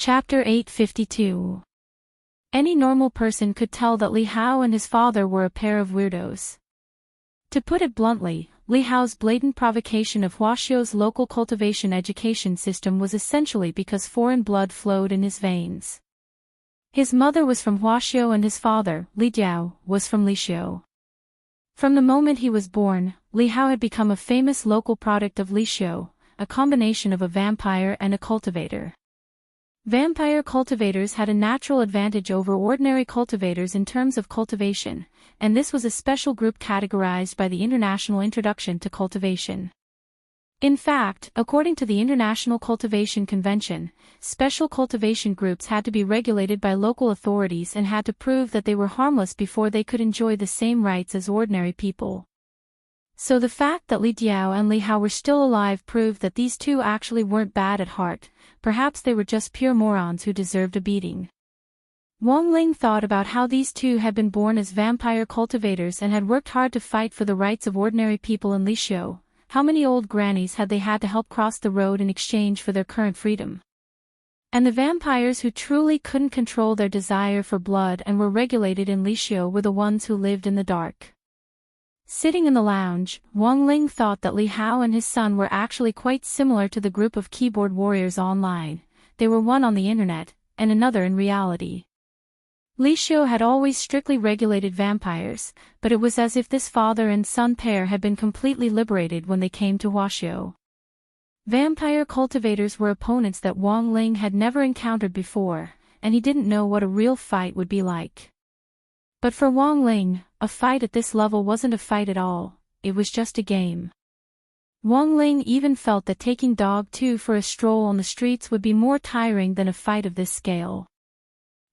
Chapter 852. Any normal person could tell that Li Hao and his father were a pair of weirdos. To put it bluntly, Li Hao's blatant provocation of Huaxiu's local cultivation education system was essentially because foreign blood flowed in his veins. His mother was from Huaxiu and his father, Li Jiao, was from Lixiu. From the moment he was born, Li Hao had become a famous local product of Lixiu, a combination of a vampire and a cultivator. Vampire cultivators had a natural advantage over ordinary cultivators in terms of cultivation, and this was a special group categorized by the International Introduction to Cultivation. In fact, according to the International Cultivation Convention, special cultivation groups had to be regulated by local authorities and had to prove that they were harmless before they could enjoy the same rights as ordinary people. So the fact that Li Jiao and Li Hao were still alive proved that these two actually weren't bad at heart, perhaps they were just pure morons who deserved a beating. Wang Ling thought about how these two had been born as vampire cultivators and had worked hard to fight for the rights of ordinary people in Lixiu. How many old grannies had they had to help cross the road in exchange for their current freedom? And the vampires who truly couldn't control their desire for blood and were regulated in Lixiu were the ones who lived in the dark. Sitting in the lounge, Wang Ling thought that Li Hao and his son were actually quite similar to the group of keyboard warriors online. They were one on the internet, and another in reality. Lixiu had always strictly regulated vampires, but it was as if this father and son pair had been completely liberated when they came to Huaxiu. Vampire cultivators were opponents that Wang Ling had never encountered before, and he didn't know what a real fight would be like. But for Wang Ling, a fight at this level wasn't a fight at all, it was just a game. Wang Ling even felt that taking Dog 2 for a stroll on the streets would be more tiring than a fight of this scale.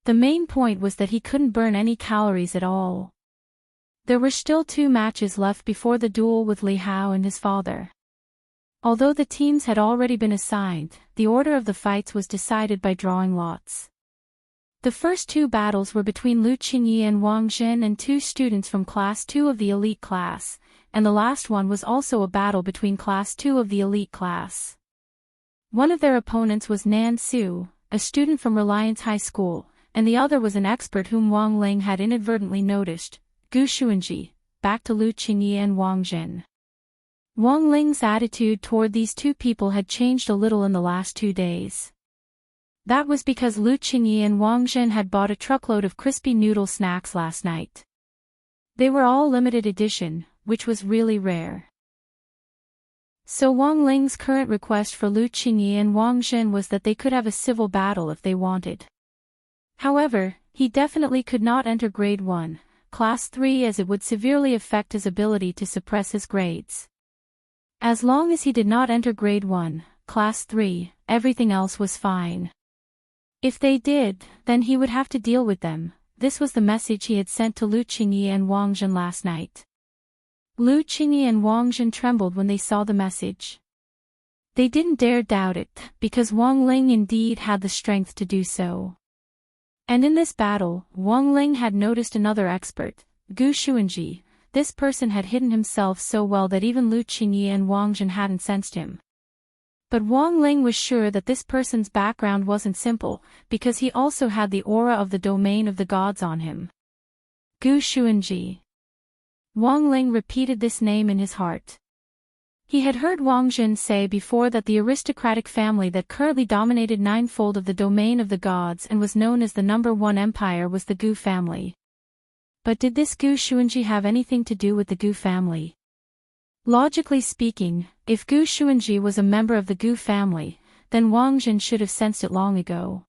The main point was that he couldn't burn any calories at all. There were still 2 matches left before the duel with Li Hao and his father. Although the teams had already been assigned, the order of the fights was decided by drawing lots. The first 2 battles were between Lu Qingyi and Wang Zhen and 2 students from Class 2 of the elite class, and the last one was also a battle between Class 2 of the elite class. One of their opponents was Nan Su, a student from Reliance High School, and the other was an expert whom Wang Ling had inadvertently noticed, Gu Xuanji. Back to Lu Qingyi and Wang Zhen. Wang Ling's attitude toward these 2 people had changed a little in the last 2 days. That was because Lu Qingyi and Wang Zhen had bought a truckload of crispy noodle snacks last night. They were all limited edition, which was really rare. So Wang Ling's current request for Lu Qingyi and Wang Zhen was that they could have a civil battle if they wanted. However, he definitely could not enter Grade 1, Class 3 as it would severely affect his ability to suppress his grades. As long as he did not enter Grade 1, Class 3, everything else was fine. If they did, then he would have to deal with them. This was the message he had sent to Lu Qingyi and Wang Zhen last night. Lu Qingyi and Wang Zhen trembled when they saw the message. They didn't dare doubt it, because Wang Ling indeed had the strength to do so. And in this battle, Wang Ling had noticed another expert, Gu Xuanji. This person had hidden himself so well that even Lu Qingyi and Wang Zhen hadn't sensed him. But Wang Ling was sure that this person's background wasn't simple, because he also had the aura of the domain of the gods on him. Gu Xuanji. Wang Ling repeated this name in his heart. He had heard Wang Zhen say before that the aristocratic family that currently dominated ninefold of the domain of the gods and was known as the #1 empire was the Gu family. But did this Gu Xuanji have anything to do with the Gu family? Logically speaking, if Gu Xuanji was a member of the Gu family, then Wang Zhen should have sensed it long ago.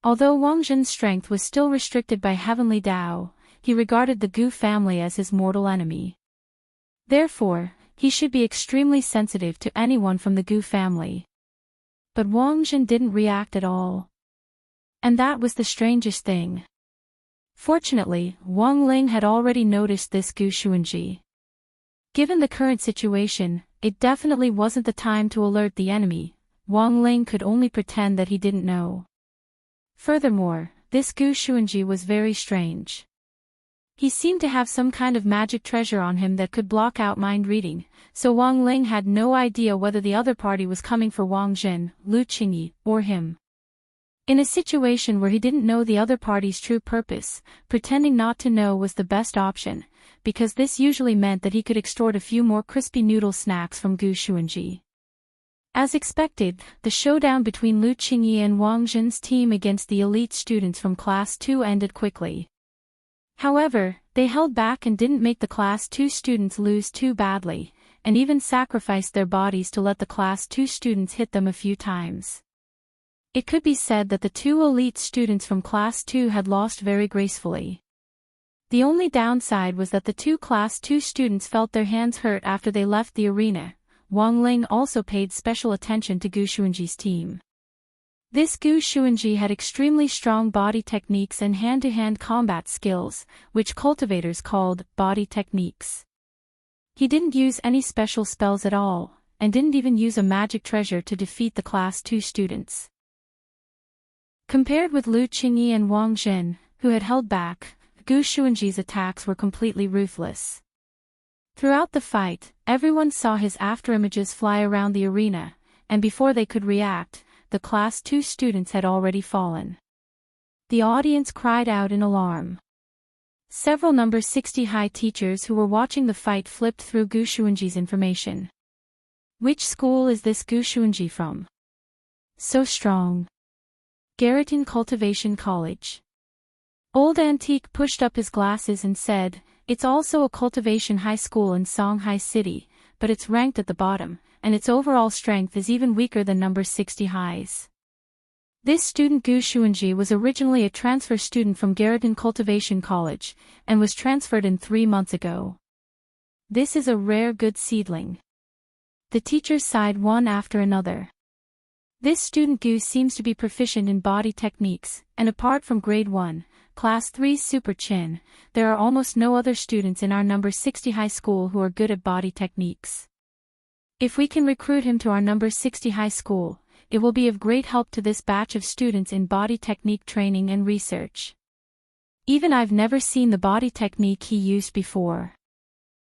Although Wang Zhen's strength was still restricted by heavenly Dao, he regarded the Gu family as his mortal enemy. Therefore, he should be extremely sensitive to anyone from the Gu family. But Wang Zhen didn't react at all. And that was the strangest thing. Fortunately, Wang Ling had already noticed this Gu Xuanji. Given the current situation, it definitely wasn't the time to alert the enemy. Wang Ling could only pretend that he didn't know. Furthermore, this Gu Xuanji was very strange. He seemed to have some kind of magic treasure on him that could block out mind reading, so Wang Ling had no idea whether the other party was coming for Wang Zhen, Lu Qingyi, or him. In a situation where he didn't know the other party's true purpose, pretending not to know was the best option, because this usually meant that he could extort a few more crispy noodle snacks from Gu Xuanji. As expected, the showdown between Lu Qingyi and Wang Zhen's team against the elite students from Class 2 ended quickly. However, they held back and didn't make the Class 2 students lose too badly, and even sacrificed their bodies to let the Class 2 students hit them a few times. It could be said that the two elite students from Class 2 had lost very gracefully. The only downside was that the two Class 2 students felt their hands hurt after they left the arena. Wang Ling also paid special attention to Gu Xuanji's team. This Gu Xuanji had extremely strong body techniques and hand-to-hand combat skills, which cultivators called body techniques. He didn't use any special spells at all, and didn't even use a magic treasure to defeat the Class 2 students. Compared with Lu Qingyi and Wang Zhen, who had held back, Gu Xuanji's attacks were completely ruthless. Throughout the fight, everyone saw his afterimages fly around the arena, and before they could react, the Class 2 students had already fallen. The audience cried out in alarm. Several number 60 high teachers who were watching the fight flipped through Gu Xuanji's information. Which school is this Gu Xuanji from? So strong. Garreton Cultivation College. Old Antique pushed up his glasses and said, "It's also a cultivation high school in Songhai City, but it's ranked at the bottom, and its overall strength is even weaker than number 60 highs." This student Gu Xuanji was originally a transfer student from Garreton Cultivation College, and was transferred in 3 months ago. This is a rare good seedling. The teachers sighed one after another. This student Gu seems to be proficient in body techniques, and apart from grade 1, Class 3's Super Chin, there are almost no other students in our number 60 high school who are good at body techniques. If we can recruit him to our number 60 high school, it will be of great help to this batch of students in body technique training and research. Even I've never seen the body technique he used before.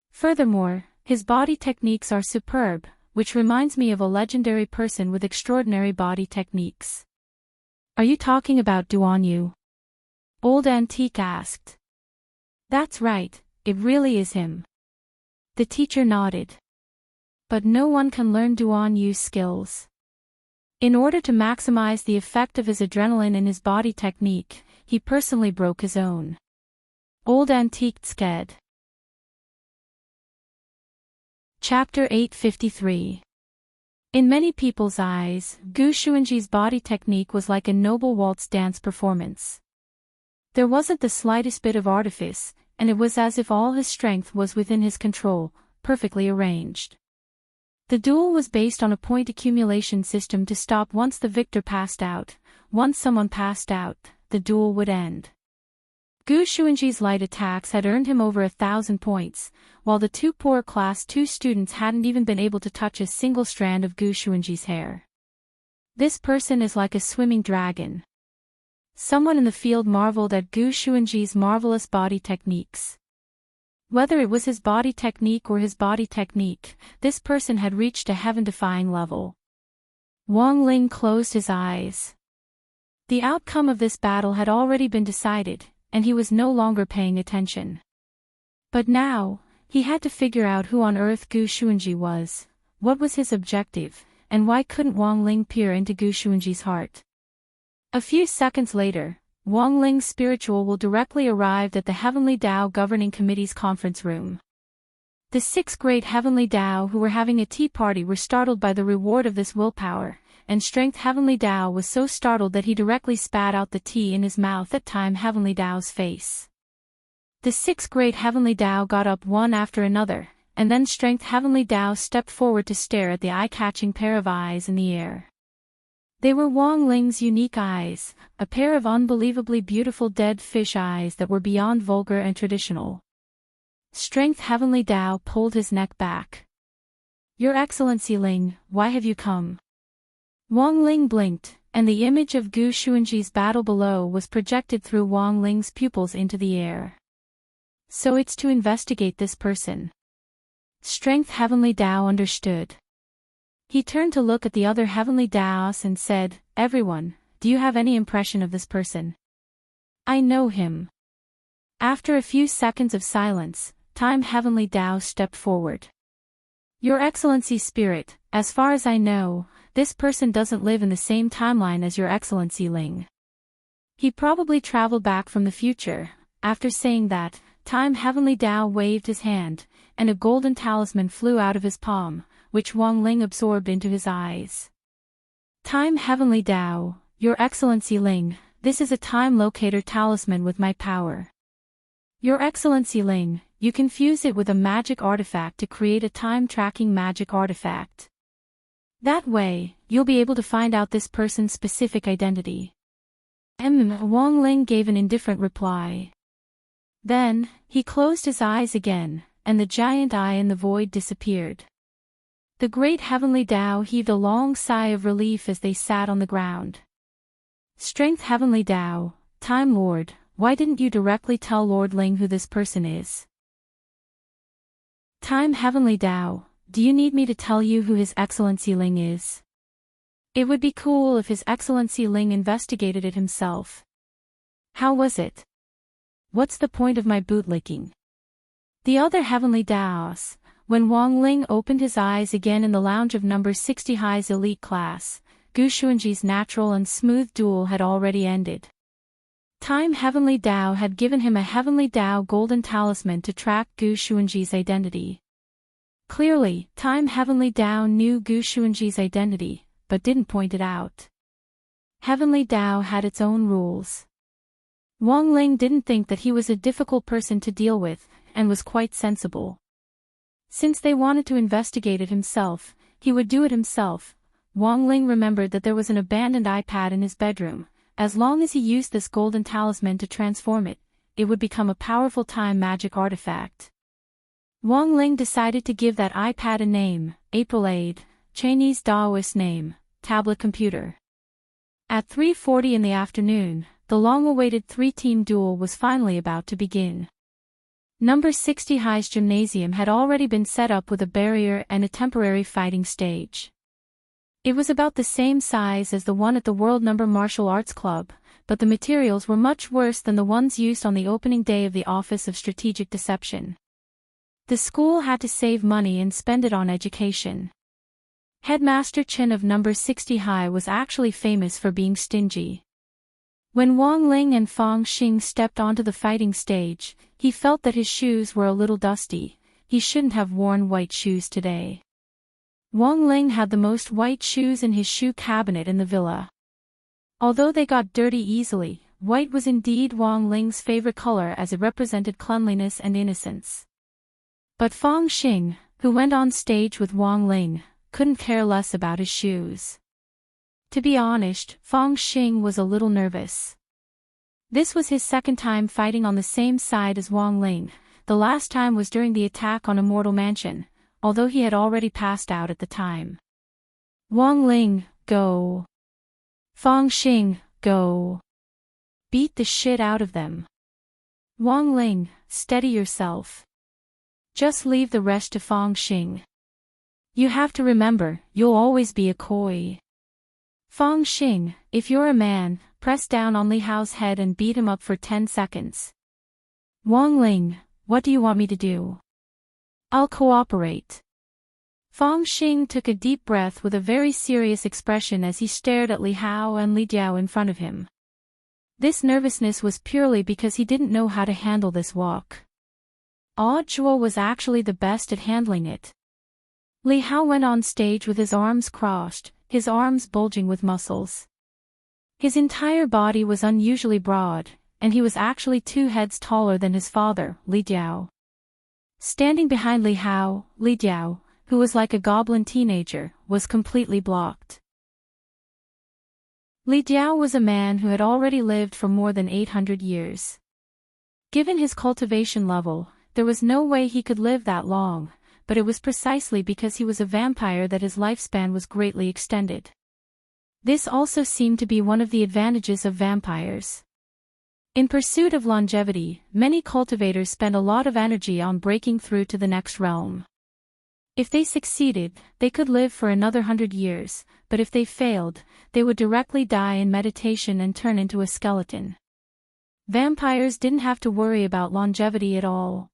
Furthermore, his body techniques are superb, which reminds me of a legendary person with extraordinary body techniques. Are you talking about Duan Yu? Old Antique asked. That's right, it really is him. The teacher nodded. But no one can learn Duan Yu's skills. In order to maximize the effect of his adrenaline in his body technique, he personally broke his own. Old Antique said. Chapter 853. In many people's eyes, Gu Xuanji's body technique was like a noble waltz dance performance. There wasn't the slightest bit of artifice, and it was as if all his strength was within his control, perfectly arranged. The duel was based on a point accumulation system to stop once the victor passed out. Once someone passed out, the duel would end. Gu Xuanji's light attacks had earned him over 1,000 points, while the two poor Class 2 students hadn't even been able to touch a single strand of Gu Xuanji's hair. This person is like a swimming dragon. Someone in the field marveled at Gu Xuanji's marvelous body techniques. Whether it was his body technique or his body technique, this person had reached a heaven-defying level. Wang Ling closed his eyes. The outcome of this battle had already been decided, and he was no longer paying attention. But now, he had to figure out who on earth Gu Xuanji was, what was his objective, and why couldn't Wang Ling peer into Gu Xuanji's heart. A few seconds later, Wang Ling's spiritual will directly arrived at the Heavenly Tao Governing Committee's conference room. The 6 great Heavenly Tao who were having a tea party were startled by the reward of this willpower, and Strength Heavenly Tao was so startled that he directly spat out the tea in his mouth at Time Heavenly Tao's face. The 6 great Heavenly Tao got up one after another, and then Strength Heavenly Tao stepped forward to stare at the eye-catching pair of eyes in the air. They were Wang Ling's unique eyes, a pair of unbelievably beautiful dead fish eyes that were beyond vulgar and traditional. Strength Heavenly Tao pulled his neck back. "Your Excellency Ling, why have you come?" Wang Ling blinked, and the image of Gu Xuanji's battle below was projected through Wang Ling's pupils into the air. So it's to investigate this person. Strength Heavenly Tao understood. He turned to look at the other Heavenly Taos and said, "Everyone, do you have any impression of this person? I know him. After a few seconds of silence, Time Heavenly Tao stepped forward. Your Excellency Spirit, as far as I know, this person doesn't live in the same timeline as Your Excellency Ling. He probably traveled back from the future. After saying that, Time Heavenly Tao waved his hand, and a golden talisman flew out of his palm, which Wang Ling absorbed into his eyes. Time Heavenly Tao, Your Excellency Ling, this is a time locator talisman with my power. Your Excellency Ling, you can fuse it with a magic artifact to create a time-tracking magic artifact. That way, you'll be able to find out this person's specific identity. Wang Ling gave an indifferent reply. Then, he closed his eyes again, and the giant eye in the void disappeared. The great Heavenly Tao heaved a long sigh of relief as they sat on the ground. Strength Heavenly Tao, Time Lord, why didn't you directly tell Lord Ling who this person is? Time Heavenly Tao, do you need me to tell you who His Excellency Ling is? It would be cool if His Excellency Ling investigated it himself. How was it? What's the point of my bootlicking? The other Heavenly Taos, when Wang Ling opened his eyes again in the lounge of number 60 High's elite class, Gu Xuanji's natural and smooth duel had already ended. Time Heavenly Tao had given him a Heavenly Tao golden talisman to track Gu Xuanji's identity. Clearly, Time Heavenly Tao knew Gu Xuanji's identity, but didn't point it out. Heavenly Tao had its own rules. Wang Ling didn't think that he was a difficult person to deal with, and was quite sensible. Since they wanted to investigate it himself, he would do it himself. Wang Ling remembered that there was an abandoned iPad in his bedroom. As long as he used this golden talisman to transform it, it would become a powerful time magic artifact. Wang Ling decided to give that iPad a name, April Aid, Chinese Daoist name, tablet computer. At 3:40 in the afternoon, the long-awaited three-team duel was finally about to begin. Number 60 High's gymnasium had already been set up with a barrier and a temporary fighting stage. It was about the same size as the one at the World Number Martial Arts Club, but the materials were much worse than the ones used on the opening day of the Office of Strategic Deception. The school had to save money and spend it on education. Headmaster Chen of number 60 High was actually famous for being stingy. When Wang Ling and Fang Xing stepped onto the fighting stage, he felt that his shoes were a little dusty. He shouldn't have worn white shoes today. Wang Ling had the most white shoes in his shoe cabinet in the villa. Although they got dirty easily, white was indeed Wang Ling's favorite color as it represented cleanliness and innocence. But Fang Xing, who went on stage with Wang Ling, couldn't care less about his shoes. To be honest, Fang Xing was a little nervous. This was his second time fighting on the same side as Wang Ling. The last time was during the attack on Immortal Mansion, although he had already passed out at the time. Wang Ling, go. Fang Xing, go. Beat the shit out of them. Wang Ling, steady yourself. Just leave the rest to Fang Xing. You have to remember, you'll always be a koi. Fang Xing, if you're a man, press down on Li Hao's head and beat him up for 10 seconds. Wang Ling, what do you want me to do? I'll cooperate. Fang Xing took a deep breath with a very serious expression as he stared at Li Hao and Li Jiao in front of him. This nervousness was purely because he didn't know how to handle this walk. Zhuo was actually the best at handling it. Li Hao went on stage with his arms crossed, his arms bulging with muscles. His entire body was unusually broad, and he was actually 2 heads taller than his father, Li Jiao. Standing behind Li Hao, Li Jiao, who was like a goblin teenager, was completely blocked. Li Jiao was a man who had already lived for more than 800 years. Given his cultivation level, there was no way he could live that long, but it was precisely because he was a vampire that his lifespan was greatly extended. This also seemed to be one of the advantages of vampires. In pursuit of longevity, many cultivators spend a lot of energy on breaking through to the next realm. If they succeeded, they could live for another 100 years, but but if they failed, they would directly die in meditation and turn into a skeleton. Vampires didn't have to worry about longevity at all.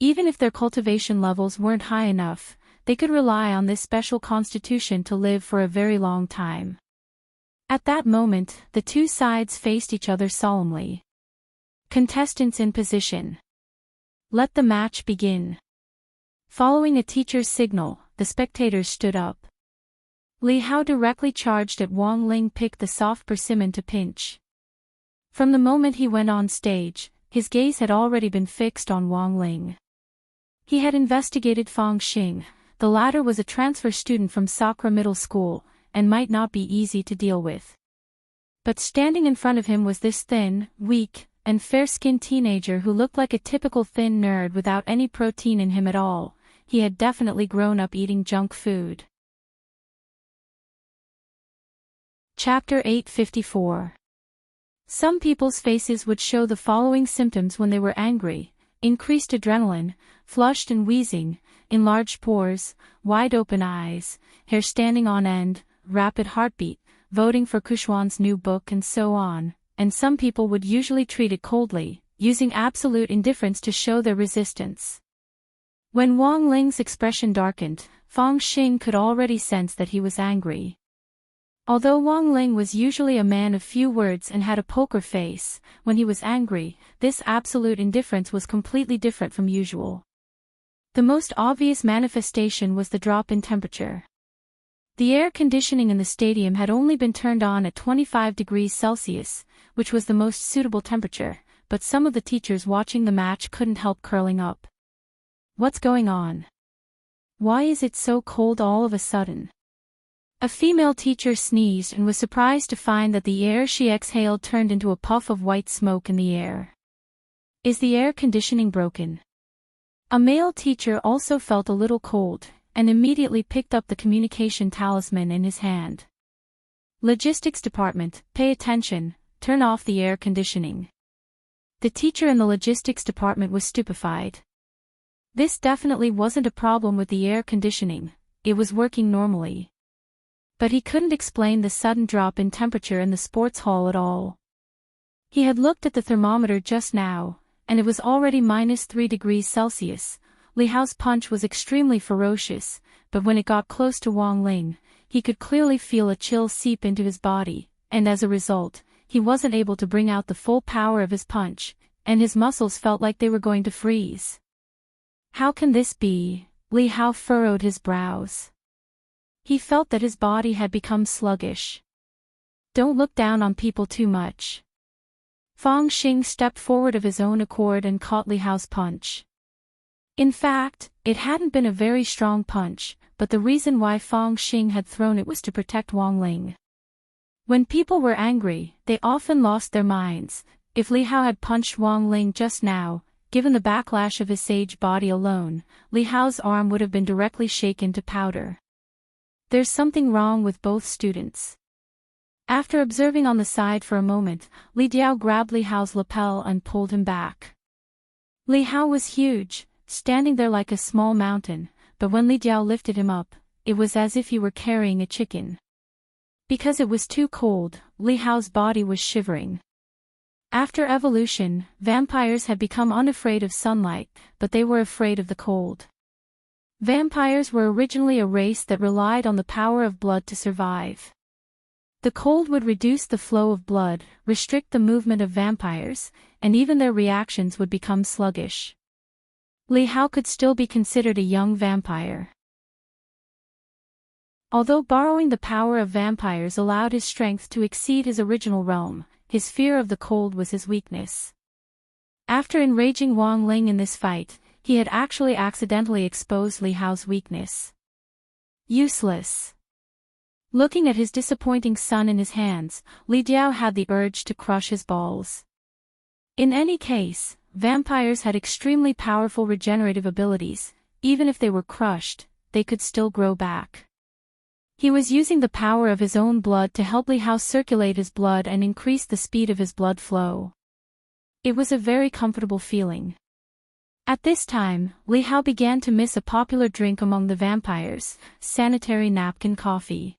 Even if their cultivation levels weren't high enough, they could rely on this special constitution to live for a very long time. At that moment, the two sides faced each other solemnly. Contestants in position. Let the match begin. Following a teacher's signal, the spectators stood up. Li Hao directly charged at Wang Ling, picked the soft persimmon to pinch. From the moment he went on stage, his gaze had already been fixed on Wang Ling. He had investigated Fang Xing. The latter was a transfer student from Sakura Middle School, and might not be easy to deal with. But standing in front of him was this thin, weak, and fair-skinned teenager who looked like a typical thin nerd without any protein in him at all. He had definitely grown up eating junk food. Chapter 854. Some people's faces would show the following symptoms when they were angry: increased adrenaline, flushed and wheezing, enlarged pores, wide open eyes, hair standing on end, rapid heartbeat, voting for Kuxuan's new book, and so on. And some people would usually treat it coldly, using absolute indifference to show their resistance. When Wang Ling's expression darkened, Fang Xing could already sense that he was angry. Although Wang Ling was usually a man of few words and had a poker face, when he was angry, this absolute indifference was completely different from usual. The most obvious manifestation was the drop in temperature. The air conditioning in the stadium had only been turned on at 25 degrees Celsius, which was the most suitable temperature, but some of the teachers watching the match couldn't help curling up. What's going on? Why is it so cold all of a sudden? A female teacher sneezed and was surprised to find that the air she exhaled turned into a puff of white smoke in the air. Is the air conditioning broken? A male teacher also felt a little cold, and immediately picked up the communication talisman in his hand. Logistics department, pay attention, turn off the air conditioning. The teacher in the logistics department was stupefied. This definitely wasn't a problem with the air conditioning, it was working normally. But he couldn't explain the sudden drop in temperature in the sports hall at all. He had looked at the thermometer just now, and it was already -3 degrees Celsius. Li Hao's punch was extremely ferocious, but when it got close to Wang Ling, he could clearly feel a chill seep into his body, and as a result, he wasn't able to bring out the full power of his punch, and his muscles felt like they were going to freeze. How can this be? Li Hao furrowed his brows. He felt that his body had become sluggish. Don't look down on people too much. Fang Xing stepped forward of his own accord and caught Li Hao's punch. In fact, it hadn't been a very strong punch, but the reason why Fang Xing had thrown it was to protect Wang Ling. When people were angry, they often lost their minds. If Li Hao had punched Wang Ling just now, given the backlash of his sage body alone, Li Hao's arm would have been directly shaken to powder. There's something wrong with both students. After observing on the side for a moment, Li Diao grabbed Li Hao's lapel and pulled him back. Li Hao was huge, standing there like a small mountain, but when Li Diao lifted him up, it was as if he were carrying a chicken. Because it was too cold, Li Hao's body was shivering. After evolution, vampires had become unafraid of sunlight, but they were afraid of the cold. Vampires were originally a race that relied on the power of blood to survive. The cold would reduce the flow of blood, restrict the movement of vampires, and even their reactions would become sluggish. Li Hao could still be considered a young vampire. Although borrowing the power of vampires allowed his strength to exceed his original realm, his fear of the cold was his weakness. After enraging Wang Ling in this fight, he had actually accidentally exposed Li Hao's weakness. Useless. Looking at his disappointing son in his hands, Li Diao had the urge to crush his balls. In any case, vampires had extremely powerful regenerative abilities. Even if they were crushed, they could still grow back. He was using the power of his own blood to help Li Hao circulate his blood and increase the speed of his blood flow. It was a very comfortable feeling. At this time, Li Hao began to miss a popular drink among the vampires, sanitary napkin coffee.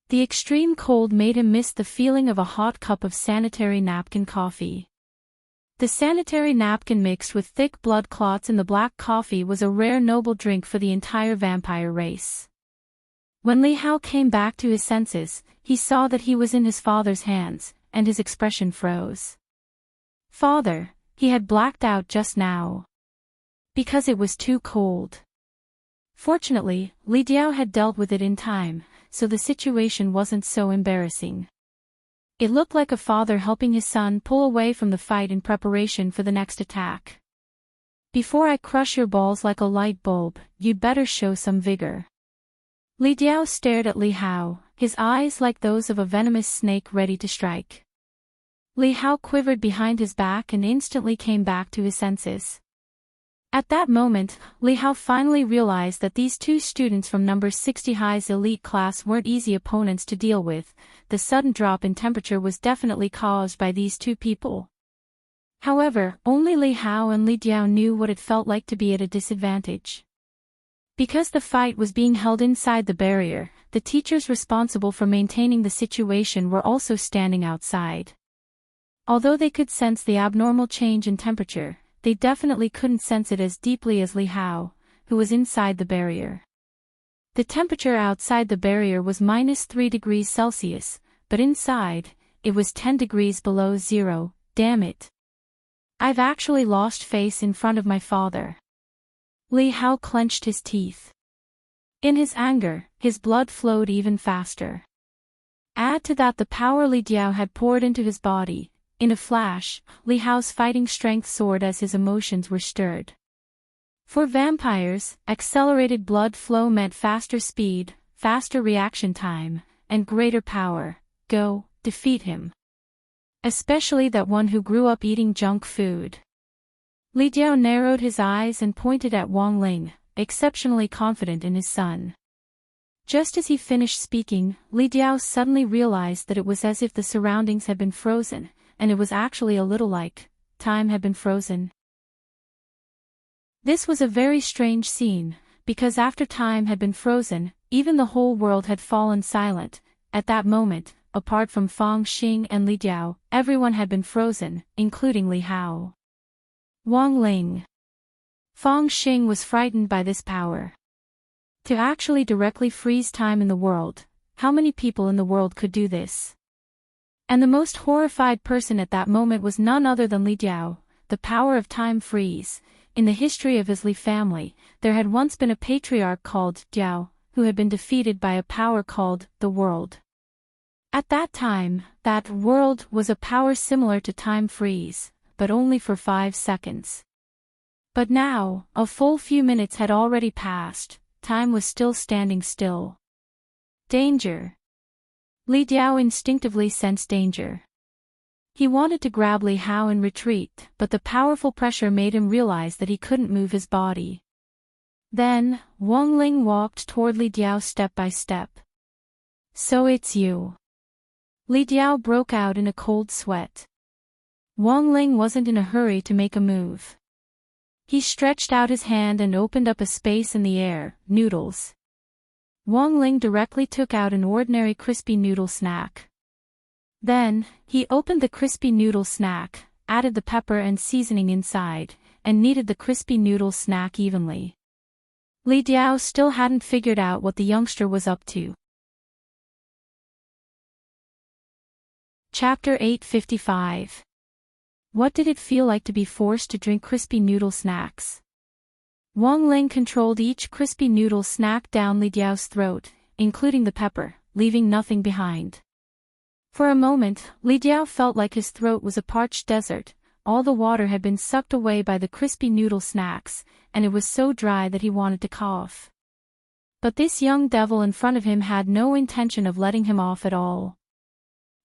The extreme cold made him miss the feeling of a hot cup of sanitary napkin coffee. The sanitary napkin mixed with thick blood clots in the black coffee was a rare noble drink for the entire vampire race. When Li Hao came back to his senses, he saw that he was in his father's hands, and his expression froze. Father, he had blacked out just now. Because it was too cold. Fortunately, Li Diao had dealt with it in time, so the situation wasn't so embarrassing. It looked like a father helping his son pull away from the fight in preparation for the next attack. Before I crush your balls like a light bulb, you'd better show some vigor. Li Diao stared at Li Hao, his eyes like those of a venomous snake ready to strike. Li Hao quivered behind his back and instantly came back to his senses. At that moment, Li Hao finally realized that these two students from number 60 High's elite class weren't easy opponents to deal with. The sudden drop in temperature was definitely caused by these two people. However, only Li Hao and Li Diao knew what it felt like to be at a disadvantage. Because the fight was being held inside the barrier, the teachers responsible for maintaining the situation were also standing outside. Although they could sense the abnormal change in temperature, they definitely couldn't sense it as deeply as Li Hao, who was inside the barrier. The temperature outside the barrier was -3 degrees Celsius, but inside, it was 10 degrees below zero. Damn it. I've actually lost face in front of my father. Li Hao clenched his teeth. In his anger, his blood flowed even faster. Add to that the power Li Diao had poured into his body. In a flash, Li Hao's fighting strength soared as his emotions were stirred. For vampires, accelerated blood flow meant faster speed, faster reaction time, and greater power. Go, defeat him. Especially that one who grew up eating junk food. Li Diao narrowed his eyes and pointed at Wang Ling, exceptionally confident in his son. Just as he finished speaking, Li Diao suddenly realized that it was as if the surroundings had been frozen, and it was actually a little like time had been frozen. This was a very strange scene, because after time had been frozen, even the whole world had fallen silent. At that moment, apart from Fang Xing and Li Diao, everyone had been frozen, including Li Hao. Wang Ling. Fang Xing was frightened by this power. To actually directly freeze time in the world, how many people in the world could do this? And the most horrified person at that moment was none other than Li Diao, the power of time freeze. In the history of his Li family, there had once been a patriarch called Diao, who had been defeated by a power called the world. At that time, that world was a power similar to time freeze, but only for 5 seconds. But now, a full few minutes had already passed, time was still standing still. Danger. Li Diao instinctively sensed danger. He wanted to grab Li Hao and retreat, but the powerful pressure made him realize that he couldn't move his body. Then, Wang Ling walked toward Li Diao step by step. So it's you. Li Diao broke out in a cold sweat. Wang Ling wasn't in a hurry to make a move. He stretched out his hand and opened up a space in the air. Noodles. Wang Ling directly took out an ordinary crispy noodle snack. Then, he opened the crispy noodle snack, added the pepper and seasoning inside, and kneaded the crispy noodle snack evenly. Li Diao still hadn't figured out what the youngster was up to. Chapter 855. What did it feel like to be forced to drink crispy noodle snacks? Wang Ling controlled each crispy noodle snack down Li Diao's throat, including the pepper, leaving nothing behind. For a moment, Li Diao felt like his throat was a parched desert. All the water had been sucked away by the crispy noodle snacks, and it was so dry that he wanted to cough. But this young devil in front of him had no intention of letting him off at all.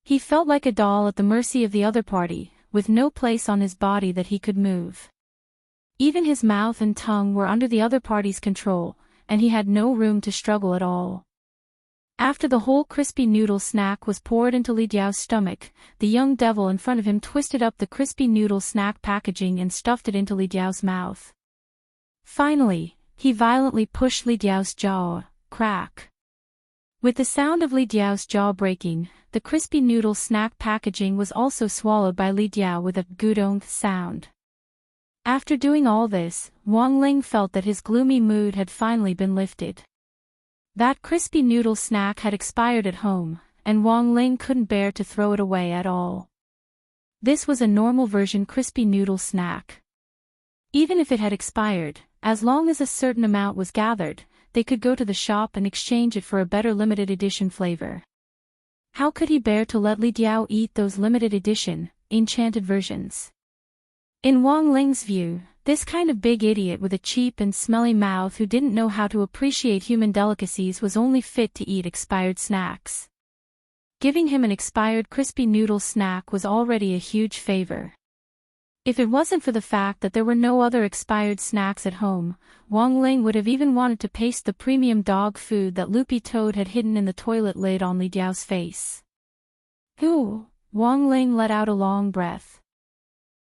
He felt like a doll at the mercy of the other party, with no place on his body that he could move. Even his mouth and tongue were under the other party's control, and he had no room to struggle at all. After the whole crispy noodle snack was poured into Li Diao's stomach, the young devil in front of him twisted up the crispy noodle snack packaging and stuffed it into Li Diao's mouth. Finally, he violently pushed Li Diao's jaw. Crack. With the sound of Li Diao's jaw breaking, the crispy noodle snack packaging was also swallowed by Li Diao with a gudong sound. After doing all this, Wang Ling felt that his gloomy mood had finally been lifted. That crispy noodle snack had expired at home, and Wang Ling couldn't bear to throw it away at all. This was a normal version crispy noodle snack. Even if it had expired, as long as a certain amount was gathered, they could go to the shop and exchange it for a better limited edition flavor. How could he bear to let Li Diao eat those limited edition, enchanted versions? In Wang Ling's view, this kind of big idiot with a cheap and smelly mouth who didn't know how to appreciate human delicacies was only fit to eat expired snacks. Giving him an expired crispy noodle snack was already a huge favor. If it wasn't for the fact that there were no other expired snacks at home, Wang Ling would have even wanted to paste the premium dog food that Loopy Toad had hidden in the toilet lid on Li Diao's face. Ooh! Wang Ling let out a long breath.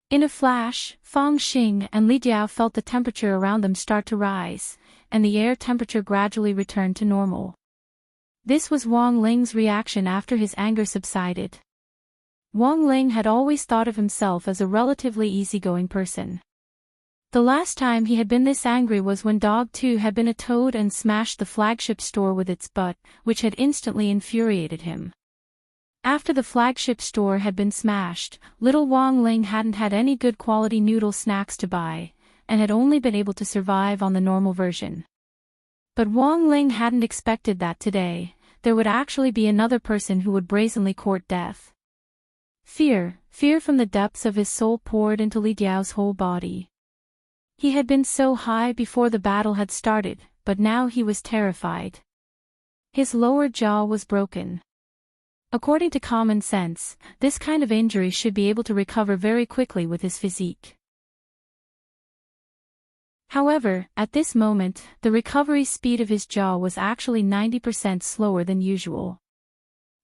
In a flash, Fang Xing and Li Diao felt the temperature around them start to rise, and the air temperature gradually returned to normal. This was Wang Ling's reaction after his anger subsided. Wang Ling had always thought of himself as a relatively easygoing person. The last time he had been this angry was when Dog 2 had been a toad and smashed the flagship store with its butt, which had instantly infuriated him. After the flagship store had been smashed, little Wang Ling hadn't had any good quality noodle snacks to buy, and had only been able to survive on the normal version. But Wang Ling hadn't expected that today, there would actually be another person who would brazenly court death. Fear from the depths of his soul poured into Li Diao's whole body. He had been so high before the battle had started, but now he was terrified. His lower jaw was broken. According to common sense, this kind of injury should be able to recover very quickly with his physique. However, at this moment, the recovery speed of his jaw was actually 90% slower than usual.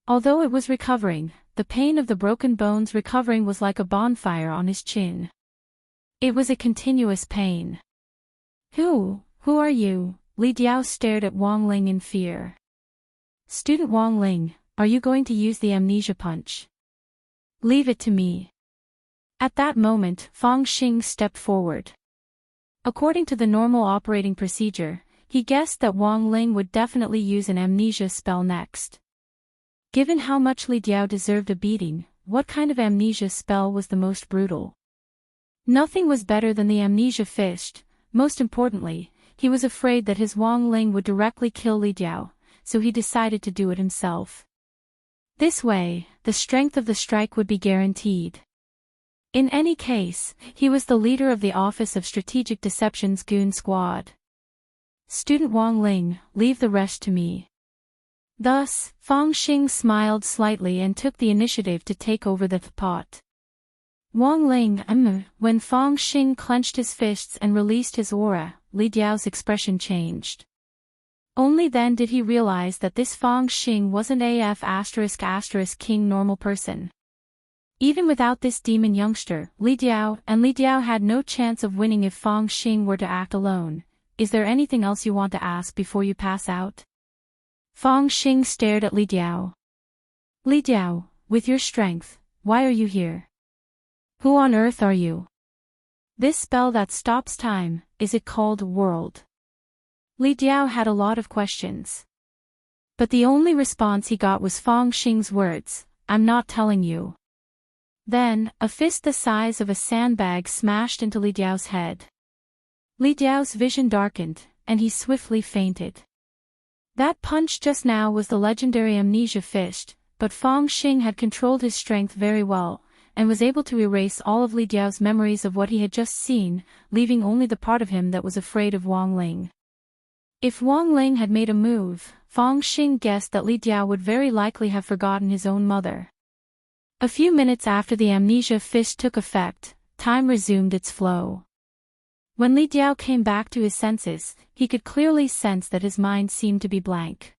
Although it was recovering, the pain of the broken bones recovering was like a bonfire on his chin. It was a continuous pain. Who are you? Li Diao stared at Wang Ling in fear. Student Wang Ling, are you going to use the amnesia punch? Leave it to me. At that moment, Fang Xing stepped forward. According to the normal operating procedure, he guessed that Wang Ling would definitely use an amnesia spell next. Given how much Li Diao deserved a beating, what kind of amnesia spell was the most brutal? Nothing was better than the amnesia fist. Most importantly, he was afraid that his Wang Ling would directly kill Li Diao, so he decided to do it himself. This way, the strength of the strike would be guaranteed. In any case, he was the leader of the Office of Strategic Deception's Goon Squad. Student Wang Ling, leave the rest to me. Thus, Fang Xing smiled slightly and took the initiative to take over the pot. Wang Ling, When Fang Xing clenched his fists and released his aura, Li Diao's expression changed. Only then did he realize that this Fang Xing wasn't AF*** king normal person. Even without this demon youngster, Li Diao had no chance of winning if Fang Xing were to act alone. Is there anything else you want to ask before you pass out? Fang Xing stared at Li Diao. Li Diao, with your strength, why are you here? Who on earth are you? This spell that stops time, is it called World? Li Diao had a lot of questions. But the only response he got was Fang Xing's words, I'm not telling you. Then, a fist the size of a sandbag smashed into Li Diao's head. Li Diao's vision darkened, and he swiftly fainted. That punch just now was the legendary amnesia fist, but Fang Xing had controlled his strength very well, and was able to erase all of Li Diao's memories of what he had just seen, leaving only the part of him that was afraid of Wang Ling. If Wang Ling had made a move, Fang Xing guessed that Li Diao would very likely have forgotten his own mother. A few minutes after the amnesia fist took effect, time resumed its flow. When Li Diao came back to his senses, he could clearly sense that his mind seemed to be blank.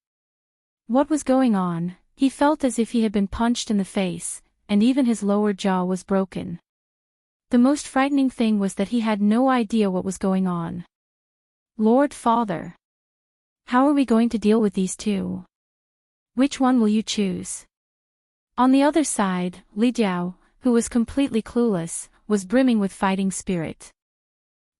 What was going on? He felt as if he had been punched in the face, and even his lower jaw was broken. The most frightening thing was that he had no idea what was going on. Lord Father. How are we going to deal with these two? Which one will you choose? On the other side, Li Jiao, who was completely clueless, was brimming with fighting spirit.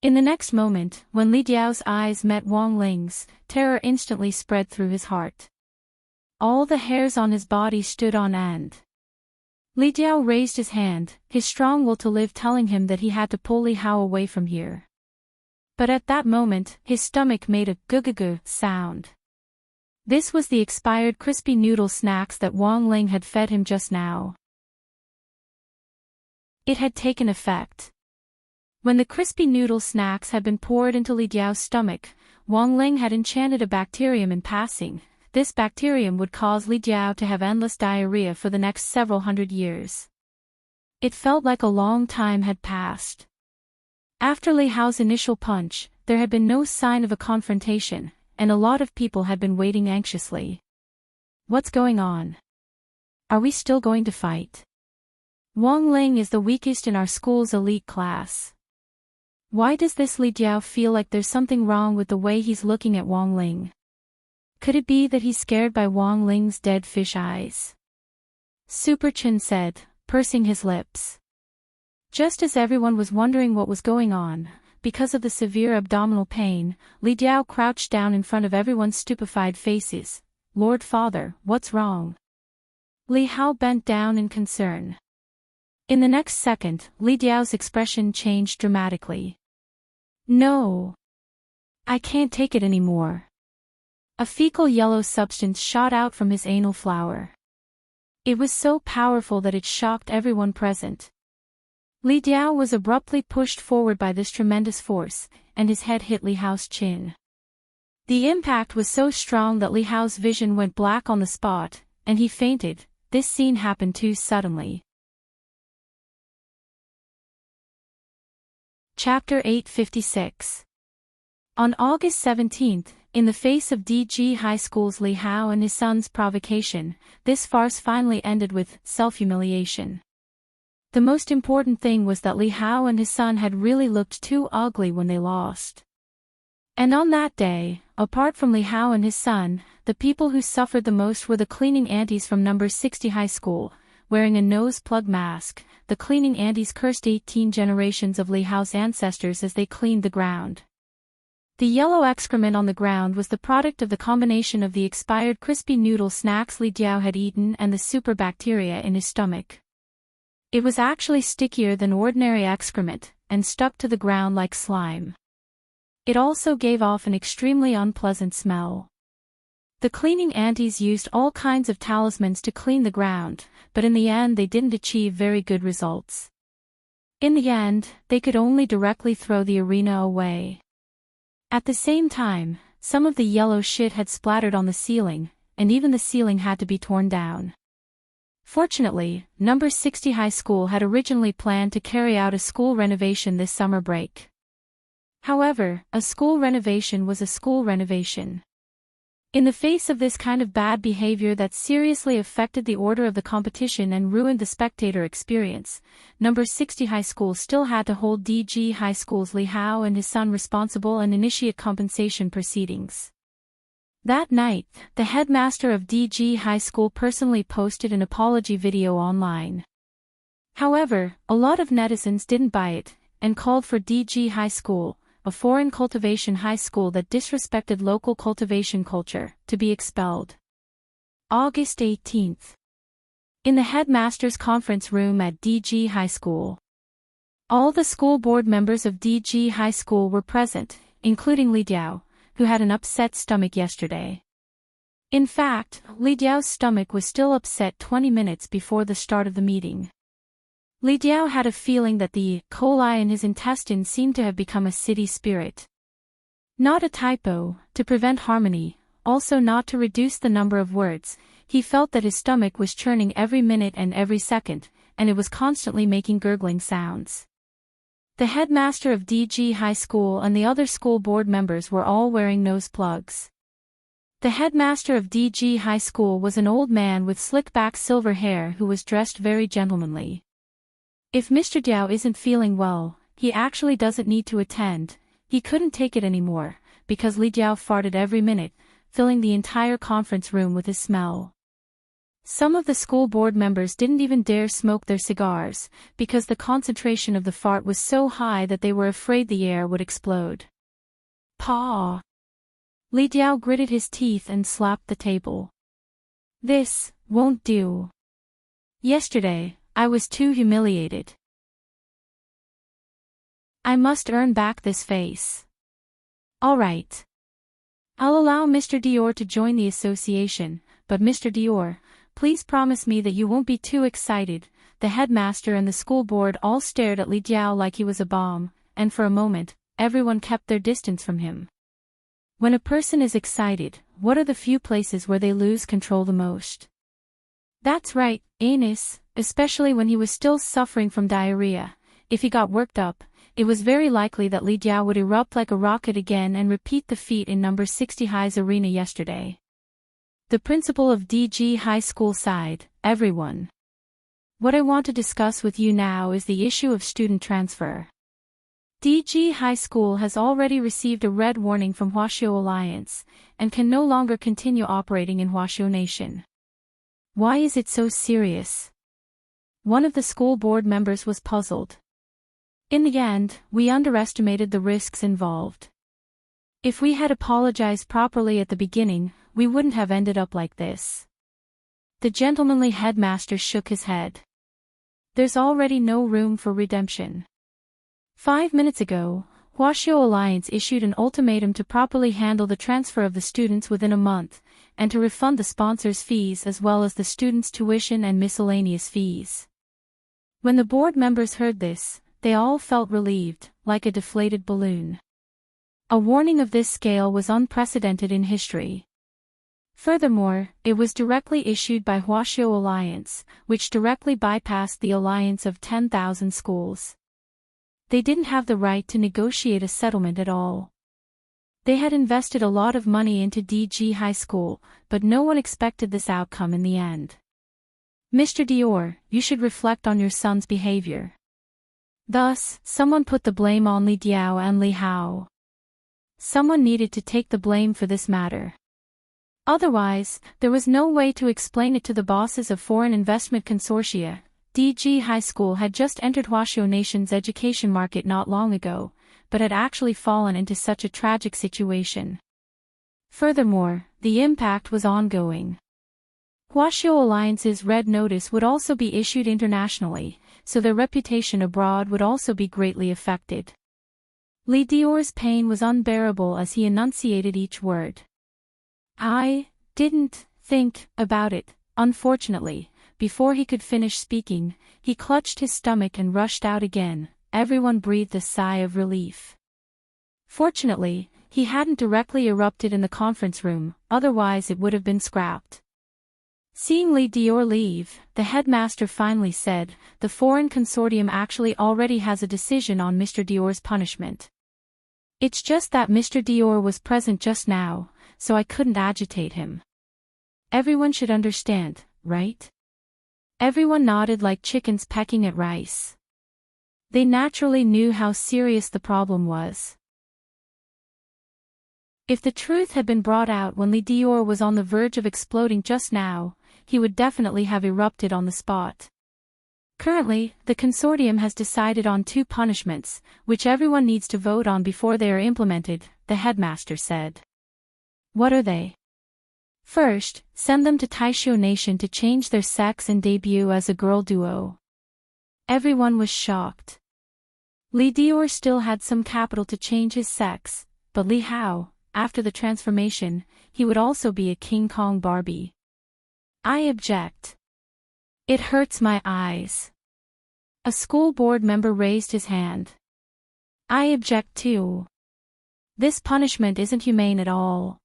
In the next moment, when Li Jiao's eyes met Wang Ling's, terror instantly spread through his heart. All the hairs on his body stood on end. Li Jiao raised his hand, his strong will to live telling him that he had to pull Li Hao away from here. But at that moment, his stomach made a gu-gu-gu sound. This was the expired crispy noodle snacks that Wang Ling had fed him just now. It had taken effect. When the crispy noodle snacks had been poured into Li Jiao's stomach, Wang Ling had enchanted a bacterium in passing. This bacterium would cause Li Jiao to have endless diarrhea for the next several hundred years. It felt like a long time had passed. After Li Hao's initial punch, there had been no sign of a confrontation, and a lot of people had been waiting anxiously. What's going on? Are we still going to fight? Wang Ling is the weakest in our school's elite class. Why does this Li Jiao feel like there's something wrong with the way he's looking at Wang Ling? Could it be that he's scared by Wang Ling's dead fish eyes? Super Chen said, pursing his lips. Just as everyone was wondering what was going on, because of the severe abdominal pain, Li Jiao crouched down in front of everyone's stupefied faces. Lord Father, what's wrong? Li Hao bent down in concern. In the next second, Li Jiao's expression changed dramatically. No. I can't take it anymore. A fecal yellow substance shot out from his anal flower. It was so powerful that it shocked everyone present. Li Jiao was abruptly pushed forward by this tremendous force, and his head hit Li Hao's chin. The impact was so strong that Li Hao's vision went black on the spot, and he fainted. This scene happened too suddenly. Chapter 856. On August 17th, in the face of DG High School's Li Hao and his son's provocation, this farce finally ended with self-humiliation. The most important thing was that Li Hao and his son had really looked too ugly when they lost. And on that day, apart from Li Hao and his son, the people who suffered the most were the cleaning aunties from number 60 high school. Wearing a nose plug mask, the cleaning aunties cursed 18 generations of Li Hao's ancestors as they cleaned the ground. The yellow excrement on the ground was the product of the combination of the expired crispy noodle snacks Li Jiao had eaten and the super bacteria in his stomach. It was actually stickier than ordinary excrement, and stuck to the ground like slime. It also gave off an extremely unpleasant smell. The cleaning aunties used all kinds of talismans to clean the ground, but in the end they didn't achieve very good results. In the end, they could only directly throw the arena away. At the same time, some of the yellow shit had splattered on the ceiling, and even the ceiling had to be torn down. Fortunately, number 60 high school had originally planned to carry out a school renovation this summer break. However, a school renovation was a school renovation. In the face of this kind of bad behavior that seriously affected the order of the competition and ruined the spectator experience, number 60 high school still had to hold DG High School's Li Hao and his son responsible and initiate compensation proceedings. That night, the headmaster of DG High School personally posted an apology video online. However, a lot of netizens didn't buy it, and called for DG High School, a foreign cultivation high school that disrespected local cultivation culture, to be expelled. August 18th. In the headmaster's conference room at DG High School. All the school board members of DG High School were present, including Li Jiao, who had an upset stomach yesterday. In fact, Li Jiao's stomach was still upset 20 minutes before the start of the meeting. Li Jiao had a feeling that the E. coli in his intestine seemed to have become a city spirit. Not a typo, to prevent harmony, also not to reduce the number of words, he felt that his stomach was churning every minute and every second, and it was constantly making gurgling sounds. The headmaster of DG High School and the other school board members were all wearing nose plugs. The headmaster of DG High School was an old man with slick-back silver hair who was dressed very gentlemanly. If Mr. Jiao isn't feeling well, he actually doesn't need to attend. He couldn't take it anymore, because Li Jiao farted every minute, filling the entire conference room with his smell. Some of the school board members didn't even dare smoke their cigars, because the concentration of the fart was so high that they were afraid the air would explode. Paw! Li Diao gritted his teeth and slapped the table. This won't do. Yesterday, I was too humiliated. I must earn back this face. All right. I'll allow Mr. Dior to join the association, but Mr. Dior, please promise me that you won't be too excited. The headmaster and the school board all stared at Li Diao like he was a bomb, and for a moment, everyone kept their distance from him. When a person is excited, what are the few places where they lose control the most? That's right, anus, especially when he was still suffering from diarrhea. If he got worked up, it was very likely that Li Diao would erupt like a rocket again and repeat the feat in number 60 High's arena yesterday. The principal of DG High School sighed, everyone. What I want to discuss with you now is the issue of student transfer. DG High School has already received a red warning from Huaxiao Alliance, and can no longer continue operating in Huaxiao Nation. Why is it so serious? One of the school board members was puzzled. In the end, we underestimated the risks involved. If we had apologized properly at the beginning, we wouldn't have ended up like this. The gentlemanly headmaster shook his head. There's already no room for redemption. 5 minutes ago, Huaxiao Alliance issued an ultimatum to properly handle the transfer of the students within a month, and to refund the sponsors' fees as well as the students' tuition and miscellaneous fees. When the board members heard this, they all felt relieved, like a deflated balloon. A warning of this scale was unprecedented in history. Furthermore, it was directly issued by Huaxiao Alliance, which directly bypassed the alliance of 10,000 schools. They didn't have the right to negotiate a settlement at all. They had invested a lot of money into DG High School, but no one expected this outcome in the end. Mr. Dior, you should reflect on your son's behavior. Thus, someone put the blame on Li Diao and Li Hao. Someone needed to take the blame for this matter. Otherwise, there was no way to explain it to the bosses of foreign investment consortia. DG High School had just entered Huaxiao Nation's education market not long ago, but had actually fallen into such a tragic situation. Furthermore, the impact was ongoing. Huaxiao Alliance's red notice would also be issued internationally, so their reputation abroad would also be greatly affected. Li Dior's pain was unbearable as he enunciated each word. I didn't think about it, unfortunately. Before he could finish speaking, he clutched his stomach and rushed out again. Everyone breathed a sigh of relief. Fortunately, he hadn't directly erupted in the conference room, otherwise it would have been scrapped. Seeing Li Dior leave, the headmaster finally said, the foreign consortium actually already has a decision on Mr. Dior's punishment. It's just that Mr. Dior was present just now, so I couldn't agitate him. Everyone should understand, right? Everyone nodded like chickens pecking at rice. They naturally knew how serious the problem was. If the truth had been brought out when Li Dior was on the verge of exploding just now, he would definitely have erupted on the spot. Currently, the consortium has decided on 2 punishments, which everyone needs to vote on before they are implemented, the headmaster said. What are they? First, send them to Taisho Nation to change their sex and debut as a girl duo. Everyone was shocked. Li Dior still had some capital to change his sex, but Li Hao, after the transformation, he would also be a King Kong Barbie. I object. It hurts my eyes. A school board member raised his hand. I object too. This punishment isn't humane at all.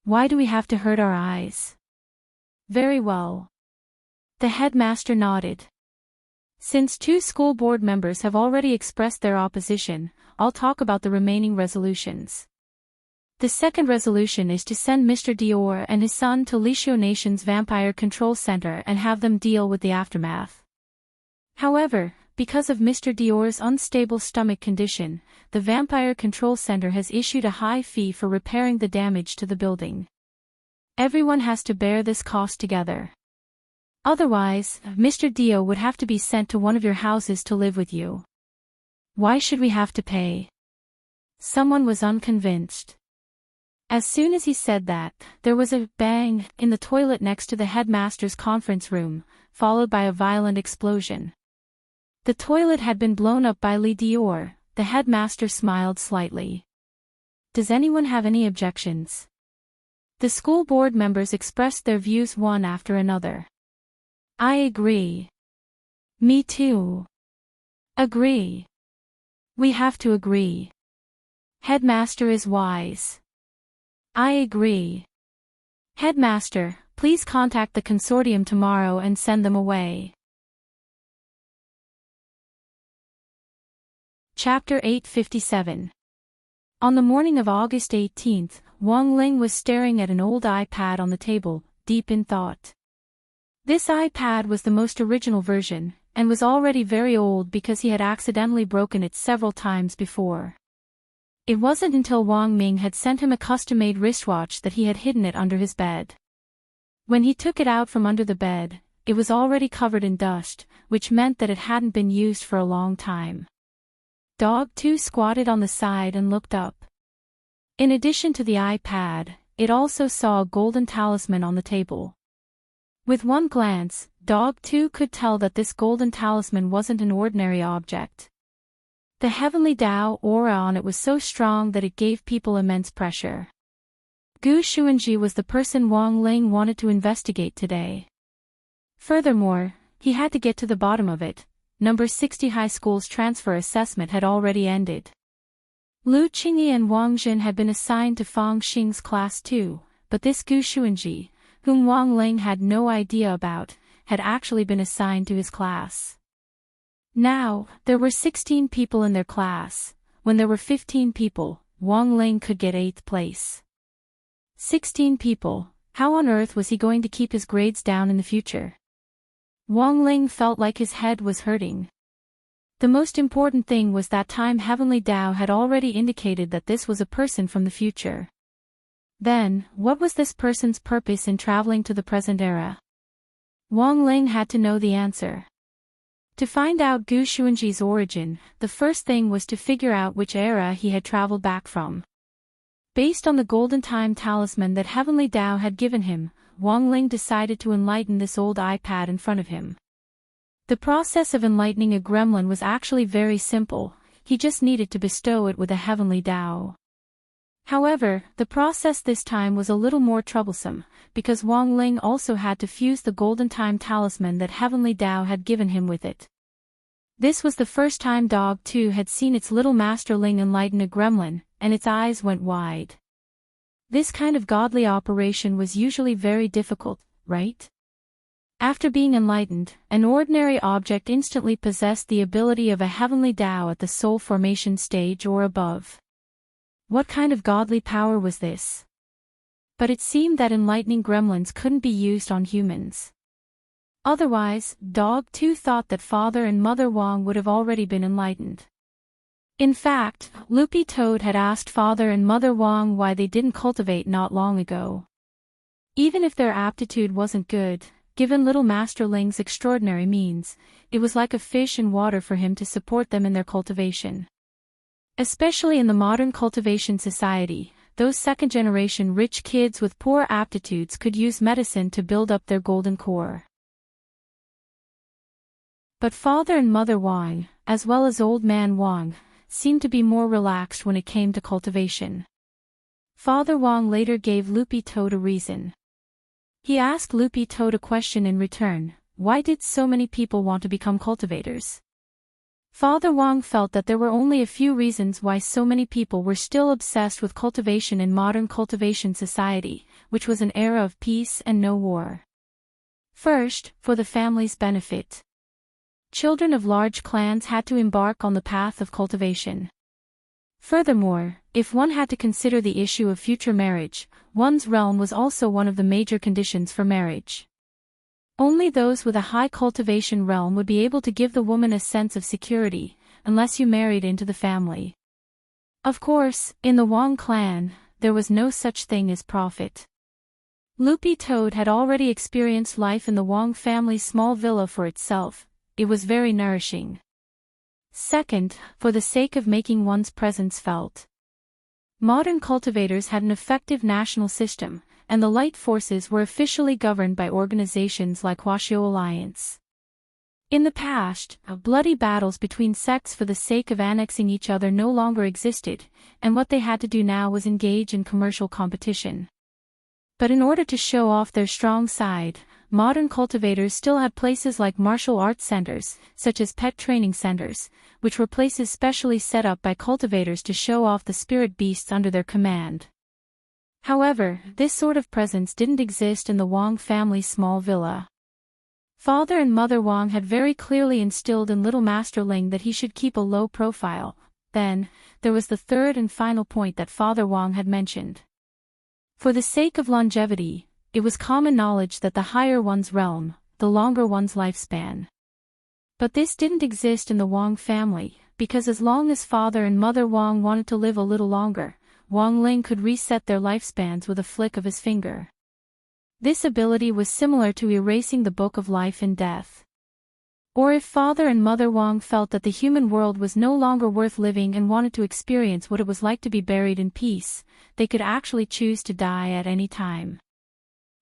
Why do we have to hurt our eyes? Very well. The headmaster nodded. Since 2 school board members have already expressed their opposition, I'll talk about the remaining resolutions. The second resolution is to send Mr. Dior and his son to Huaxiao Nation's Vampire Control Center and have them deal with the aftermath. However, because of Mr. Dior's unstable stomach condition, the Vampire Control Center has issued a high fee for repairing the damage to the building. Everyone has to bear this cost together. Otherwise, Mr. Dio would have to be sent to one of your houses to live with you. Why should we have to pay? Someone was unconvinced. As soon as he said that, there was a bang in the toilet next to the headmaster's conference room, followed by a violent explosion. The toilet had been blown up by Lee Dior. The headmaster smiled slightly. Does anyone have any objections? The school board members expressed their views one after another. I agree. Me too. Agree. We have to agree. Headmaster is wise. I agree. Headmaster, please contact the consortium tomorrow and send them away. Chapter 857. On the morning of August 18th, Wang Ling was staring at an old iPad on the table, deep in thought. This iPad was the most original version, and was already very old because he had accidentally broken it several times before. It wasn't until Wang Ming had sent him a custom-made wristwatch that he had hidden it under his bed. When he took it out from under the bed, it was already covered in dust, which meant that it hadn't been used for a long time. Dog 2 squatted on the side and looked up. In addition to the iPad, it also saw a golden talisman on the table. With one glance, Dog 2 could tell that this golden talisman wasn't an ordinary object. The heavenly Tao aura on it was so strong that it gave people immense pressure. Gu Xuanji was the person Wang Ling wanted to investigate today. Furthermore, he had to get to the bottom of it. Number 60 high school's transfer assessment had already ended. Lu Qingyi and Wang Jin had been assigned to Fang Xing's class too, but this Gu Xuanji, whom Wang Ling had no idea about, had actually been assigned to his class. Now, there were 16 people in their class. When there were 15 people, Wang Ling could get 8th place. 16 people, how on earth was he going to keep his grades down in the future? Wang Ling felt like his head was hurting. The most important thing was that time Heavenly Tao had already indicated that this was a person from the future. Then, what was this person's purpose in traveling to the present era? Wang Ling had to know the answer. To find out Gu Xuanji's origin, the first thing was to figure out which era he had traveled back from. Based on the golden time talisman that Heavenly Tao had given him, Wang Ling decided to enlighten this old iPad in front of him. The process of enlightening a gremlin was actually very simple, he just needed to bestow it with a Heavenly Tao. However, the process this time was a little more troublesome, because Wang Ling also had to fuse the golden time talisman that Heavenly Tao had given him with it. This was the first time Dog 2 had seen its little masterling enlighten a gremlin, and its eyes went wide. This kind of godly operation was usually very difficult, right? After being enlightened, an ordinary object instantly possessed the ability of a Heavenly Tao at the soul formation stage or above. What kind of godly power was this? But it seemed that enlightening gremlins couldn't be used on humans. Otherwise, Dog 2 thought that Father and Mother Wang would have already been enlightened. In fact, Loopy Toad had asked Father and Mother Wang why they didn't cultivate not long ago. Even if their aptitude wasn't good, given little Masterling's extraordinary means, it was like a fish in water for him to support them in their cultivation. Especially in the modern cultivation society, those second-generation rich kids with poor aptitudes could use medicine to build up their golden core. But Father and Mother Wang, as well as Old Man Wang, seemed to be more relaxed when it came to cultivation. Father Wang later gave Loopy Toad a reason. He asked Loopy Toad a question in return: why did so many people want to become cultivators? Father Wang felt that there were only a few reasons why so many people were still obsessed with cultivation in modern cultivation society, which was an era of peace and no war. First, for the family's benefit. Children of large clans had to embark on the path of cultivation. Furthermore, if one had to consider the issue of future marriage, one's realm was also one of the major conditions for marriage. Only those with a high cultivation realm would be able to give the woman a sense of security, unless you married into the family. Of course, in the Wang clan, there was no such thing as profit. Loopy Toad had already experienced life in the Wong family's small villa for itself. It was very nourishing. Second, for the sake of making one's presence felt. Modern cultivators had an effective national system, and the light forces were officially governed by organizations like Washio Alliance. In the past, bloody battles between sects for the sake of annexing each other no longer existed, and what they had to do now was engage in commercial competition. But in order to show off their strong side, modern cultivators still had places like martial arts centers, such as pet training centers, which were places specially set up by cultivators to show off the spirit beasts under their command. However, this sort of presence didn't exist in the Wong family's small villa. Father and Mother Wong had very clearly instilled in little Master Ling that he should keep a low profile. Then, there was the third and final point that Father Wong had mentioned. For the sake of longevity, it was common knowledge that the higher one's realm, the longer one's lifespan. But this didn't exist in the Wong family, because as long as Father and Mother Wong wanted to live a little longer, Wong Ling could reset their lifespans with a flick of his finger. This ability was similar to erasing the Book of Life and Death. Or if Father and Mother Wong felt that the human world was no longer worth living and wanted to experience what it was like to be buried in peace, they could actually choose to die at any time.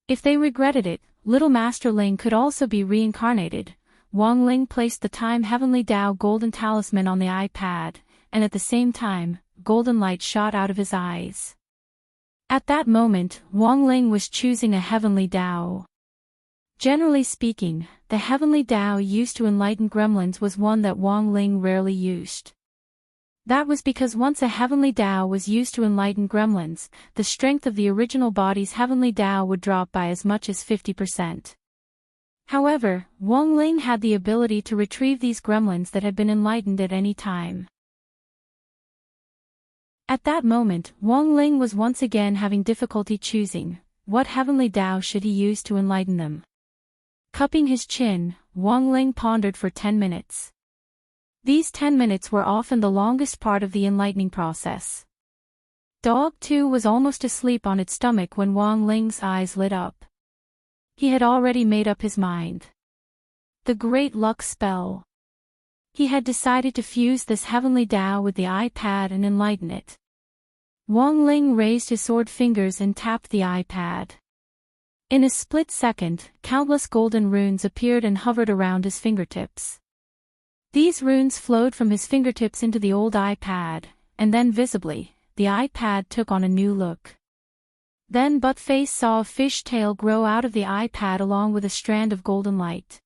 If they regretted it, little Master Ling could also be reincarnated. Wong Ling placed the Time Heavenly Tao Golden Talisman on the iPad, and at the same time, golden light shot out of his eyes. At that moment, Wong Ling was choosing a Heavenly Tao. Generally speaking, the Heavenly Tao used to enlighten gremlins was one that Wong Ling rarely used. That was because once a Heavenly Tao was used to enlighten gremlins, the strength of the original body's Heavenly Tao would drop by as much as 50%. However, Wong Ling had the ability to retrieve these gremlins that had been enlightened at any time. At that moment, Wong Ling was once again having difficulty choosing, what Heavenly Tao should he use to enlighten them. Cupping his chin, Wong Ling pondered for 10 minutes. These 10 minutes were often the longest part of the enlightening process. Dog 2 was almost asleep on its stomach when Wong Ling's eyes lit up. He had already made up his mind. The Great Luck Spell. He had decided to fuse this Heavenly Tao with the iPad and enlighten it. Wong Ling raised his sword fingers and tapped the iPad. In a split second, countless golden runes appeared and hovered around his fingertips. These runes flowed from his fingertips into the old iPad, and then visibly, the iPad took on a new look. Then Buttface saw a fish tail grow out of the iPad along with a strand of golden light.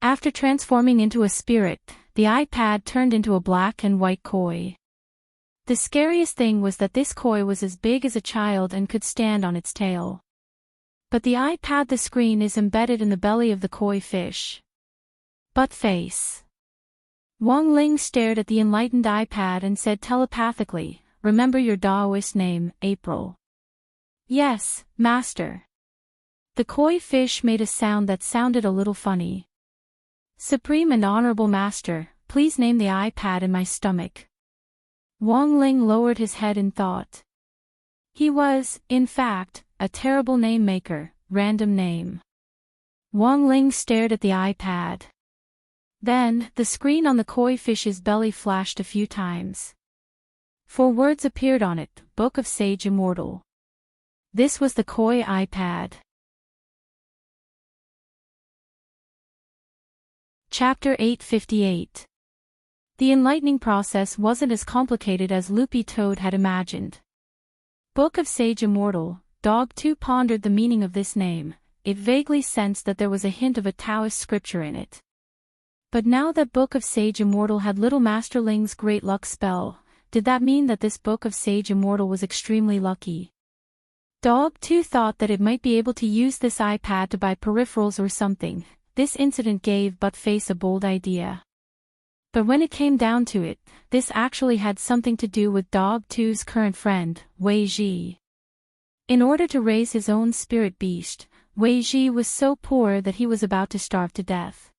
After transforming into a spirit, the iPad turned into a black and white koi. The scariest thing was that this koi was as big as a child and could stand on its tail. But the screen is embedded in the belly of the koi fish. Buttface. Wong Ling stared at the enlightened iPad and said telepathically, "Remember your Taoist name, April." "Yes, Master." The koi fish made a sound that sounded a little funny. "Supreme and Honorable Master, please name the iPad in my stomach." Wong Ling lowered his head in thought. He was, in fact, a terrible name maker, random name. Wong Ling stared at the iPad. Then, the screen on the koi fish's belly flashed a few times. 4 words appeared on it, Book of Sage Immortal. This was the koi iPad. Chapter 858. The enlightening process wasn't as complicated as Loopy Toad had imagined. Book of Sage Immortal. Dog 2 pondered the meaning of this name. It vaguely sensed that there was a hint of a Taoist scripture in it. But now that Book of Sage Immortal had little Master Ling's great luck spell, did that mean that this Book of Sage Immortal was extremely lucky? Dog 2 thought that it might be able to use this iPad to buy peripherals or something. This incident gave Buttface a bold idea. But when it came down to it, this actually had something to do with Dog 2's current friend, Wei Ji. In order to raise his own spirit beast, Wei Ji was so poor that he was about to starve to death.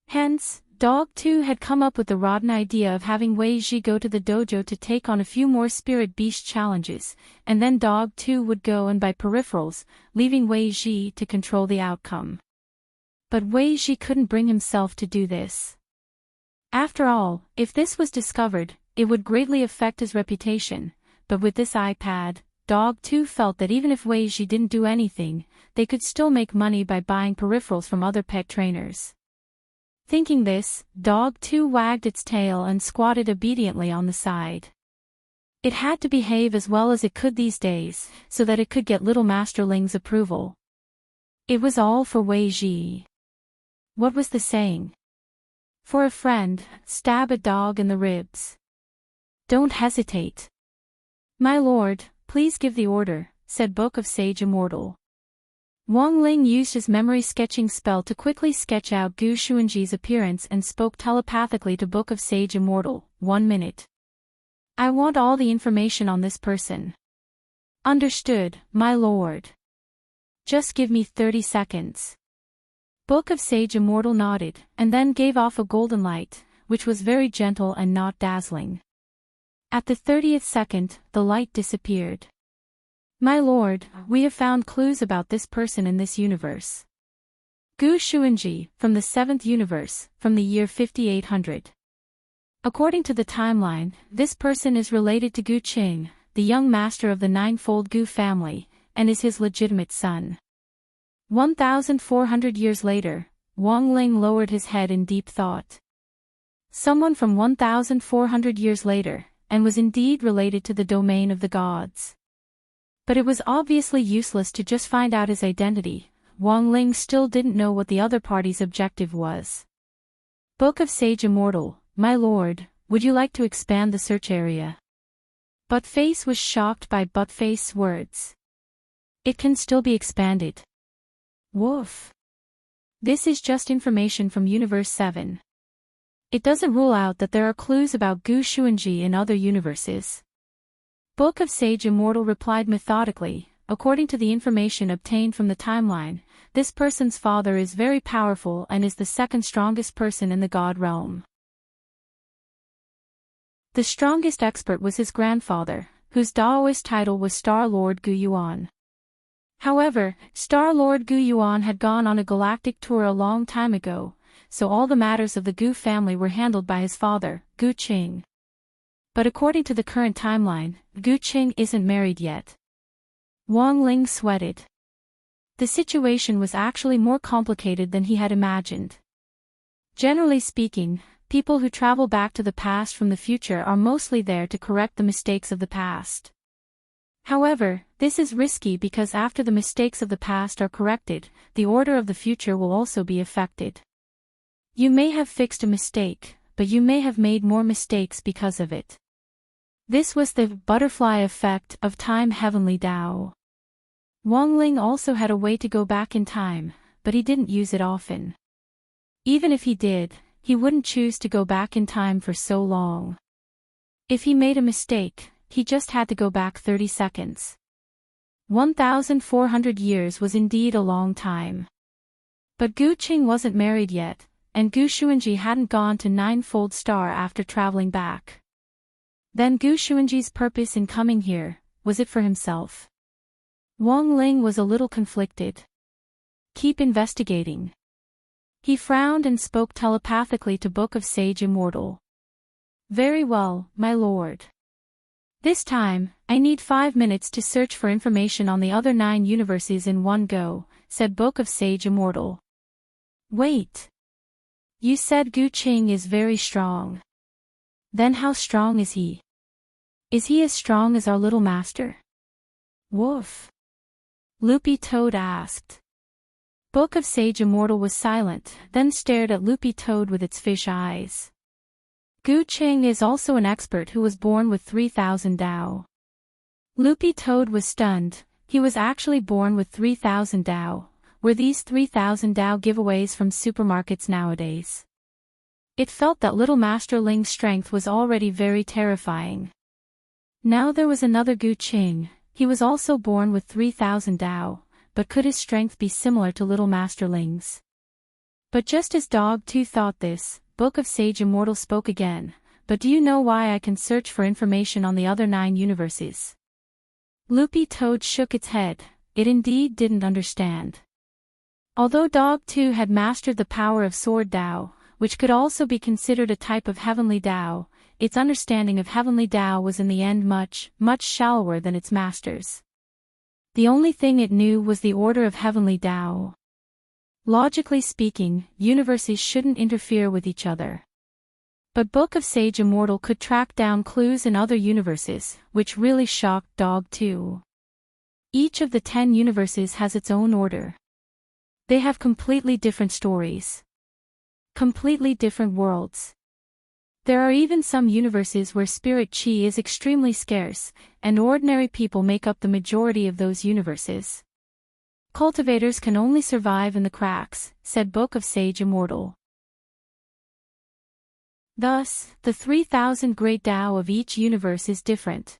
Hence, Dog 2 had come up with the rotten idea of having Wei Ji go to the dojo to take on a few more spirit beast challenges, and then Dog 2 would go and buy peripherals, leaving Wei Ji to control the outcome. But Wei Ji couldn't bring himself to do this. After all, if this was discovered, it would greatly affect his reputation, but with this iPad, Dog 2 felt that even if Wei Ji didn't do anything, they could still make money by buying peripherals from other pet trainers. Thinking this, Dog 2 wagged its tail and squatted obediently on the side. It had to behave as well as it could these days, so that it could get little Masterling's approval. It was all for Wei Ji. What was the saying? For a friend, stab a dog in the ribs. Don't hesitate. My lord, please give the order, said Book of Sage Immortal. Wang Ling used his memory sketching spell to quickly sketch out Gu Xuanji's appearance and spoke telepathically to Book of Sage Immortal. 1 minute. I want all the information on this person. Understood, my lord. Just give me 30 seconds. Book of Sage Immortal nodded, and then gave off a golden light, which was very gentle and not dazzling. At the 30th second, the light disappeared. My lord, we have found clues about this person in this universe. Gu Xuanji, from the 7th universe, from the year 5800. According to the timeline, this person is related to Gu Qing, the young master of the ninefold Gu family, and is his legitimate son. 1,400 years later, Wang Ling lowered his head in deep thought. Someone from 1,400 years later, and was indeed related to the domain of the gods. But it was obviously useless to just find out his identity. Wang Ling still didn't know what the other party's objective was. Book of Sage Immortal, my lord, would you like to expand the search area? Buttface was shocked by Buttface's words. It can still be expanded. Woof. This is just information from Universe 7. It doesn't rule out that there are clues about Gu Xuanji in other universes. Book of Sage Immortal replied methodically, according to the information obtained from the timeline, this person's father is very powerful and is the second strongest person in the god realm. The strongest expert was his grandfather, whose Daoist title was Star Lord Gu Yuan. However, Star Lord Gu Yuan had gone on a galactic tour a long time ago, so all the matters of the Gu family were handled by his father, Gu Qing. But according to the current timeline, Gu Qing isn't married yet. Wang Ling sweated. The situation was actually more complicated than he had imagined. Generally speaking, people who travel back to the past from the future are mostly there to correct the mistakes of the past. However, this is risky because after the mistakes of the past are corrected, the order of the future will also be affected. You may have fixed a mistake, but you may have made more mistakes because of it. This was the butterfly effect of Time Heavenly Tao. Wang Ling also had a way to go back in time, but he didn't use it often. Even if he did, he wouldn't choose to go back in time for so long. If he made a mistake, he just had to go back 30 seconds. 1,400 years was indeed a long time. But Gu Qing wasn't married yet, and Gu Xuanji hadn't gone to Ninefold Star after traveling back. Then Gu Xuanji's purpose in coming here, was it for himself? Wang Ling was a little conflicted. Keep investigating. He frowned and spoke telepathically to Book of Sage Immortal. Very well, my lord. This time, I need 5 minutes to search for information on the other 9 universes in one go, said Book of Sage Immortal. Wait. You said Gu Qing is very strong. Then how strong is he? Is he as strong as our little master? Woof. Loopy Toad asked. Book of Sage Immortal was silent, then stared at Loopy Toad with its fish eyes. Gu Qing is also an expert who was born with 3,000 Dao. Loopy Toad was stunned. He was actually born with 3,000 Dao. Were these 3,000 Dao giveaways from supermarkets nowadays? It felt that little Master Ling's strength was already very terrifying. Now there was another Gu Qing. He was also born with 3,000 Dao, but could his strength be similar to little Master Ling's? But just as Dog 2 thought this, Book of Sage Immortal spoke again, but do you know why I can search for information on the other 9 universes? Loopy Toad shook its head. It indeed didn't understand. Although Dog 2 had mastered the power of Sword Tao, which could also be considered a type of Heavenly Tao, its understanding of Heavenly Tao was in the end much, much shallower than its master's. The only thing it knew was the order of Heavenly Tao. Logically speaking, universes shouldn't interfere with each other. But Book of Sage Immortal could track down clues in other universes, which really shocked Dog 2. Each of the 10 universes has its own order. They have completely different stories. Completely different worlds. There are even some universes where spirit chi is extremely scarce, and ordinary people make up the majority of those universes. Cultivators can only survive in the cracks, said Book of Sage Immortal. Thus, the 3,000 Great Tao of each universe is different.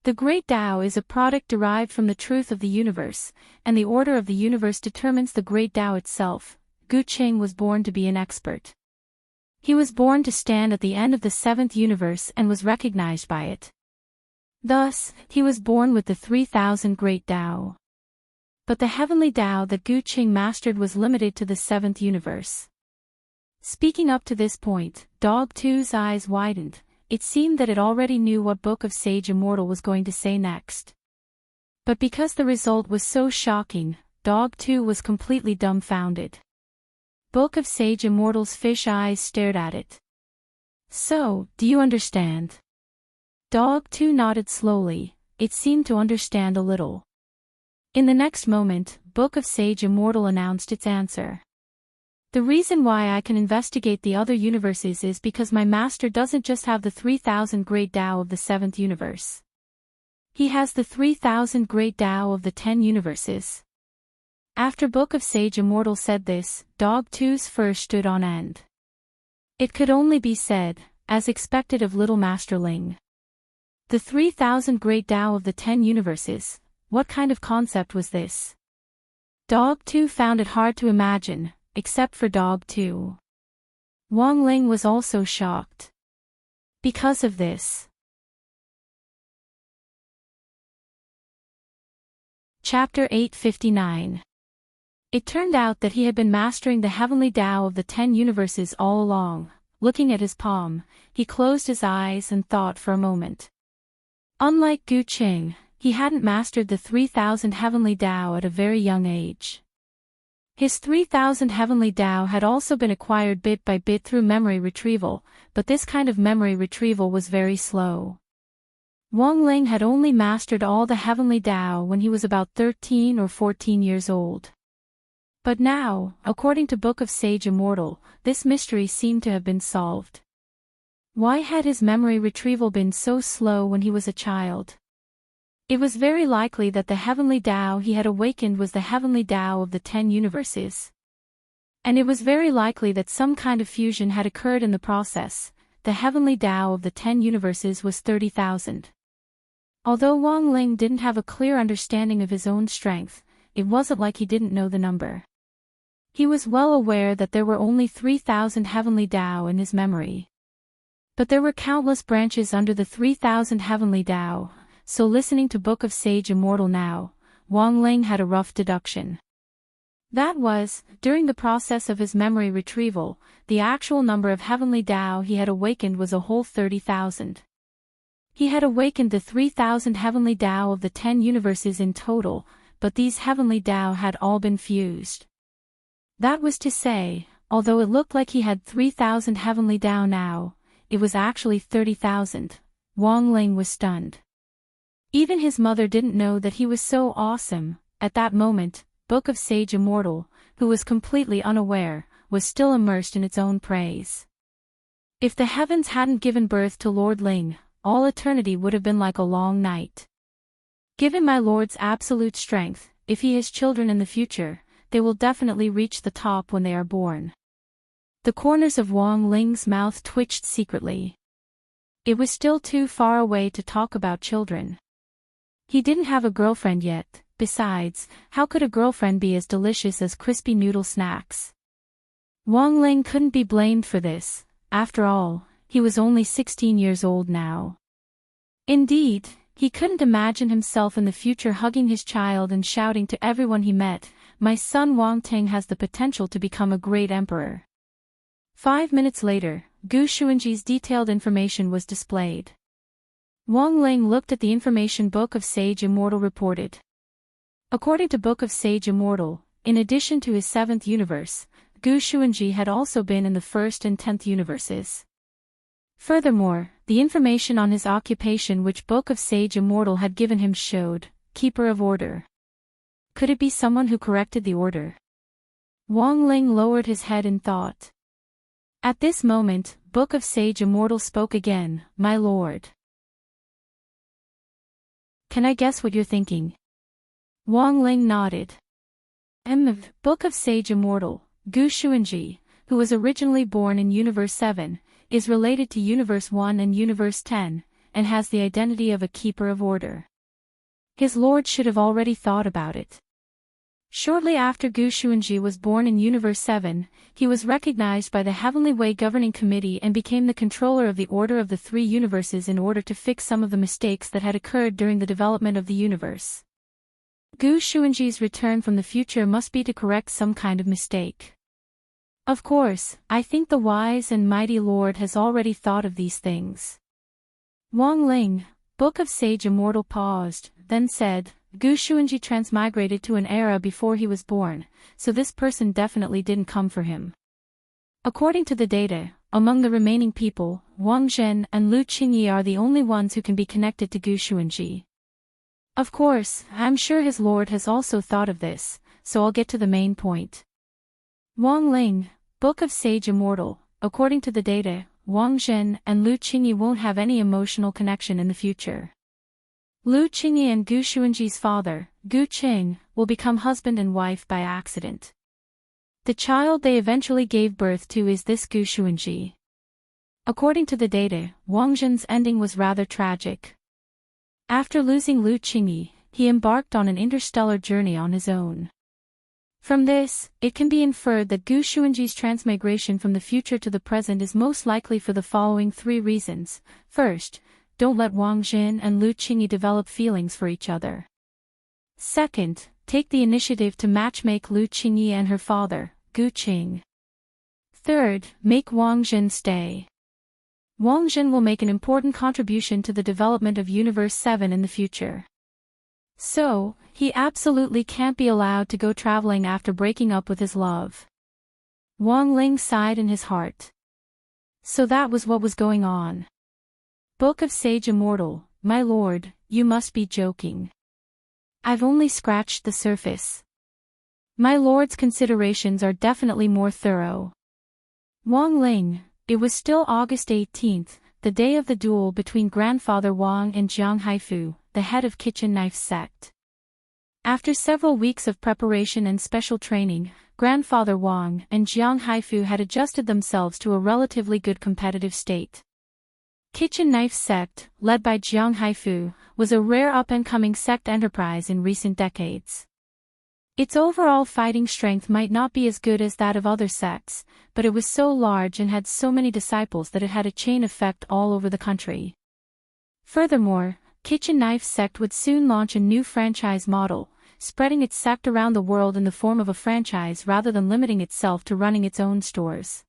The Great Tao is a product derived from the truth of the universe, and the order of the universe determines the Great Tao itself. Gu Qing was born to be an expert. He was born to stand at the end of the 7th universe and was recognized by it. Thus, he was born with the 3,000 Great Tao. But the Heavenly Tao that Gu Qing mastered was limited to the 7th universe. Speaking up to this point, Dog 2's eyes widened. It seemed that it already knew what Book of Sage Immortal was going to say next. But because the result was so shocking, Dog 2 was completely dumbfounded. Book of Sage Immortal's fish eyes stared at it. So, do you understand? Dog 2 nodded slowly. It seemed to understand a little. In the next moment, Book of Sage Immortal announced its answer. The reason why I can investigate the other universes is because my master doesn't just have the 3,000 Great Tao of the 7th universe. He has the 3,000 Great Tao of the 10 universes. After Book of Sage Immortal said this, Dog 2's fur stood on end. It could only be said, as expected of Little Master Ling. The 3,000 Great Tao of the 10 universes, what kind of concept was this? Dog 2 found it hard to imagine, except for Dog 2. Wang Ling was also shocked. Because of this. Chapter 859. It turned out that he had been mastering the Heavenly Tao of the 10 universes all along. Looking at his palm, he closed his eyes and thought for a moment. Unlike Gu Qing, he hadn't mastered the 3,000 Heavenly Tao at a very young age. His 3,000 Heavenly Tao had also been acquired bit by bit through memory retrieval, but this kind of memory retrieval was very slow. Wang Ling had only mastered all the Heavenly Tao when he was about 13 or 14 years old. But now, according to Book of Sage Immortal, this mystery seemed to have been solved. Why had his memory retrieval been so slow when he was a child? It was very likely that the Heavenly Tao he had awakened was the Heavenly Tao of the 10 universes. And it was very likely that some kind of fusion had occurred in the process. The Heavenly Tao of the 10 universes was 30,000. Although Wang Ling didn't have a clear understanding of his own strength, it wasn't like he didn't know the number. He was well aware that there were only 3,000 Heavenly Tao in his memory. But there were countless branches under the 3,000 Heavenly Tao. So listening to Book of Sage Immortal now, Wang Ling had a rough deduction. That was, during the process of his memory retrieval, the actual number of Heavenly Tao he had awakened was a whole 30,000. He had awakened the 3,000 Heavenly Tao of the 10 universes in total, but these Heavenly Tao had all been fused. That was to say, although it looked like he had 3,000 Heavenly Tao now, it was actually 30,000. Wang Ling was stunned. Even his mother didn't know that he was so awesome. At that moment, Book of Sage Immortal, who was completely unaware, was still immersed in its own praise. If the heavens hadn't given birth to Lord Ling, all eternity would have been like a long night. Given my Lord's absolute strength, if he has children in the future, they will definitely reach the top when they are born. The corners of Wang Ling's mouth twitched secretly. It was still too far away to talk about children. He didn't have a girlfriend yet. Besides, how could a girlfriend be as delicious as crispy noodle snacks? Wang Ling couldn't be blamed for this. After all, he was only 16 years old now. Indeed, he couldn't imagine himself in the future hugging his child and shouting to everyone he met, "My son Wang Ting has the potential to become a great emperor." 5 minutes later, Gu Xuanji's detailed information was displayed. Wang Ling looked at the information Book of Sage Immortal reported. According to Book of Sage Immortal, in addition to his 7th universe, Gu Xuanji had also been in the 1st and 10th universes. Furthermore, the information on his occupation which Book of Sage Immortal had given him showed, Keeper of Order. Could it be someone who corrected the order? Wang Ling lowered his head in thought. At this moment, Book of Sage Immortal spoke again, "My lord. Can I guess what you're thinking?" Wang Ling nodded. Book of Sage Immortal, Gu Xuanji, who was originally born in Universe 7, is related to Universe 1 and Universe 10, and has the identity of a Keeper of Order. His lord should have already thought about it. Shortly after Gu Xuanji was born in Universe 7, he was recognized by the Heavenly Way Governing Committee and became the controller of the Order of the 3 Universes in order to fix some of the mistakes that had occurred during the development of the universe. Gu Xuanji's return from the future must be to correct some kind of mistake. Of course, I think the wise and mighty Lord has already thought of these things. Wang Ling, Book of Sage Immortal paused, then said, Gu Xuanji transmigrated to an era before he was born, so this person definitely didn't come for him. According to the data, among the remaining people, Wang Zhen and Lu Qingyi are the only ones who can be connected to Gu Xuanji. Of course, I'm sure his lord has also thought of this, so I'll get to the main point. Wang Ling, Book of Sage Immortal, according to the data, Wang Zhen and Lu Qingyi won't have any emotional connection in the future. Lu Qingyi and Gu Xuanji's father, Gu Qing, will become husband and wife by accident. The child they eventually gave birth to is this Gu Xuanji. According to the data, Wang Zhen's ending was rather tragic. After losing Lu Qingyi, he embarked on an interstellar journey on his own. From this, it can be inferred that Gu Xuanji's transmigration from the future to the present is most likely for the following 3 reasons. First, don't let Wang Zhen and Lu Qingyi develop feelings for each other. Second, take the initiative to matchmake Lu Qingyi and her father, Gu Qing. Third, make Wang Zhen stay. Wang Zhen will make an important contribution to the development of Universe 7 in the future. So, he absolutely can't be allowed to go traveling after breaking up with his love. Wang Ling sighed in his heart. So that was what was going on. Book of Sage Immortal, my lord, you must be joking. I've only scratched the surface. My lord's considerations are definitely more thorough. Wang Ling, it was still August 18th, the day of the duel between Grandfather Wang and Jiang Haifu, the head of Kitchen Knife sect. After several weeks of preparation and special training, Grandfather Wang and Jiang Haifu had adjusted themselves to a relatively good competitive state. Kitchen Knife sect, led by Jiang Haifu, was a rare up-and-coming sect enterprise in recent decades. Its overall fighting strength might not be as good as that of other sects, but it was so large and had so many disciples that it had a chain effect all over the country. Furthermore, Kitchen Knife sect would soon launch a new franchise model, spreading its sect around the world in the form of a franchise rather than limiting itself to running its own stores.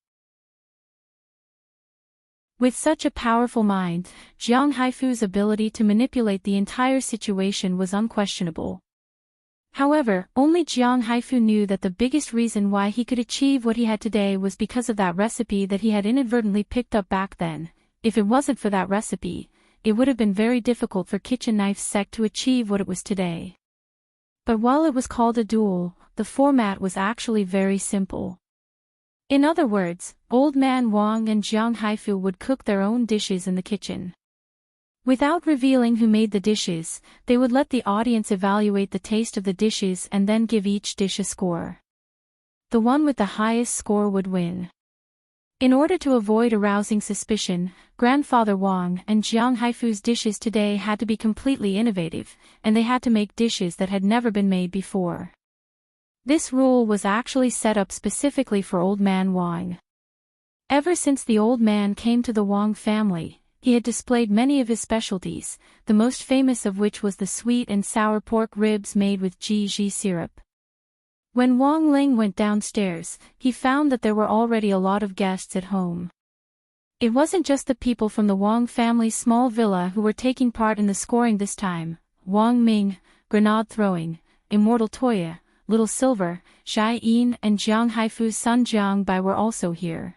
With such a powerful mind, Jiang Haifu's ability to manipulate the entire situation was unquestionable. However, only Jiang Haifu knew that the biggest reason why he could achieve what he had today was because of that recipe that he had inadvertently picked up back then. If it wasn't for that recipe, it would have been very difficult for Kitchen Knife sect to achieve what it was today. But while it was called a duel, the format was actually very simple. In other words, Old Man Wang and Jiang Haifu would cook their own dishes in the kitchen. Without revealing who made the dishes, they would let the audience evaluate the taste of the dishes and then give each dish a score. The one with the highest score would win. In order to avoid arousing suspicion, Grandfather Wang and Jiang Haifu's dishes today had to be completely innovative, and they had to make dishes that had never been made before. This rule was actually set up specifically for Old Man Wang. Ever since the old man came to the Wang family, he had displayed many of his specialties, the most famous of which was the sweet and sour pork ribs made with ji syrup. When Wang Ling went downstairs, he found that there were already a lot of guests at home. It wasn't just the people from the Wang family's small villa who were taking part in the scoring this time. Wang Ming, grenade throwing, Immortal Toya, Little Silver, Xia Yin and Jiang Haifu's son Jiang Bai were also here.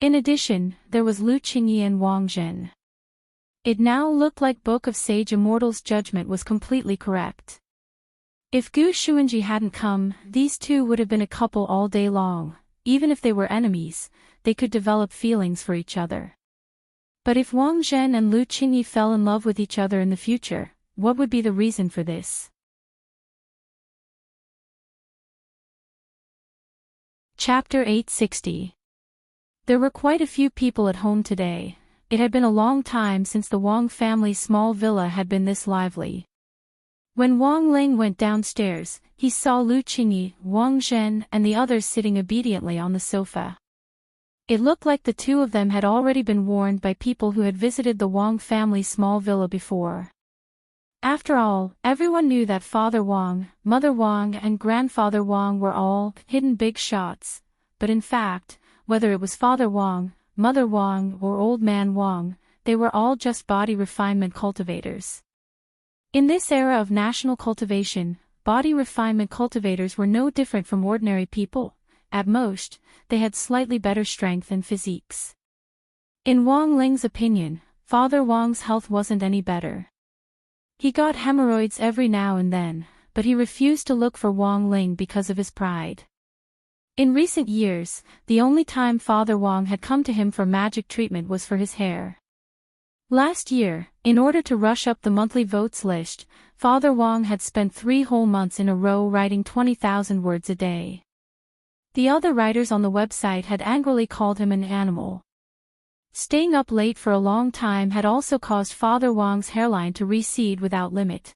In addition, there was Lu Qingyi and Wang Zhen. It now looked like Book of Sage Immortal's judgment was completely correct. If Gu Xuanji hadn't come, these two would have been a couple all day long. Even if they were enemies, they could develop feelings for each other. But if Wang Zhen and Lu Qingyi fell in love with each other in the future, what would be the reason for this? Chapter 860. There were quite a few people at home today. It had been a long time since the Wang family's small villa had been this lively. When Wang Ling went downstairs, he saw Lu Qingyi, Wang Zhen and the others sitting obediently on the sofa. It looked like the two of them had already been warned by people who had visited the Wang family's small villa before. After all, everyone knew that Father Wang, Mother Wang and Grandfather Wang were all hidden big shots, but in fact, whether it was Father Wang, Mother Wang or Old Man Wang, they were all just body refinement cultivators. In this era of national cultivation, body refinement cultivators were no different from ordinary people. At most, they had slightly better strength and physiques. In Wang Ling's opinion, Father Wang's health wasn't any better. He got hemorrhoids every now and then, but he refused to look for Wang Ling because of his pride. In recent years, the only time Father Wang had come to him for magic treatment was for his hair. Last year, in order to rush up the monthly votes list, Father Wang had spent 3 whole months in a row writing 20,000 words a day. The other writers on the website had angrily called him an animal. Staying up late for a long time had also caused Father Wang's hairline to recede without limit.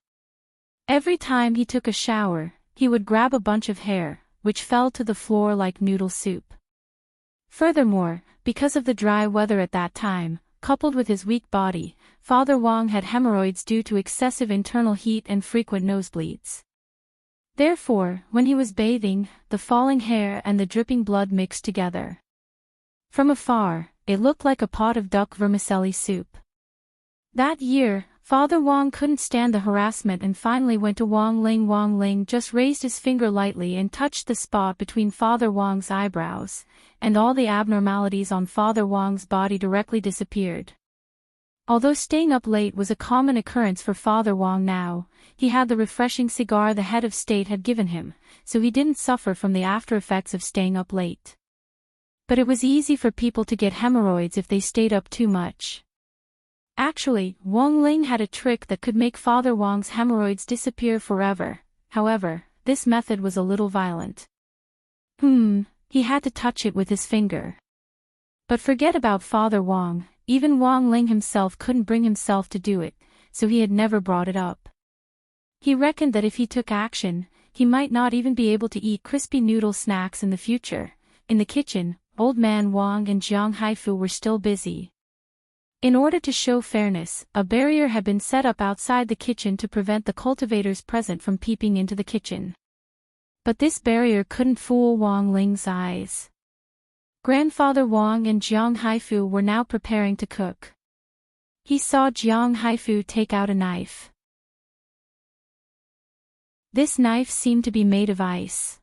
Every time he took a shower, he would grab a bunch of hair, which fell to the floor like noodle soup. Furthermore, because of the dry weather at that time, coupled with his weak body, Father Wang had hemorrhoids due to excessive internal heat and frequent nosebleeds. Therefore, when he was bathing, the falling hair and the dripping blood mixed together. From afar, it looked like a pot of duck vermicelli soup. That year, Father Wang couldn't stand the harassment and finally went to Wang Ling. Wang Ling just raised his finger lightly and touched the spot between Father Wang's eyebrows, and all the abnormalities on Father Wang's body directly disappeared. Although staying up late was a common occurrence for Father Wang now, he had the refreshing cigar the head of state had given him, so he didn't suffer from the after effects of staying up late. But it was easy for people to get hemorrhoids if they stayed up too much. Actually, Wang Ling had a trick that could make Father Wang's hemorrhoids disappear forever. However, this method was a little violent. He had to touch it with his finger. But forget about Father Wang, even Wang Ling himself couldn't bring himself to do it, so he had never brought it up. He reckoned that if he took action, he might not even be able to eat crispy noodle snacks in the future. In the kitchen, Old Man Wang and Jiang Haifu were still busy. In order to show fairness, a barrier had been set up outside the kitchen to prevent the cultivators present from peeping into the kitchen. But this barrier couldn't fool Wang Ling's eyes. Grandfather Wang and Jiang Haifu were now preparing to cook. He saw Jiang Haifu take out a knife. This knife seemed to be made of ice.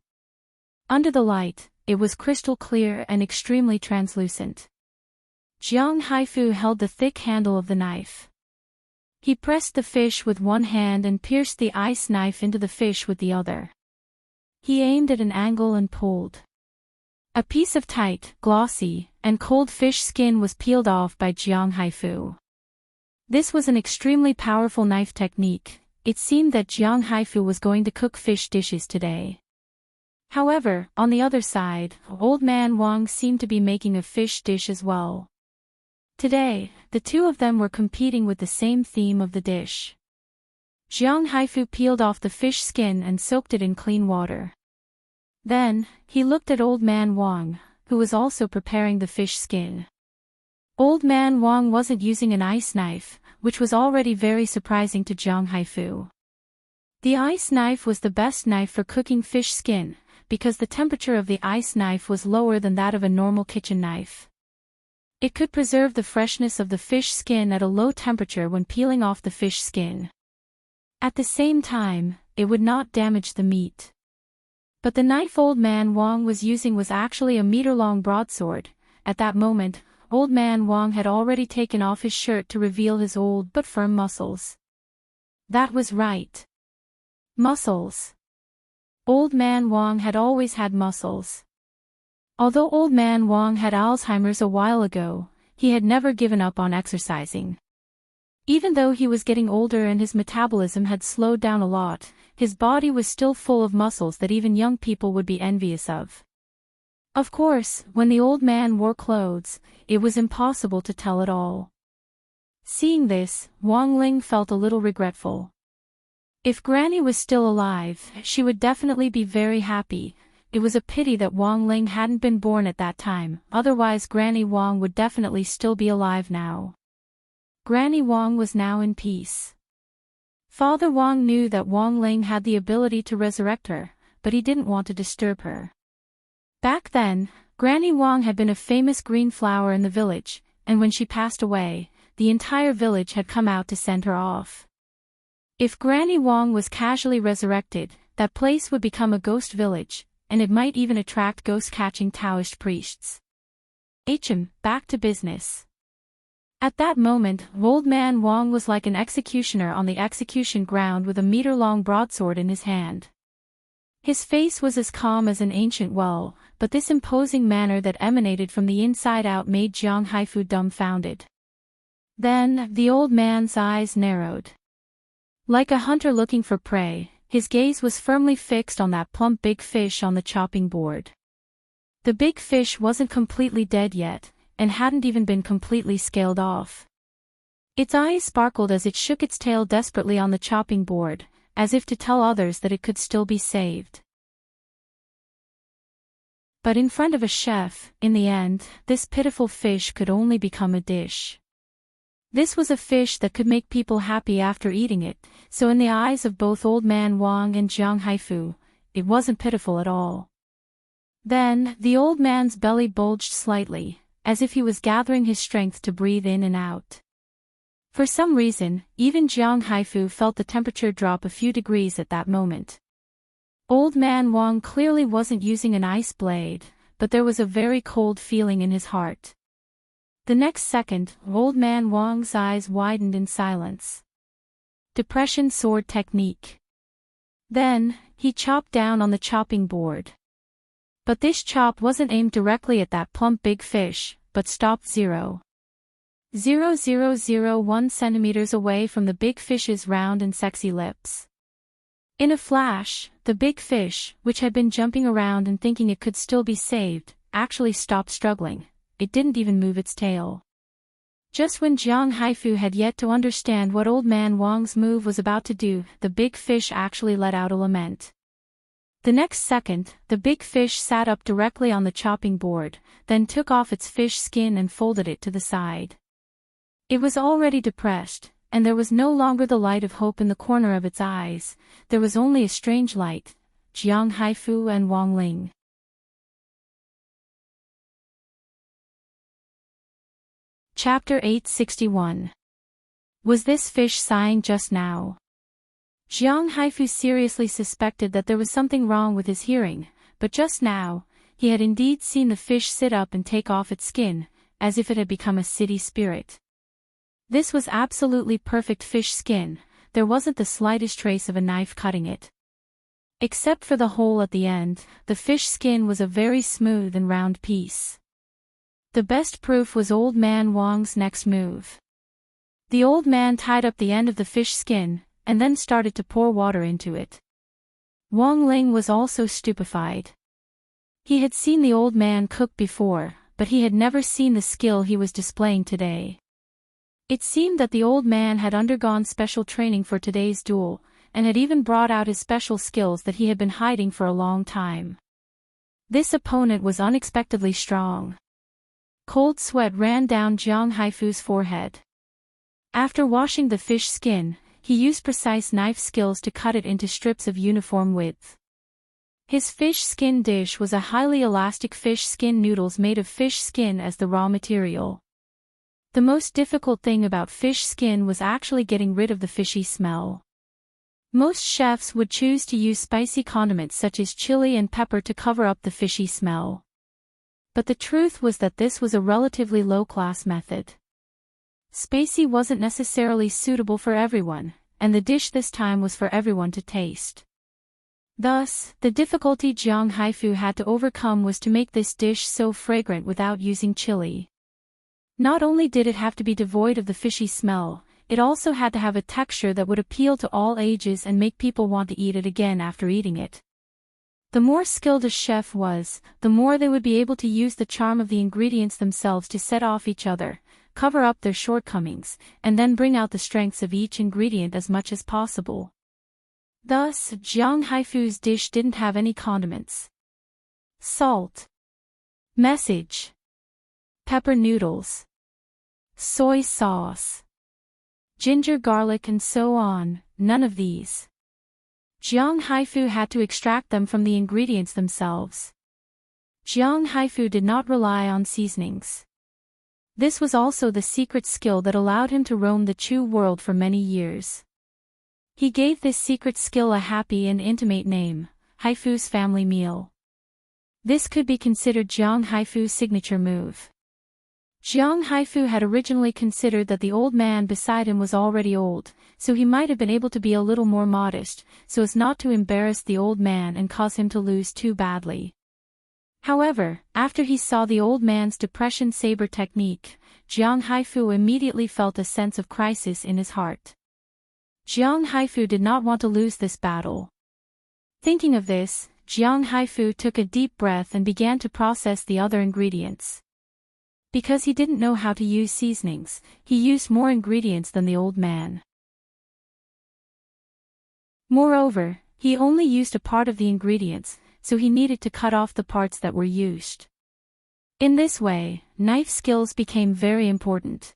Under the light, it was crystal clear and extremely translucent. Jiang Haifu held the thick handle of the knife. He pressed the fish with one hand and pierced the ice knife into the fish with the other. He aimed at an angle and pulled. A piece of tight, glossy, and cold fish skin was peeled off by Jiang Haifu. This was an extremely powerful knife technique. It seemed that Jiang Haifu was going to cook fish dishes today. However, on the other side, Old Man Wang seemed to be making a fish dish as well. Today, the two of them were competing with the same theme of the dish. Jiang Haifu peeled off the fish skin and soaked it in clean water. Then, he looked at Old Man Wang, who was also preparing the fish skin. Old Man Wang wasn't using an ice knife, which was already very surprising to Jiang Haifu. The ice knife was the best knife for cooking fish skin, because the temperature of the ice knife was lower than that of a normal kitchen knife. It could preserve the freshness of the fish skin at a low temperature when peeling off the fish skin. At the same time, it would not damage the meat. But the knife Old Man Wang was using was actually a meter-long broadsword. At that moment, Old Man Wang had already taken off his shirt to reveal his old but firm muscles. That was right. Muscles. Old Man Wang had always had muscles. Although Old Man Wang had Alzheimer's a while ago, he had never given up on exercising. Even though he was getting older and his metabolism had slowed down a lot, his body was still full of muscles that even young people would be envious of. Of course, when the old man wore clothes, it was impossible to tell at all. Seeing this, Wang Ling felt a little regretful. If Granny was still alive, she would definitely be very happy. It was a pity that Wang Ling hadn't been born at that time, otherwise Granny Wang would definitely still be alive now. Granny Wang was now in peace. Father Wang knew that Wang Ling had the ability to resurrect her, but he didn't want to disturb her. Back then, Granny Wang had been a famous green flower in the village, and when she passed away, the entire village had come out to send her off. If Granny Wang was casually resurrected, that place would become a ghost village, and it might even attract ghost-catching Taoist priests. Back to business. At that moment, Old Man Wang was like an executioner on the execution ground with a meter-long broadsword in his hand. His face was as calm as an ancient well, but this imposing manner that emanated from the inside out made Jiang Haifu dumbfounded. Then, the old man's eyes narrowed. Like a hunter looking for prey, his gaze was firmly fixed on that plump big fish on the chopping board. The big fish wasn't completely dead yet, and hadn't even been completely scaled off. Its eyes sparkled as it shook its tail desperately on the chopping board, as if to tell others that it could still be saved. But in front of a chef, in the end, this pitiful fish could only become a dish. This was a fish that could make people happy after eating it, so in the eyes of both Old Man Wang and Jiang Haifu, it wasn't pitiful at all. Then, the old man's belly bulged slightly, as if he was gathering his strength to breathe in and out. For some reason, even Jiang Haifu felt the temperature drop a few degrees at that moment. Old Man Wang clearly wasn't using an ice blade, but there was a very cold feeling in his heart. The next second, Old Man Wang's eyes widened in silence. Depression sword technique. Then, he chopped down on the chopping board. But this chop wasn't aimed directly at that plump big fish, but stopped 0.0001 centimeters away from the big fish's round and sexy lips. In a flash, the big fish, which had been jumping around and thinking it could still be saved, actually stopped struggling. It didn't even move its tail. Just when Jiang Haifu had yet to understand what Old Man Wang's move was about to do, the big fish actually let out a lament. The next second, the big fish sat up directly on the chopping board, then took off its fish skin and folded it to the side. It was already depressed, and there was no longer the light of hope in the corner of its eyes, there was only a strange light, Jiang Haifu and Wang Ling. Chapter 861. Was this fish sighing just now? Jiang Haifu seriously suspected that there was something wrong with his hearing, but just now, he had indeed seen the fish sit up and take off its skin, as if it had become a city spirit. This was absolutely perfect fish skin, there wasn't the slightest trace of a knife cutting it. Except for the hole at the end, the fish skin was a very smooth and round piece. The best proof was Old Man Wang's next move. The old man tied up the end of the fish skin, and then started to pour water into it. Wang Ling was also stupefied. He had seen the old man cook before, but he had never seen the skill he was displaying today. It seemed that the old man had undergone special training for today's duel, and had even brought out his special skills that he had been hiding for a long time. This opponent was unexpectedly strong. Cold sweat ran down Jiang Haifu's forehead. After washing the fish skin, he used precise knife skills to cut it into strips of uniform width. His fish skin dish was a highly elastic fish skin noodles made of fish skin as the raw material. The most difficult thing about fish skin was actually getting rid of the fishy smell. Most chefs would choose to use spicy condiments such as chili and pepper to cover up the fishy smell. But the truth was that this was a relatively low-class method. Spicy wasn't necessarily suitable for everyone, and the dish this time was for everyone to taste. Thus, the difficulty Jiang Haifu had to overcome was to make this dish so fragrant without using chili. Not only did it have to be devoid of the fishy smell, it also had to have a texture that would appeal to all ages and make people want to eat it again after eating it. The more skilled a chef was, the more they would be able to use the charm of the ingredients themselves to set off each other, cover up their shortcomings, and then bring out the strengths of each ingredient as much as possible. Thus, Jiang Haifu's dish didn't have any condiments. Salt. Message. Pepper noodles. Soy sauce. Ginger garlic and so on, none of these. Jiang Haifu had to extract them from the ingredients themselves. Jiang Haifu did not rely on seasonings. This was also the secret skill that allowed him to roam the Chu world for many years. He gave this secret skill a happy and intimate name, Haifu's family meal. This could be considered Jiang Haifu's signature move. Jiang Haifu had originally considered that the old man beside him was already old, so he might have been able to be a little more modest, so as not to embarrass the old man and cause him to lose too badly. However, after he saw the old man's depression saber technique, Jiang Haifu immediately felt a sense of crisis in his heart. Jiang Haifu did not want to lose this battle. Thinking of this, Jiang Haifu took a deep breath and began to process the other ingredients. Because he didn't know how to use seasonings, he used more ingredients than the old man. Moreover, he only used a part of the ingredients, so he needed to cut off the parts that were used. In this way, knife skills became very important.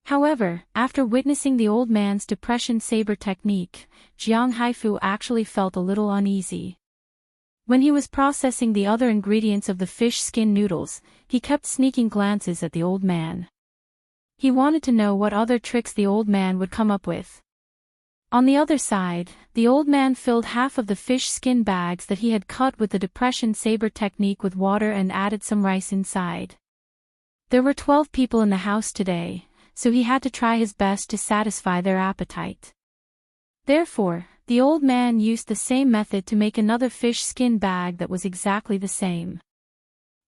However, after witnessing the old man's depression saber technique, Jiang Haifu actually felt a little uneasy. When he was processing the other ingredients of the fish skin noodles, he kept sneaking glances at the old man. He wanted to know what other tricks the old man would come up with. On the other side, the old man filled half of the fish skin bags that he had cut with the depression saber technique with water and added some rice inside. There were 12 people in the house today, so he had to try his best to satisfy their appetite. Therefore, the old man used the same method to make another fish skin bag that was exactly the same.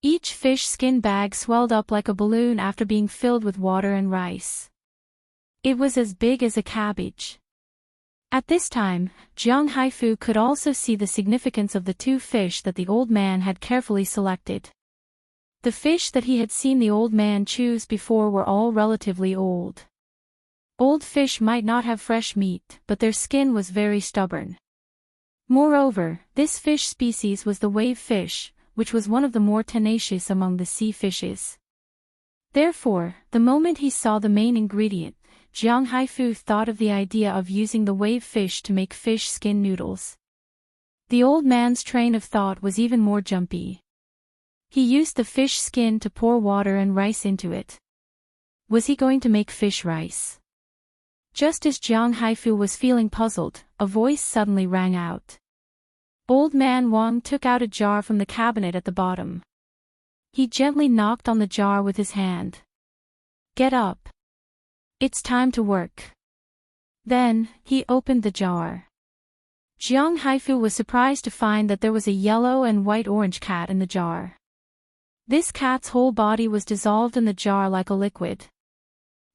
Each fish skin bag swelled up like a balloon after being filled with water and rice. It was as big as a cabbage. At this time, Jiang Haifu could also see the significance of the two fish that the old man had carefully selected. The fish that he had seen the old man choose before were all relatively old. Old fish might not have fresh meat, but their skin was very stubborn. Moreover, this fish species was the wave fish, which was one of the more tenacious among the sea fishes. Therefore, the moment he saw the main ingredient, Jiang Haifu thought of the idea of using the wave fish to make fish skin noodles. The old man's train of thought was even more jumpy. He used the fish skin to pour water and rice into it. Was he going to make fish rice? Just as Jiang Haifu was feeling puzzled, a voice suddenly rang out. Old Man Wang took out a jar from the cabinet at the bottom. He gently knocked on the jar with his hand. Get up. It's time to work. Then, he opened the jar. Jiang Haifu was surprised to find that there was a yellow and white-orange cat in the jar. This cat's whole body was dissolved in the jar like a liquid.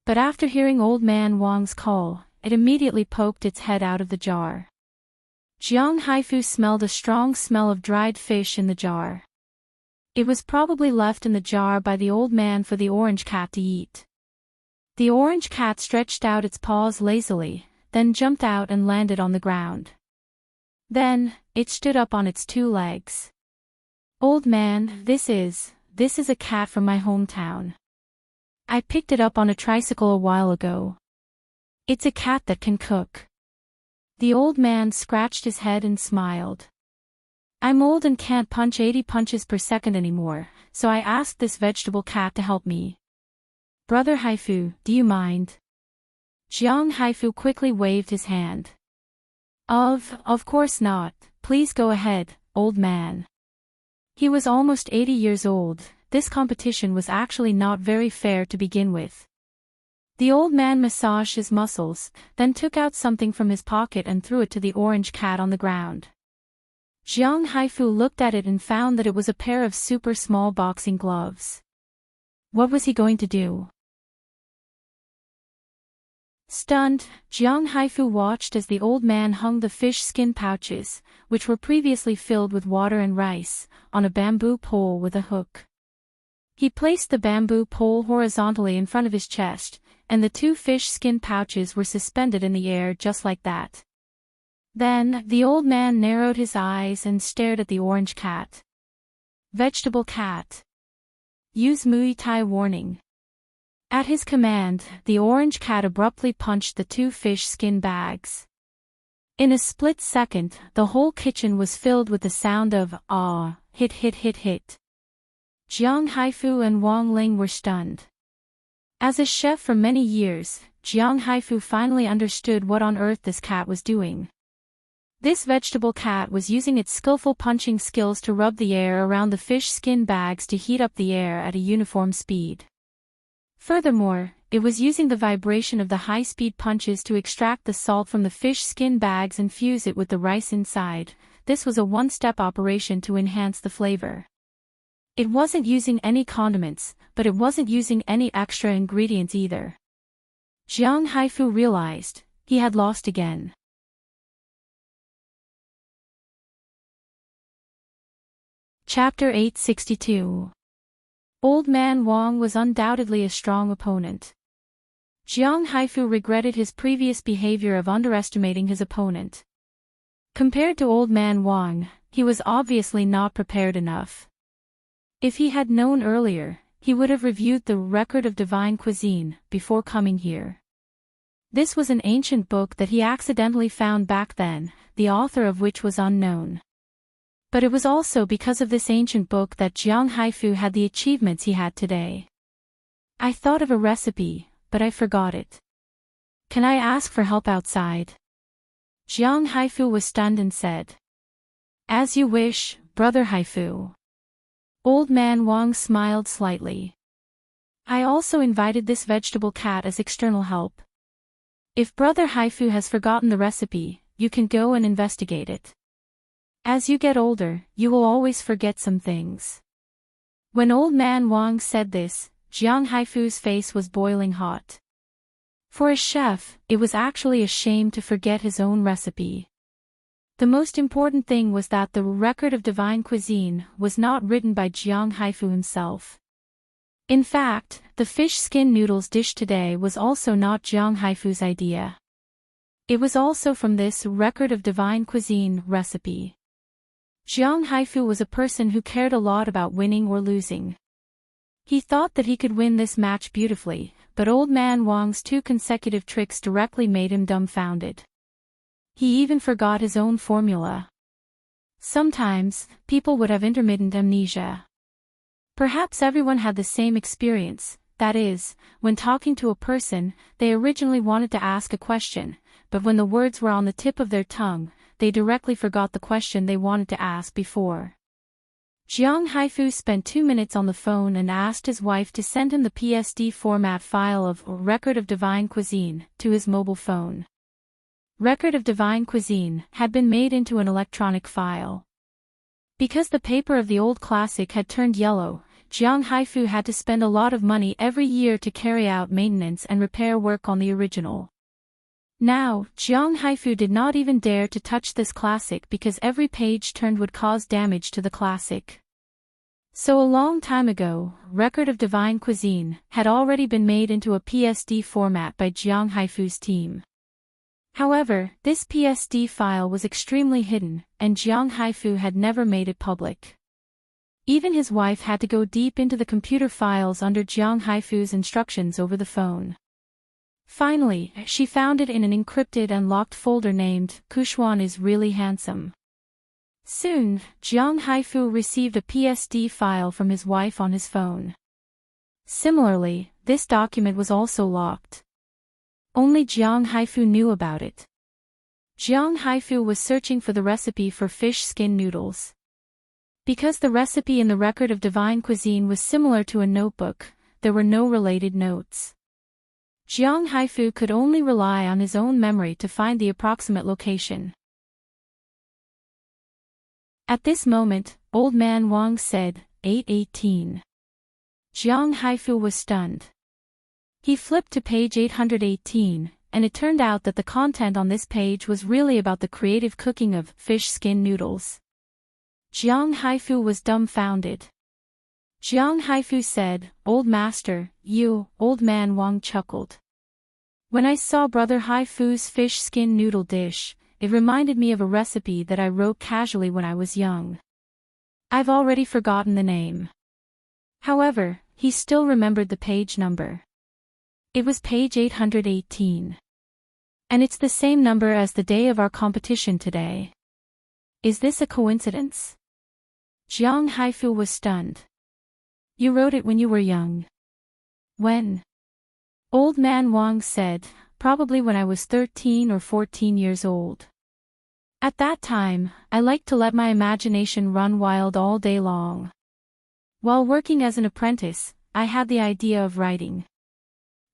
But after hearing Old Man Wang's call, it immediately poked its head out of the jar. Jiang Haifu smelled a strong smell of dried fish in the jar. It was probably left in the jar by the old man for the orange cat to eat. The orange cat stretched out its paws lazily, then jumped out and landed on the ground. Then, it stood up on its two legs. Old man, this is a cat from my hometown. I picked it up on a tricycle a while ago. It's a cat that can cook. The old man scratched his head and smiled. I'm old and can't punch 80 punches per second anymore, so I asked this vegetable cat to help me. Brother Haifu, do you mind? Jiang Haifu quickly waved his hand. Of course not, please go ahead, old man. He was almost 80 years old. This competition was actually not very fair to begin with. The old man massaged his muscles, then took out something from his pocket and threw it to the orange cat on the ground. Jiang Haifu looked at it and found that it was a pair of super small boxing gloves. What was he going to do? Stunned, Jiang Haifu watched as the old man hung the fish skin pouches, which were previously filled with water and rice, on a bamboo pole with a hook. He placed the bamboo pole horizontally in front of his chest, and the two fish skin pouches were suspended in the air just like that. Then, the old man narrowed his eyes and stared at the orange cat. Vegetable cat. Use Muay Thai warning. At his command, the orange cat abruptly punched the two fish skin bags. In a split second, the whole kitchen was filled with the sound of, ah, hit hit hit hit. Jiang Haifu and Wang Ling were stunned. As a chef for many years, Jiang Haifu finally understood what on earth this cat was doing. This vegetable cat was using its skillful punching skills to rub the air around the fish skin bags to heat up the air at a uniform speed. Furthermore, it was using the vibration of the high-speed punches to extract the salt from the fish skin bags and fuse it with the rice inside. This was a one-step operation to enhance the flavor. It wasn't using any condiments, but it wasn't using any extra ingredients either. Jiang Haifu realized, he had lost again. Chapter 862. Old Man Wang was undoubtedly a strong opponent. Jiang Haifu regretted his previous behavior of underestimating his opponent. Compared to Old Man Wang, he was obviously not prepared enough. If he had known earlier, he would have reviewed the Record of Divine Cuisine before coming here. This was an ancient book that he accidentally found back then, the author of which was unknown. But it was also because of this ancient book that Jiang Haifu had the achievements he had today. I thought of a recipe, but I forgot it. Can I ask for help outside? Jiang Haifu was stunned and said. As you wish, Brother Haifu. Old Man Wang smiled slightly. I also invited this vegetable cat as external help. If Brother Haifu has forgotten the recipe, you can go and investigate it. As you get older, you will always forget some things. When Old Man Wang said this, Jiang Haifu's face was boiling hot. For a chef, it was actually a shame to forget his own recipe. The most important thing was that the Record of Divine Cuisine was not written by Jiang Haifu himself. In fact, the fish skin noodles dish today was also not Jiang Haifu's idea. It was also from this Record of Divine Cuisine recipe. Jiang Haifu was a person who cared a lot about winning or losing. He thought that he could win this match beautifully, but Old Man Wang's two consecutive tricks directly made him dumbfounded. He even forgot his own formula. Sometimes, people would have intermittent amnesia. Perhaps everyone had the same experience, that is, when talking to a person, they originally wanted to ask a question, but when the words were on the tip of their tongue, they directly forgot the question they wanted to ask before. Jiang Haifu spent 2 minutes on the phone and asked his wife to send him the PSD format file of Record of Divine Cuisine to his mobile phone. Record of Divine Cuisine had been made into an electronic file. Because the paper of the old classic had turned yellow, Jiang Haifu had to spend a lot of money every year to carry out maintenance and repair work on the original. Now, Jiang Haifu did not even dare to touch this classic because every page turned would cause damage to the classic. So a long time ago, Record of Divine Cuisine had already been made into a PSD format by Jiang Haifu's team. However, this PSD file was extremely hidden, and Jiang Haifu had never made it public. Even his wife had to go deep into the computer files under Jiang Haifu's instructions over the phone. Finally, she found it in an encrypted and locked folder named "Kushuan is really handsome." Soon, Jiang Haifu received a PSD file from his wife on his phone. Similarly, this document was also locked. Only Jiang Haifu knew about it. Jiang Haifu was searching for the recipe for fish skin noodles. Because the recipe in the record of divine cuisine was similar to a notebook, there were no related notes. Jiang Haifu could only rely on his own memory to find the approximate location. At this moment, Old Man Wang said, 818. Jiang Haifu was stunned. He flipped to page 818, and it turned out that the content on this page was really about the creative cooking of fish skin noodles. Jiang Haifu was dumbfounded. Jiang Haifu said, "Old master, you." Old Man Wang chuckled. "When I saw Brother Haifu's fish skin noodle dish, it reminded me of a recipe that I wrote casually when I was young. I've already forgotten the name." However, he still remembered the page number. It was page 818. And it's the same number as the day of our competition today. Is this a coincidence? Jiang Haifu was stunned. "You wrote it when you were young." "When?" Old Man Wang said, "Probably when I was 13 or 14 years old. At that time, I liked to let my imagination run wild all day long. While working as an apprentice, I had the idea of writing."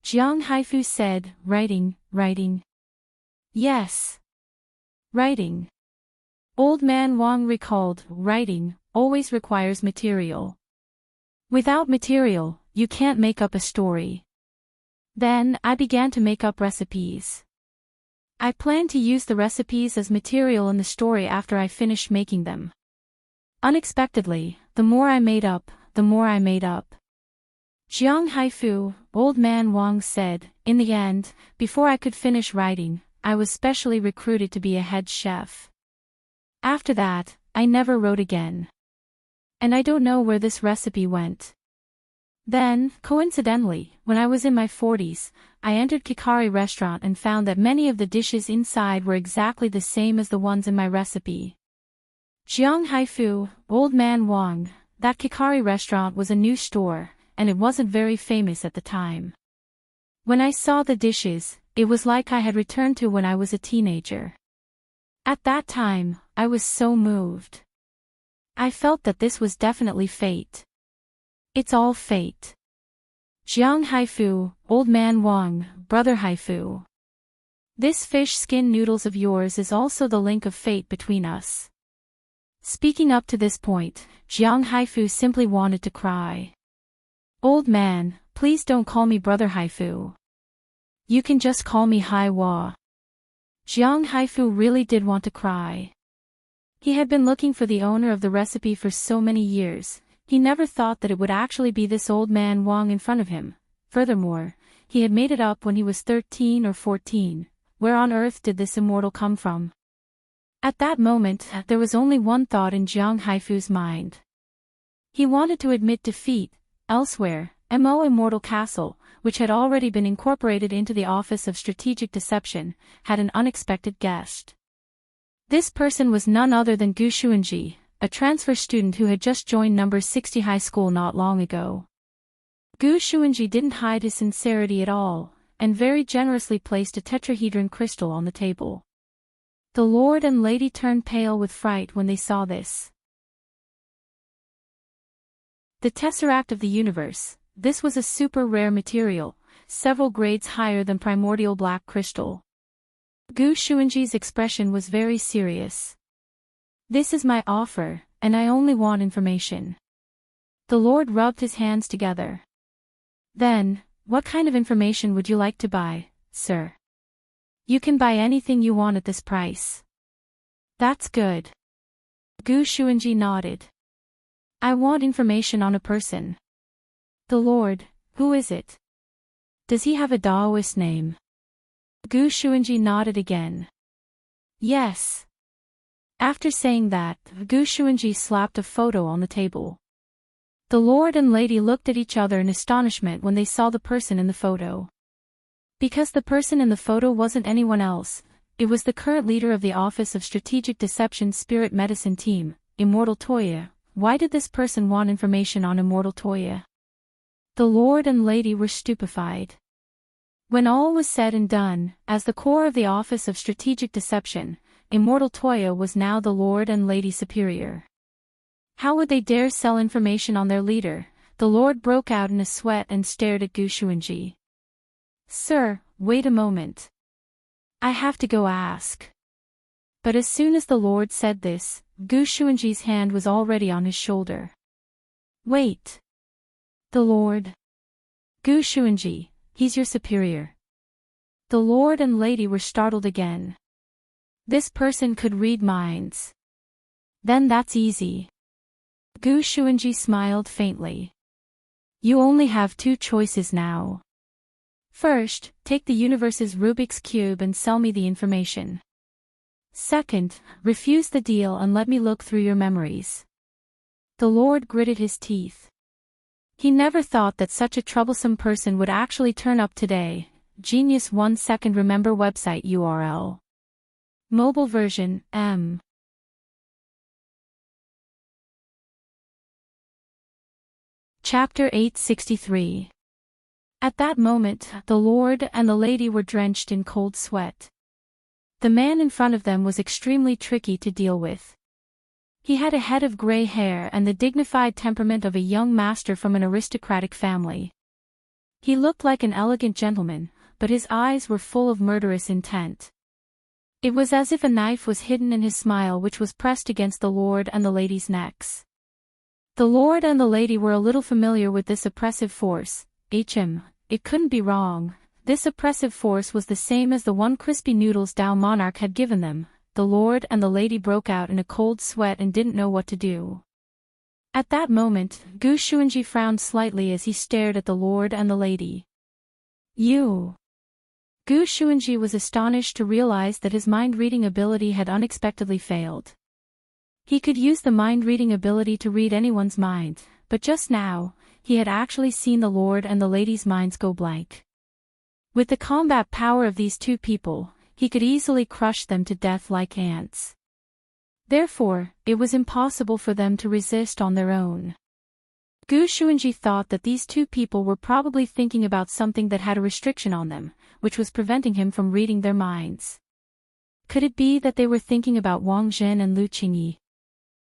Jiang Haifu said, Writing? Yes. Writing." Old Man Wang recalled, "Writing always requires material. Without material, you can't make up a story." Then, I began to make up recipes. I planned to use the recipes as material in the story after I finished making them. Unexpectedly, the more I made up, the more I made up. Jiang Haifu, Old Man Wang said, "In the end, before I could finish writing, I was specially recruited to be a head chef. After that, I never wrote again. And I don't know where this recipe went." Then, coincidentally, when I was in my 40s, I entered Kikari restaurant and found that many of the dishes inside were exactly the same as the ones in my recipe. Jiang Haifu, Old Man Wang, that Kikari restaurant was a new store, and it wasn't very famous at the time. When I saw the dishes, it was like I had returned to when I was a teenager. At that time, I was so moved. I felt that this was definitely fate. It's all fate. Jiang Haifu, Old Man Wang, Brother Haifu. This fish skin noodles of yours is also the link of fate between us. Speaking up to this point, Jiang Haifu simply wanted to cry. "Old man, please don't call me Brother Haifu. You can just call me Haiwa." Jiang Haifu really did want to cry. He had been looking for the owner of the recipe for so many years. He never thought that it would actually be this Old Man Wang in front of him. Furthermore, he had made it up when he was 13 or 14. Where on earth did this immortal come from? At that moment, there was only one thought in Jiang Haifu's mind. He wanted to admit defeat. Elsewhere, Mo Immortal Castle, which had already been incorporated into the Office of Strategic Deception, had an unexpected guest. This person was none other than Gu Xuanji, a transfer student who had just joined number 60 high school not long ago. Gu Xuanji didn't hide his sincerity at all, and very generously placed a tetrahedron crystal on the table. The Lord and Lady turned pale with fright when they saw this. The Tesseract of the Universe. This was a super rare material, several grades higher than primordial black crystal. Gu Xuanji's expression was very serious. "This is my offer, and I only want information." The Lord rubbed his hands together. "Then, what kind of information would you like to buy, sir?" "You can buy anything you want at this price." "That's good." Gu Xuanji nodded. "I want information on a person." "The Lord, who is it? Does he have a Taoist name?" Gu Xuanji nodded again. "Yes." After saying that, Gu Xuanji slapped a photo on the table. The Lord and Lady looked at each other in astonishment when they saw the person in the photo. Because the person in the photo wasn't anyone else, it was the current leader of the Office of Strategic Deception Spirit Medicine Team, Immortal Toya. Why did this person want information on Immortal Toya? The Lord and Lady were stupefied. When all was said and done, as the core of the Office of Strategic Deception, Immortal Toya was now the Lord and Lady Superior. How would they dare sell information on their leader? The Lord broke out in a sweat and stared at Gu Xuanji. Sir, wait a moment. I have to go ask. But as soon as the Lord said this, Gu Xuanji's hand was already on his shoulder. Wait. The Lord. Gu Xuanji, he's your superior. The Lord and Lady were startled again. This person could read minds. Then that's easy. Gu Xuanji smiled faintly. You only have two choices now. First, take the universe's Rubik's Cube and sell me the information. Second, refuse the deal and let me look through your memories. The Lord gritted his teeth. He never thought that such a troublesome person would actually turn up today. Genius 1 second. Remember website URL. Mobile version, M. Chapter 863. At that moment, the Lord and the Lady were drenched in cold sweat. The man in front of them was extremely tricky to deal with. He had a head of gray hair and the dignified temperament of a young master from an aristocratic family. He looked like an elegant gentleman, but his eyes were full of murderous intent. It was as if a knife was hidden in his smile, which was pressed against the Lord and the Lady's necks. The Lord and the Lady were a little familiar with this oppressive force. It couldn't be wrong. This oppressive force was the same as the one Crispy Noodles Dao Monarch had given them. The Lord and the Lady broke out in a cold sweat and didn't know what to do. At that moment, Gu Xuanji frowned slightly as he stared at the Lord and the Lady. You. Gu Xuanji was astonished to realize that his mind-reading ability had unexpectedly failed. He could use the mind-reading ability to read anyone's mind, but just now, he had actually seen the Lord and the Lady's minds go blank. With the combat power of these two people, he could easily crush them to death like ants. Therefore, it was impossible for them to resist on their own. Gu Xuanji thought that these two people were probably thinking about something that had a restriction on them, which was preventing him from reading their minds. Could it be that they were thinking about Wang Zhen and Lu Qingyi?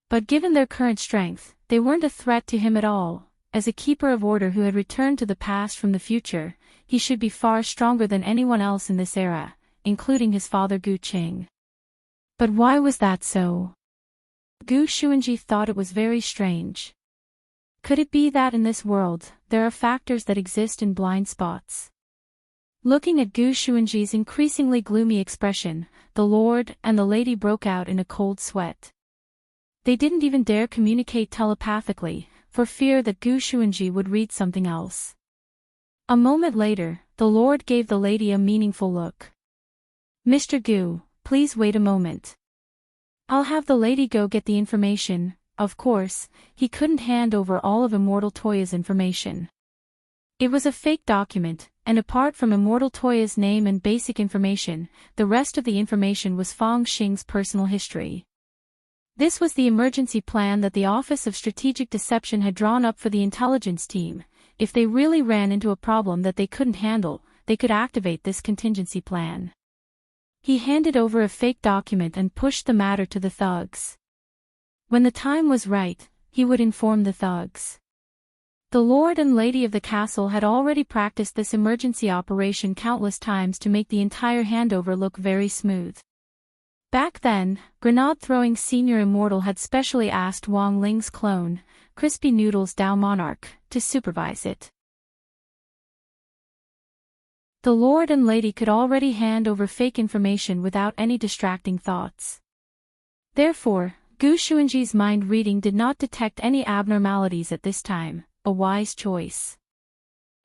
But given their current strength, they weren't a threat to him at all. As a keeper of order who had returned to the past from the future, he should be far stronger than anyone else in this era, including his father Gu Qing. But why was that so? Gu Xuanji thought it was very strange. Could it be that in this world, there are factors that exist in blind spots? Looking at Gu Xuanji's increasingly gloomy expression, the Lord and the Lady broke out in a cold sweat. They didn't even dare communicate telepathically, for fear that Gu Xuanji would read something else. A moment later, the Lord gave the Lady a meaningful look. Mr. Gu, please wait a moment. I'll have the Lady go get the information. Of course, he couldn't hand over all of Immortal Toya's information. It was a fake document, and apart from Immortal Toya's name and basic information, the rest of the information was Fang Xing's personal history. This was the emergency plan that the Office of Strategic Deception had drawn up for the intelligence team. If they really ran into a problem that they couldn't handle, they could activate this contingency plan. He handed over a fake document and pushed the matter to the thugs. When the time was right, he would inform the thugs. The Lord and Lady of the castle had already practiced this emergency operation countless times to make the entire handover look very smooth. Back then, Grenade-throwing Senior Immortal had specially asked Wang Ling's clone, Crispy Noodles Dao Monarch, to supervise it. The Lord and Lady could already hand over fake information without any distracting thoughts. Therefore, Gu Xuanji's mind reading did not detect any abnormalities at this time, a wise choice.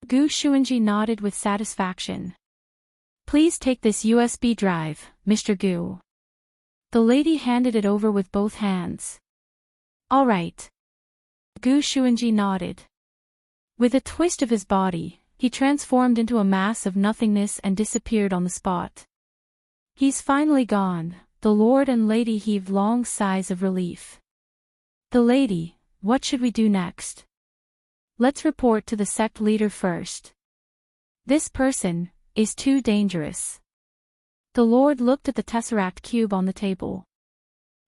Gu Xuanji nodded with satisfaction. Please take this USB drive, Mr. Gu. The Lady handed it over with both hands. All right. Gu Xuanji nodded. With a twist of his body, he transformed into a mass of nothingness and disappeared on the spot. He's finally gone. The Lord and Lady heaved long sighs of relief. The Lady, what should we do next? Let's report to the sect leader first. This person is too dangerous. The Lord looked at the Tesseract cube on the table.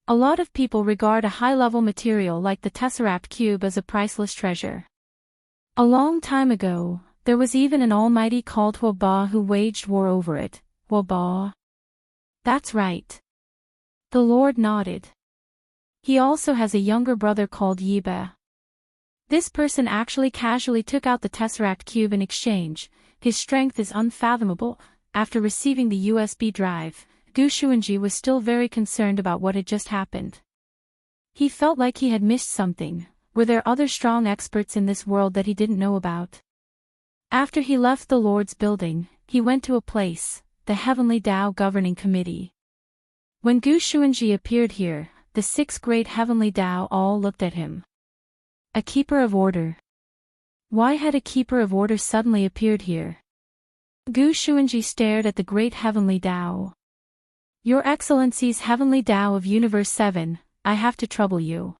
A lot of people regard a high-level material like the Tesseract cube as a priceless treasure. A long time ago, there was even an almighty called Huoba who waged war over it. Huoba? That's right. The Lord nodded. He also has a younger brother called Yiba. This person actually casually took out the Tesseract cube in exchange. His strength is unfathomable. After receiving the USB drive, Gu Xuanji was still very concerned about what had just happened. He felt like he had missed something. Were there other strong experts in this world that he didn't know about? After he left the Lord's building, he went to a place, the Heavenly Tao Governing Committee. When Gu Xuanji appeared here, the 6 great Heavenly Tao all looked at him. A keeper of order. Why had a keeper of order suddenly appeared here? Gu Xuanji stared at the great Heavenly Tao. Your Excellency's Heavenly Tao of Universe 7, I have to trouble you.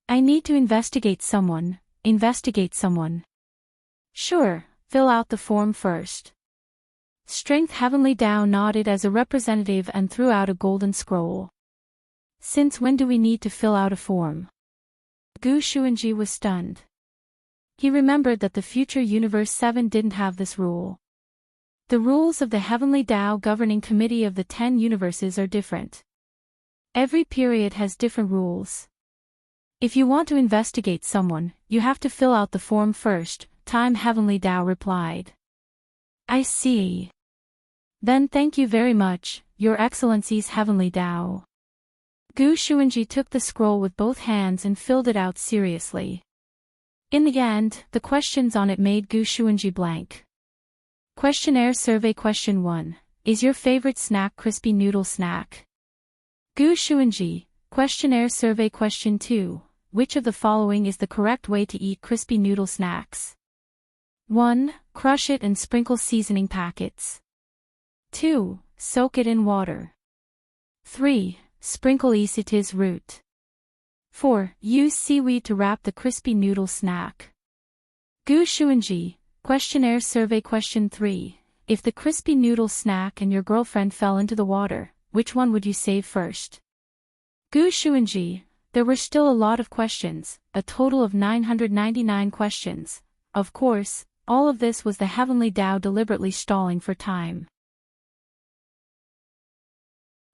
I need to investigate someone. Sure, fill out the form first. Strength Heavenly Tao nodded as a representative and threw out a golden scroll. Since when do we need to fill out a form? Gu Xuanji was stunned. He remembered that the future Universe 7 didn't have this rule. The rules of the Heavenly Tao Governing Committee of the 10 universes are different. Every period has different rules. If you want to investigate someone, you have to fill out the form first, Time Heavenly Tao replied. I see. Then thank you very much, Your Excellency's Heavenly Tao. Gu Xuanji took the scroll with both hands and filled it out seriously. In the end, the questions on it made Gu Xuanji blank. Questionnaire Survey Question 1. Is your favorite snack crispy noodle snack? Gu Xuanji. Questionnaire Survey Question 2. Which of the following is the correct way to eat crispy noodle snacks? 1. Crush it and sprinkle seasoning packets. 2. Soak it in water. 3. Sprinkle isitis root. 4. Use seaweed to wrap the crispy noodle snack. Gu Xuanji. Questionnaire Survey Question 3. If the crispy noodle snack and your girlfriend fell into the water, which one would you save first? Gu Xuanji. There were still a lot of questions, a total of 999 questions. Of course, all of this was the Heavenly Tao deliberately stalling for time.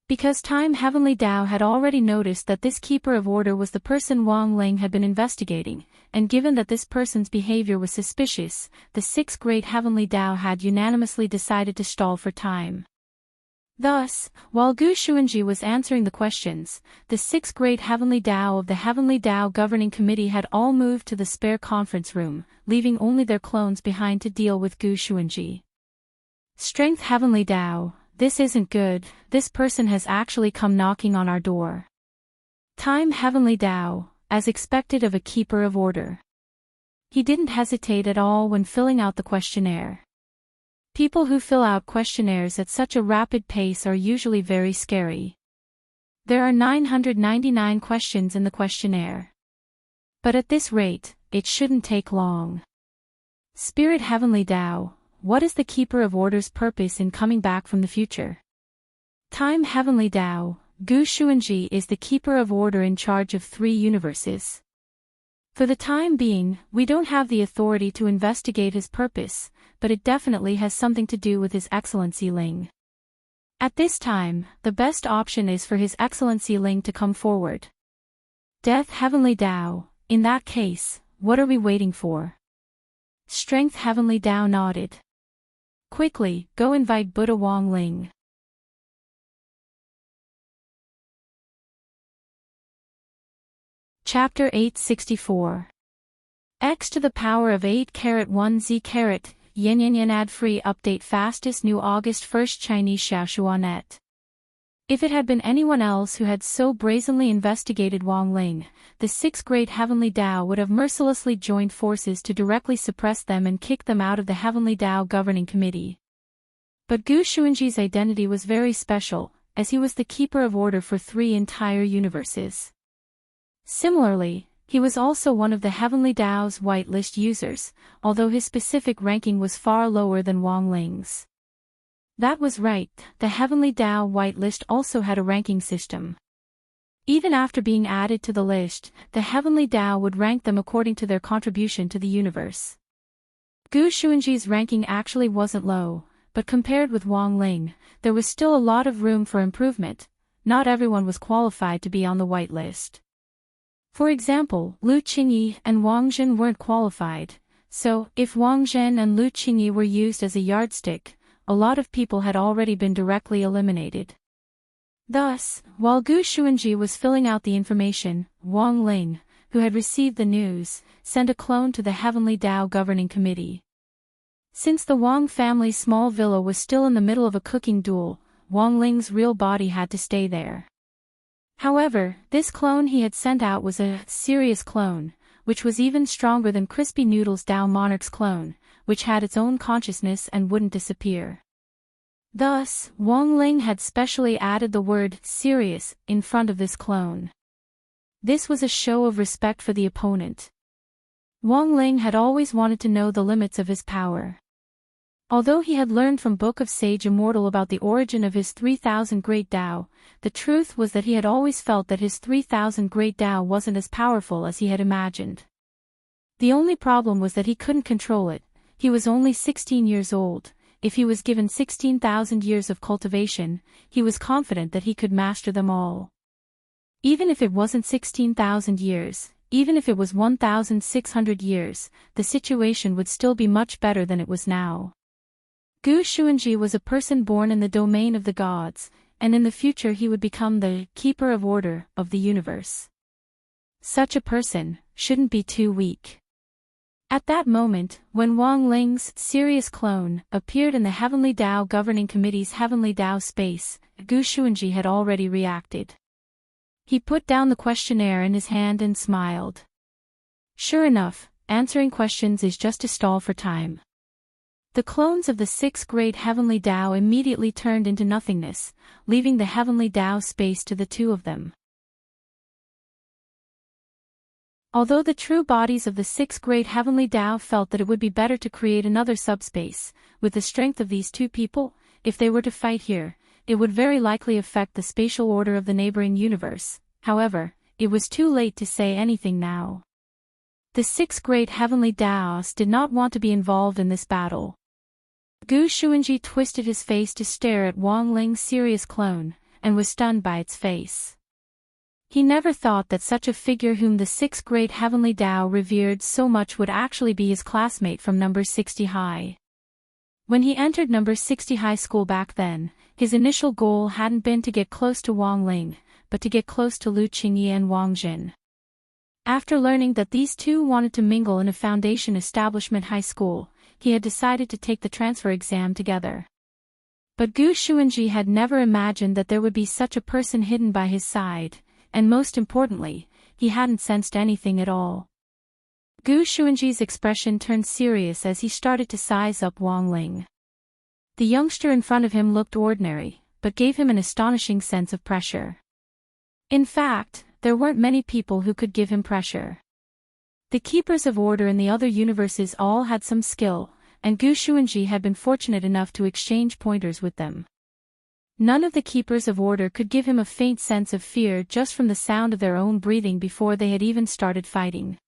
Because Time Heavenly Tao had already noticed that this keeper of order was the person Wang Ling had been investigating, and given that this person's behavior was suspicious, the 6 great Heavenly Tao had unanimously decided to stall for time. Thus, while Gu Xuanji was answering the questions, the 6 great Heavenly Tao of the Heavenly Tao Governing Committee had all moved to the spare conference room, leaving only their clones behind to deal with Gu Xuanji. Strength Heavenly Tao. This isn't good, this person has actually come knocking on our door. Time Heavenly Tao, as expected of a keeper of order. He didn't hesitate at all when filling out the questionnaire. People who fill out questionnaires at such a rapid pace are usually very scary. There are 999 questions in the questionnaire. But at this rate, it shouldn't take long. Spirit Heavenly Tao. What is the Keeper of Order's purpose in coming back from the future? Time Heavenly Tao. Gu Xuanji is the Keeper of Order in charge of 3 universes. For the time being, we don't have the authority to investigate his purpose, but it definitely has something to do with His Excellency Ling. At this time, the best option is for His Excellency Ling to come forward. Death Heavenly Tao. In that case, what are we waiting for? Strength Heavenly Tao nodded. Quickly, go invite Buddha Wang Ling. Chapter 864. X to the power of 8 carat 1 Z carat, yin ad free update fastest new August 1st Chinese Xiaoxuanet. If it had been anyone else who had so brazenly investigated Wang Ling, the six great heavenly Tao would have mercilessly joined forces to directly suppress them and kick them out of the heavenly Tao governing committee. But Gu Xuanji's identity was very special, as he was the keeper of order for 3 entire universes. Similarly, he was also one of the heavenly Tao's whitelist users, although his specific ranking was far lower than Wang Ling's. That was right, the heavenly Tao whitelist also had a ranking system. Even after being added to the list, the heavenly Tao would rank them according to their contribution to the universe. Gu Xuanji's ranking actually wasn't low, but compared with Wang Ling, there was still a lot of room for improvement. Not everyone was qualified to be on the whitelist. For example, Lu Qingyi and Wang Zhen weren't qualified, so, if Wang Zhen and Lu Qingyi were used as a yardstick, a lot of people had already been directly eliminated. Thus, while Gu Xuanji was filling out the information, Wang Ling, who had received the news, sent a clone to the Heavenly Tao Governing Committee. Since the Wang family's small villa was still in the middle of a cooking duel, Wang Ling's real body had to stay there. However, this clone he had sent out was a serious clone, which was even stronger than Crispy Noodle's Tao Monarch's clone, which had its own consciousness and wouldn't disappear. Thus, Wang Ling had specially added the word serious in front of this clone. This was a show of respect for the opponent. Wang Ling had always wanted to know the limits of his power. Although he had learned from Book of Sage Immortal about the origin of his 3,000 Great Tao, the truth was that he had always felt that his 3,000 Great Tao wasn't as powerful as he had imagined. The only problem was that he couldn't control it. He was only 16 years old. If he was given 16,000 years of cultivation, he was confident that he could master them all. Even if it wasn't 16,000 years, even if it was 1,600 years, the situation would still be much better than it was now. Gu Xuanji was a person born in the domain of the gods, and in the future he would become the keeper of order of the universe. Such a person shouldn't be too weak. At that moment, when Wang Ling's serious clone appeared in the Heavenly Tao Governing Committee's Heavenly Tao space, Gu Xuanji had already reacted. He put down the questionnaire in his hand and smiled. Sure enough, answering questions is just a stall for time. The clones of the 6 great Heavenly Tao immediately turned into nothingness, leaving the Heavenly Tao space to the 2 of them. Although the true bodies of the 6 great heavenly Tao felt that it would be better to create another subspace, with the strength of these 2 people, if they were to fight here, it would very likely affect the spatial order of the neighboring universe. However, it was too late to say anything now. The 6 great heavenly Taos did not want to be involved in this battle. Gu Xuanji twisted his face to stare at Wang Ling's serious clone, and was stunned by its face. He never thought that such a figure whom the 6 great heavenly Tao revered so much would actually be his classmate from number 60 high. When he entered number 60 high school back then, his initial goal hadn't been to get close to Wang Ling, but to get close to Lu Qingyi and Wang Zhen. After learning that these 2 wanted to mingle in a foundation establishment high school, he had decided to take the transfer exam together. But Gu Xuanji had never imagined that there would be such a person hidden by his side. And most importantly, he hadn't sensed anything at all. Gu Xuanji's expression turned serious as he started to size up Wang Ling. The youngster in front of him looked ordinary, but gave him an astonishing sense of pressure. In fact, there weren't many people who could give him pressure. The keepers of order in the other universes all had some skill, and Gu Xuanji had been fortunate enough to exchange pointers with them. None of the keepers of order could give him a faint sense of fear just from the sound of their own breathing before they had even started fighting.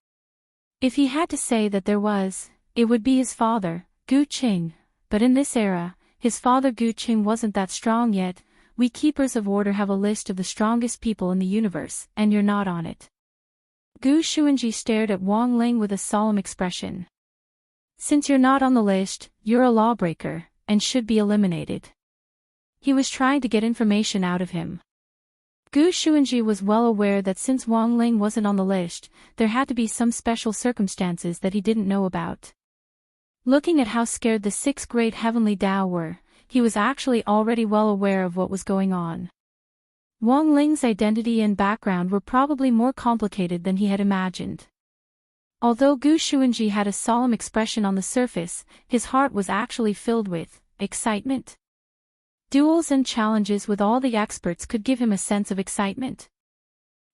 If he had to say that there was, it would be his father, Gu Qing, but in this era, his father Gu Qing wasn't that strong yet. We keepers of order have a list of the strongest people in the universe, and you're not on it. Gu Xuanji stared at Wang Ling with a solemn expression. Since you're not on the list, you're a lawbreaker, and should be eliminated. He was trying to get information out of him. Gu Xuanji was well aware that since Wang Ling wasn't on the list, there had to be some special circumstances that he didn't know about. Looking at how scared the 6 great heavenly Tao were, he was actually already well aware of what was going on. Wang Ling's identity and background were probably more complicated than he had imagined. Although Gu Xuanji had a solemn expression on the surface, his heart was actually filled with excitement. Duels and challenges with all the experts could give him a sense of excitement.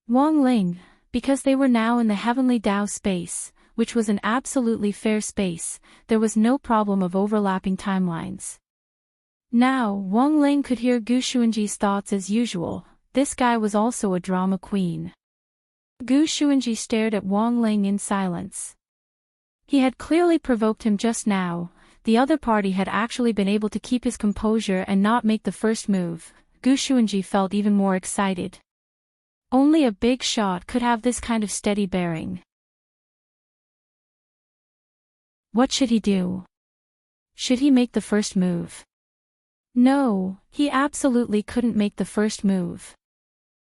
Wang Ling, because they were now in the heavenly Tao space, which was an absolutely fair space, there was no problem of overlapping timelines. Now, Wang Ling could hear Gu Xuanji's thoughts as usual. This guy was also a drama queen. Gu Xuanji stared at Wang Ling in silence. He had clearly provoked him just now. The other party had actually been able to keep his composure and not make the first move. Gu Xuanji felt even more excited. Only a big shot could have this kind of steady bearing. What should he do? Should he make the first move? No, he absolutely couldn't make the first move.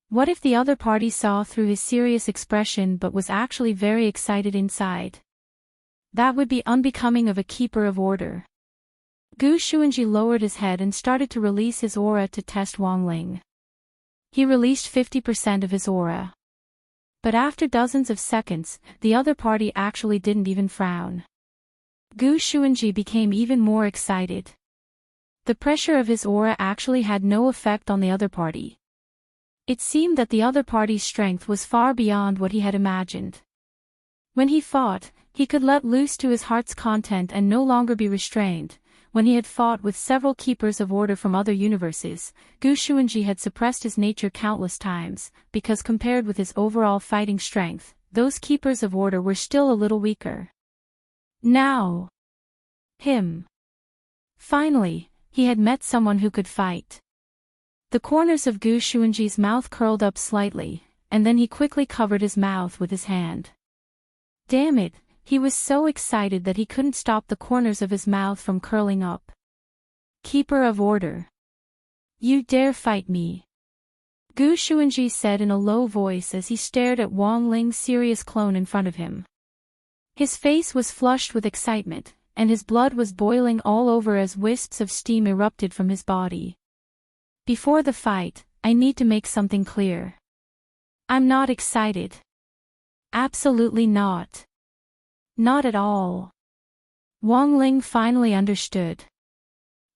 What if the other party saw through his serious expression but was actually very excited inside? That would be unbecoming of a keeper of order. Gu Xuanji lowered his head and started to release his aura to test Wang Ling. He released 50% of his aura. But after dozens of seconds, the other party actually didn't even frown. Gu Xuanji became even more excited. The pressure of his aura actually had no effect on the other party. It seemed that the other party's strength was far beyond what he had imagined. When he fought, he could let loose to his heart's content and no longer be restrained. When he had fought with several keepers of order from other universes, Gu Xuanji had suppressed his nature countless times, because compared with his overall fighting strength, those keepers of order were still a little weaker. Now, finally, he had met someone who could fight. The corners of Gu Xuanji's mouth curled up slightly, and then he quickly covered his mouth with his hand. Damn it, he was so excited that he couldn't stop the corners of his mouth from curling up. Keeper of order. You dare fight me? Gu Xuanji said in a low voice as he stared at Wang Ling's serious clone in front of him. His face was flushed with excitement, and his blood was boiling all over as wisps of steam erupted from his body. Before the fight, I need to make something clear. I'm not excited. Absolutely not. Not at all. Wang Ling finally understood.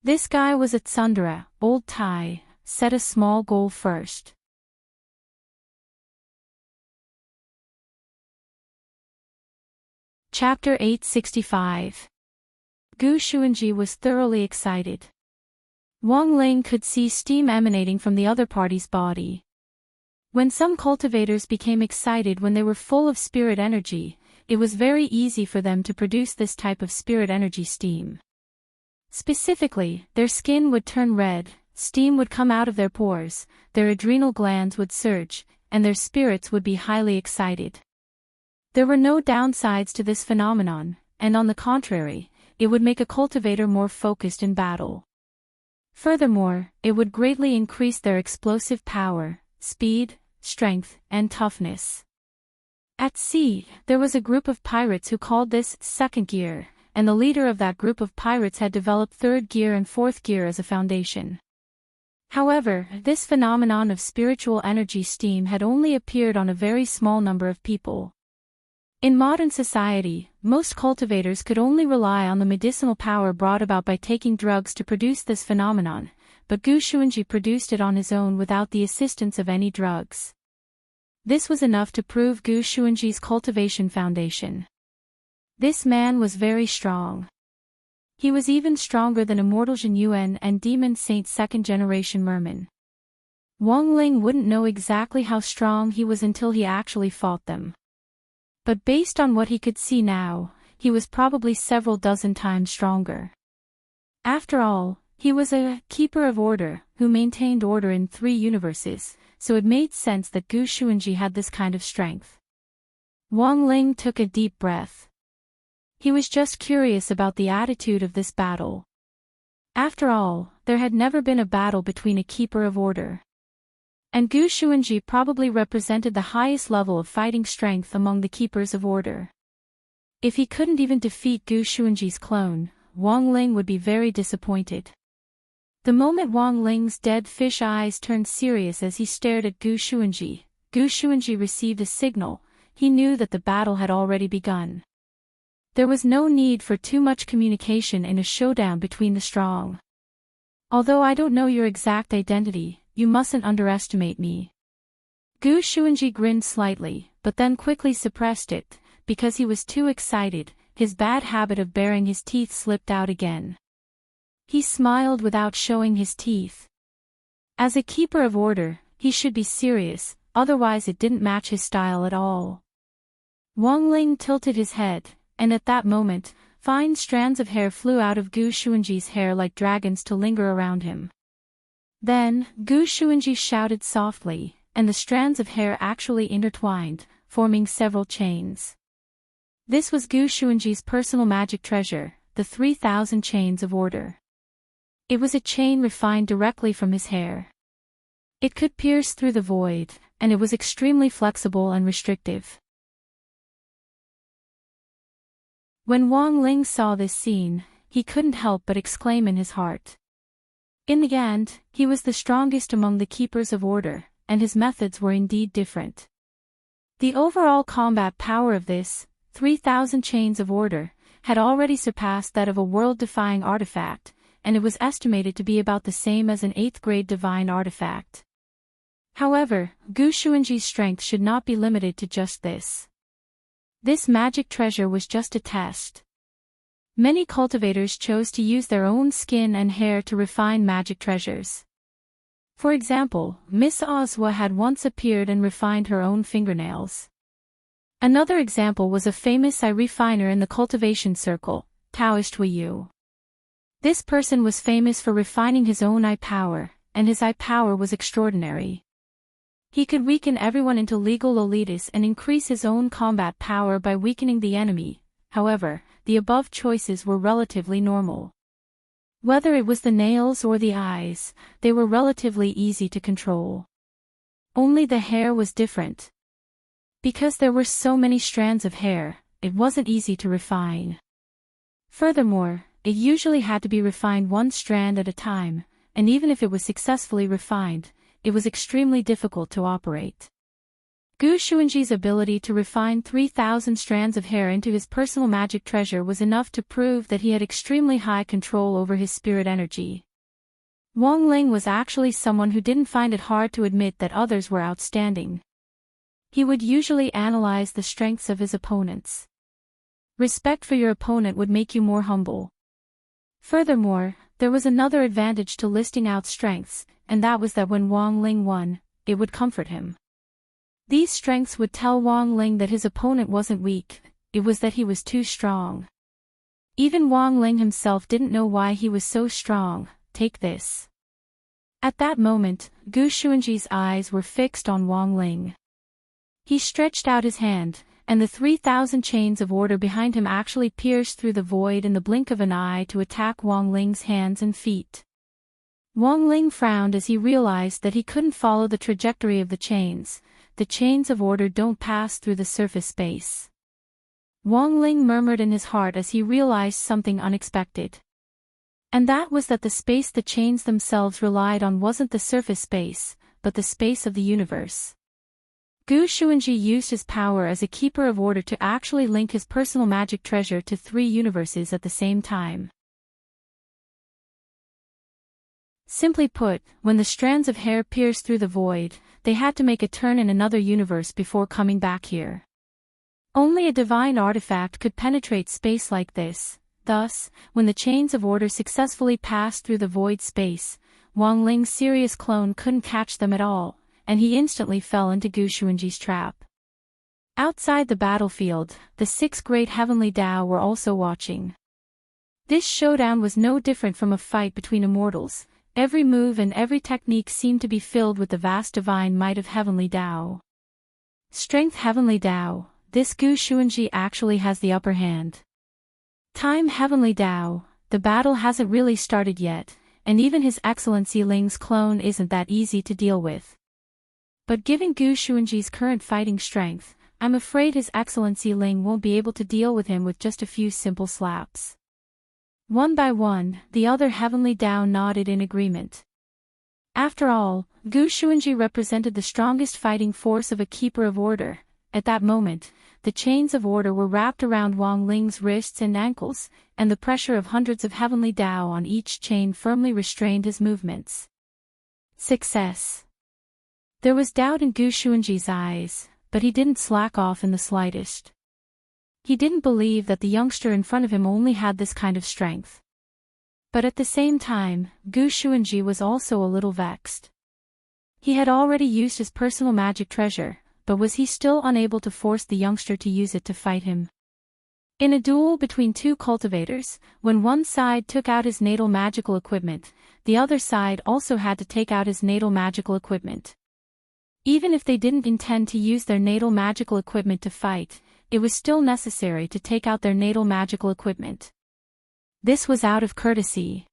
This guy was a tsundere, old Tai, set a small goal first. Chapter 865. Gu Xuanji was thoroughly excited. Wang Ling could see steam emanating from the other party's body. When some cultivators became excited when they were full of spirit energy, it was very easy for them to produce this type of spirit energy steam. Specifically, their skin would turn red, steam would come out of their pores, their adrenal glands would surge, and their spirits would be highly excited. There were no downsides to this phenomenon, and on the contrary, it would make a cultivator more focused in battle. Furthermore, it would greatly increase their explosive power, speed, strength, and toughness. At sea, there was a group of pirates who called this second gear, and the leader of that group of pirates had developed third gear and fourth gear as a foundation. However, this phenomenon of spiritual energy steam had only appeared on a very small number of people. In modern society, most cultivators could only rely on the medicinal power brought about by taking drugs to produce this phenomenon, but Gu Xuanji produced it on his own without the assistance of any drugs. This was enough to prove Gu Xuanji's cultivation foundation. This man was very strong. He was even stronger than Immortal Jin Yuan and Demon Saint second-generation Merman. Wang Ling wouldn't know exactly how strong he was until he actually fought them. But based on what he could see now, he was probably several dozen times stronger. After all, he was a keeper of order who maintained order in 3 universes, so it made sense that Gu Xuanji had this kind of strength. Wang Ling took a deep breath. He was just curious about the attitude of this battle. After all, there had never been a battle between a keeper of order. And Gu Xuanji probably represented the highest level of fighting strength among the keepers of order. If he couldn't even defeat Gu Xuanji's clone, Wang Ling would be very disappointed. The moment Wang Ling's dead fish eyes turned serious as he stared at Gu Xuanji received a signal. He knew that the battle had already begun. There was no need for too much communication in a showdown between the strong. Although I don't know your exact identity, you mustn't underestimate me. Gu Xuanji grinned slightly, but then quickly suppressed it, because he was too excited. His bad habit of baring his teeth slipped out again. He smiled without showing his teeth. As a keeper of order, he should be serious, otherwise it didn't match his style at all. Wang Ling tilted his head, and at that moment, fine strands of hair flew out of Gu Xuanji's hair like dragons to linger around him. Then, Gu Xuanji shouted softly, and the strands of hair actually intertwined, forming several chains. This was Gu Xuanji's personal magic treasure, the 3,000 chains of order. It was a chain refined directly from his hair. It could pierce through the void, and it was extremely flexible and restrictive. When Wang Ling saw this scene, he couldn't help but exclaim in his heart. In the end, he was the strongest among the keepers of order, and his methods were indeed different. The overall combat power of this 3,000 chains of order had already surpassed that of a world-defying artifact, and it was estimated to be about the same as an 8th-grade divine artifact. However, Gu Xuanji's strength should not be limited to just this. This magic treasure was just a test. Many cultivators chose to use their own skin and hair to refine magic treasures. For example, Miss Ozwa had once appeared and refined her own fingernails. Another example was a famous eye refiner in the cultivation circle, Taoist Yu. This person was famous for refining his own eye power, and his eye power was extraordinary. He could weaken everyone into legal Lolitas and increase his own combat power by weakening the enemy. However, the above choices were relatively normal. Whether it was the nails or the eyes, they were relatively easy to control. Only the hair was different. Because there were so many strands of hair, it wasn't easy to refine. Furthermore, it usually had to be refined one strand at a time, and even if it was successfully refined, it was extremely difficult to operate. Gu Xuanji's ability to refine 3,000 strands of hair into his personal magic treasure was enough to prove that he had extremely high control over his spirit energy. Wang Ling was actually someone who didn't find it hard to admit that others were outstanding. He would usually analyze the strengths of his opponents. Respect for your opponent would make you more humble. Furthermore, there was another advantage to listing out strengths, and that was that when Wang Ling won, it would comfort him. These strengths would tell Wang Ling that his opponent wasn't weak, it was that he was too strong. Even Wang Ling himself didn't know why he was so strong. Take this. At that moment, Gu Xuanji's eyes were fixed on Wang Ling. He stretched out his hand, and the 3,000 chains of order behind him actually pierced through the void in the blink of an eye to attack Wang Ling's hands and feet. Wang Ling frowned as he realized that he couldn't follow the trajectory of the chains. The chains of order don't pass through the surface space. Wang Ling murmured in his heart as he realized something unexpected. And that was that the space the chains themselves relied on wasn't the surface space, but the space of the universe. Gu Xuanji used his power as a keeper of order to actually link his personal magic treasure to 3 universes at the same time. Simply put, when the strands of hair pierced through the void, they had to make a turn in another universe before coming back here. Only a divine artifact could penetrate space like this. Thus, when the chains of order successfully passed through the void space, Wang Ling's serious clone couldn't catch them at all, and he instantly fell into Gu Xuanji's trap. Outside the battlefield, the 6 great heavenly Tao were also watching. This showdown was no different from a fight between immortals. Every move and every technique seemed to be filled with the vast divine might of heavenly Tao. Strength heavenly Tao, this Gu Xuanji actually has the upper hand. Time heavenly Tao, the battle hasn't really started yet, and even His Excellency Ling's clone isn't that easy to deal with. But given Gu Xuanji's current fighting strength, I'm afraid His Excellency Ling won't be able to deal with him with just a few simple slaps. One by one, the other heavenly Tao nodded in agreement. After all, Gu Xuanji represented the strongest fighting force of a keeper of order. At that moment, the chains of order were wrapped around Wang Ling's wrists and ankles, and the pressure of hundreds of heavenly Tao on each chain firmly restrained his movements. Success. There was doubt in Gu Xuanji's eyes, but he didn't slack off in the slightest. He didn't believe that the youngster in front of him only had this kind of strength. But at the same time, Gu Xuanji was also a little vexed. He had already used his personal magic treasure, but was he still unable to force the youngster to use it to fight him? In a duel between two cultivators, when one side took out his natal magical equipment, the other side also had to take out his natal magical equipment. Even if they didn't intend to use their natal magical equipment to fight, it was still necessary to take out their natal magical equipment. This was out of courtesy.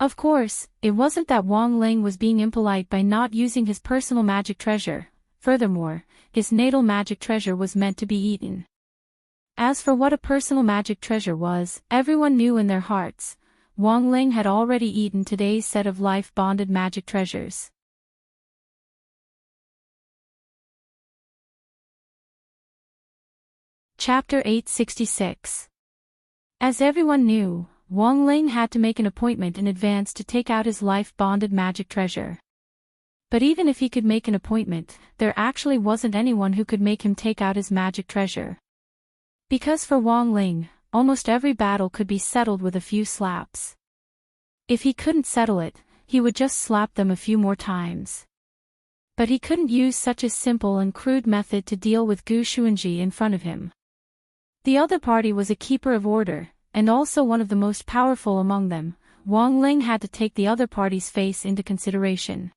Of course, it wasn't that Wang Ling was being impolite by not using his personal magic treasure. Furthermore, his natal magic treasure was meant to be eaten. As for what a personal magic treasure was, everyone knew in their hearts. Wang Ling had already eaten today's set of life-bonded magic treasures. Chapter 866. As everyone knew, Wang Ling had to make an appointment in advance to take out his life-bonded magic treasure. But even if he could make an appointment, there actually wasn't anyone who could make him take out his magic treasure. Because for Wang Ling, almost every battle could be settled with a few slaps. If he couldn't settle it, he would just slap them a few more times. But he couldn't use such a simple and crude method to deal with Gu Xuanji in front of him. The other party was a keeper of order, and also one of the most powerful among them. Wang Ling had to take the other party's face into consideration.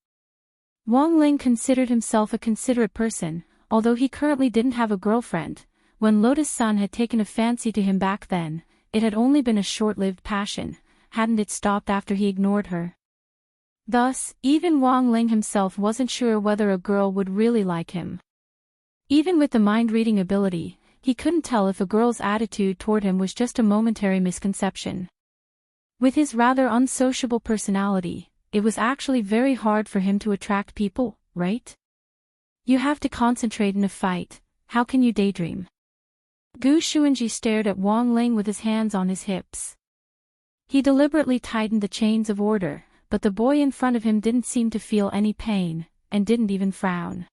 Wang Ling considered himself a considerate person, although he currently didn't have a girlfriend. When Lotus Sun had taken a fancy to him back then, it had only been a short-lived passion, hadn't it stopped after he ignored her? Thus, even Wang Ling himself wasn't sure whether a girl would really like him. Even with the mind-reading ability, he couldn't tell if a girl's attitude toward him was just a momentary misconception. With his rather unsociable personality, it was actually very hard for him to attract people, right? You have to concentrate in a fight, how can you daydream? Gu Xuanji stared at Wang Ling with his hands on his hips. He deliberately tightened the chains of order, but the boy in front of him didn't seem to feel any pain, and didn't even frown.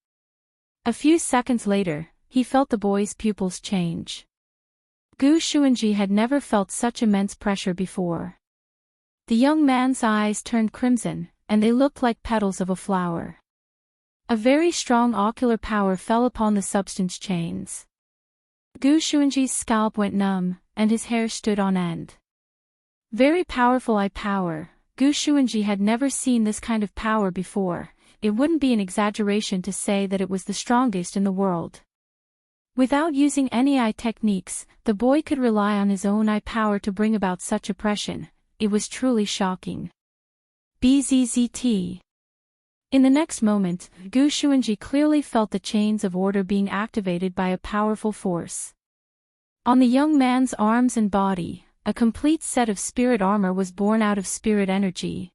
A few seconds later, he felt the boy's pupils change. Gu Xuanji had never felt such immense pressure before. The young man's eyes turned crimson, and they looked like petals of a flower. A very strong ocular power fell upon the substance chains. Gu Xuanji's scalp went numb, and his hair stood on end. Very powerful eye power. Gu Xuanji had never seen this kind of power before. It wouldn't be an exaggeration to say that it was the strongest in the world. Without using any eye techniques, the boy could rely on his own eye power to bring about such oppression. It was truly shocking. Bzzzt. In the next moment, Gu Xuanji clearly felt the chains of order being activated by a powerful force. On the young man's arms and body, a complete set of spirit armor was born out of spirit energy.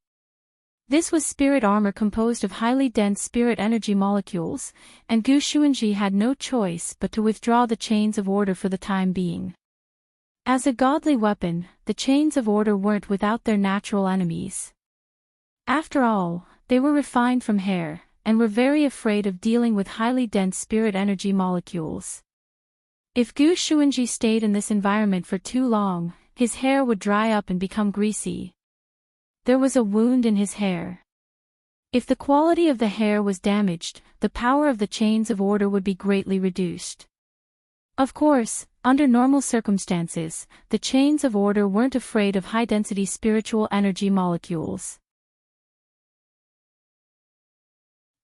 This was spirit armor composed of highly dense spirit energy molecules, and Gu Xuanji had no choice but to withdraw the chains of order for the time being. As a godly weapon, the chains of order weren't without their natural enemies. After all, they were refined from hair, and were very afraid of dealing with highly dense spirit energy molecules. If Gu Xuanji stayed in this environment for too long, his hair would dry up and become greasy. There was a wound in his hair. If the quality of the hair was damaged, the power of the chains of order would be greatly reduced. Of course, under normal circumstances, the chains of order weren't afraid of high-density spiritual energy molecules.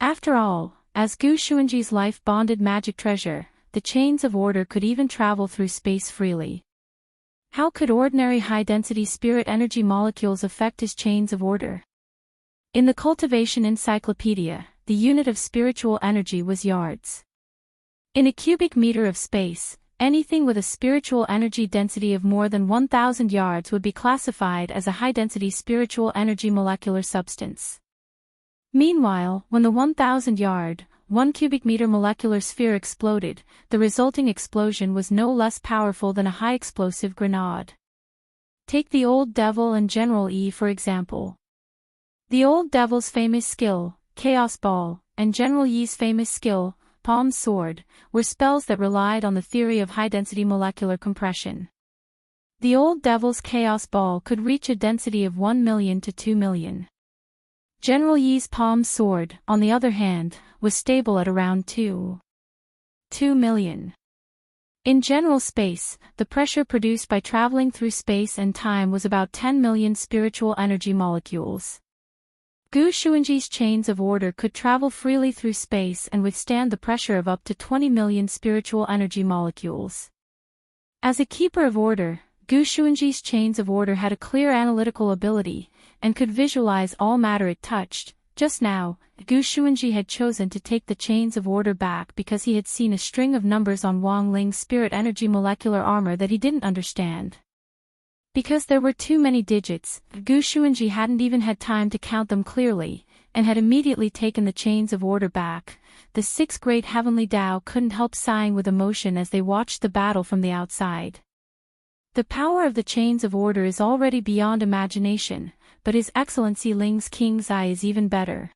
After all, as Gu Xuanji's life-bonded magic treasure, the chains of order could even travel through space freely. How could ordinary high-density spirit energy molecules affect his chains of order? In the Cultivation Encyclopedia, the unit of spiritual energy was yards. In a cubic meter of space, anything with a spiritual energy density of more than 1,000 yards would be classified as a high-density spiritual energy molecular substance. Meanwhile, when the 1,000-yard, 1 cubic meter molecular sphere exploded, the resulting explosion was no less powerful than a high-explosive grenade. Take the Old Devil and General E for example. The Old Devil's famous skill, Chaos Ball, and General Yi's famous skill, Palm Sword, were spells that relied on the theory of high-density molecular compression. The Old Devil's Chaos Ball could reach a density of 1 million to 2 million. General Yi's Palm Sword, on the other hand, was stable at around 2 million. In general space, the pressure produced by traveling through space and time was about 10 million spiritual energy molecules. Gu Xuanji's chains of order could travel freely through space and withstand the pressure of up to 20 million spiritual energy molecules. As a keeper of order, Gu Xuanji's chains of order had a clear analytical ability, and could visualize all matter it touched. Just now, Gu Xuanji had chosen to take the chains of order back because he had seen a string of numbers on Wang Ling's spirit energy molecular armor that he didn't understand. Because there were too many digits, Gu Xuanji hadn't even had time to count them clearly, and had immediately taken the chains of order back. The 6 great heavenly Tao couldn't help sighing with emotion as they watched the battle from the outside. The power of the chains of order is already beyond imagination, but His Excellency Ling's King's Eye is even better.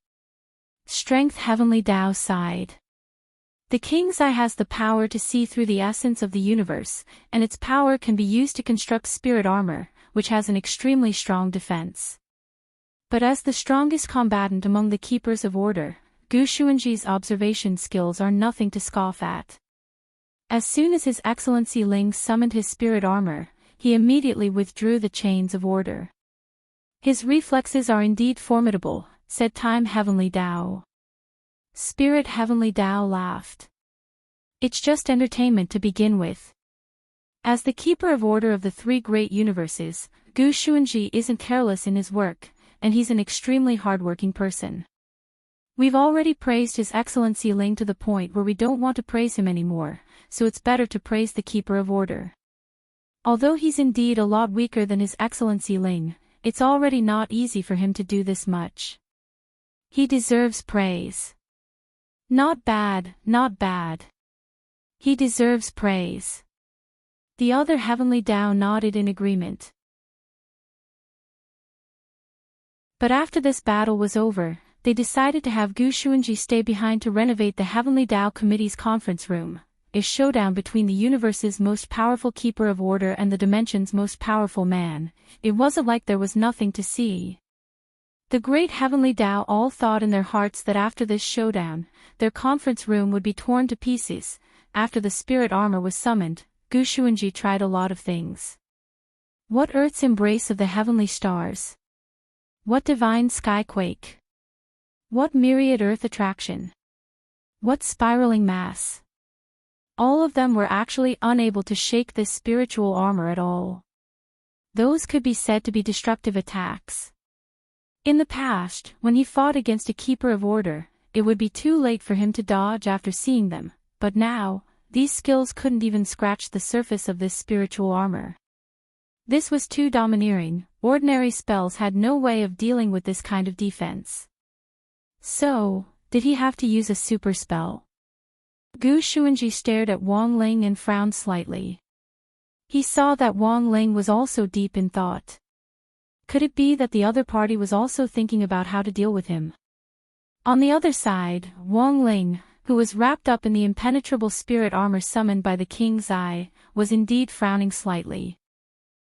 Strength Heavenly Tao sighed. The King's Eye has the power to see through the essence of the universe, and its power can be used to construct spirit armor, which has an extremely strong defense. But as the strongest combatant among the keepers of order, Gu Xuanji's observation skills are nothing to scoff at. As soon as His Excellency Ling summoned his spirit armor, he immediately withdrew the chains of order. His reflexes are indeed formidable, said Time Heavenly Tao. Spirit Heavenly Tao laughed. It's just entertainment to begin with. As the keeper of order of the 3 great universes, Gu Xuanji isn't careless in his work, and he's an extremely hardworking person. We've already praised His Excellency Ling to the point where we don't want to praise him anymore, so it's better to praise the keeper of order. Although he's indeed a lot weaker than His Excellency Ling, it's already not easy for him to do this much. He deserves praise. Not bad, not bad. He deserves praise. The other heavenly Tao nodded in agreement. But after this battle was over, they decided to have Gu Xuanji stay behind to renovate the Heavenly Tao Committee's conference room, a showdown between the universe's most powerful keeper of order and the dimension's most powerful man. It wasn't like there was nothing to see. The great heavenly Tao all thought in their hearts that after this showdown, their conference room would be torn to pieces. After the spirit armor was summoned, Gu Xuanji tried a lot of things. What Earth's embrace of the heavenly stars? What divine skyquake? What myriad Earth attraction? What spiraling mass? All of them were actually unable to shake this spiritual armor at all. Those could be said to be destructive attacks. In the past, when he fought against a keeper of order, it would be too late for him to dodge after seeing them, but now, these skills couldn't even scratch the surface of this spiritual armor. This was too domineering. Ordinary spells had no way of dealing with this kind of defense. So, did he have to use a super spell? Gu Xuanji stared at Wang Ling and frowned slightly. He saw that Wang Ling was also deep in thought. Could it be that the other party was also thinking about how to deal with him? On the other side, Wang Ling, who was wrapped up in the impenetrable spirit armor summoned by the King's Eye, was indeed frowning slightly.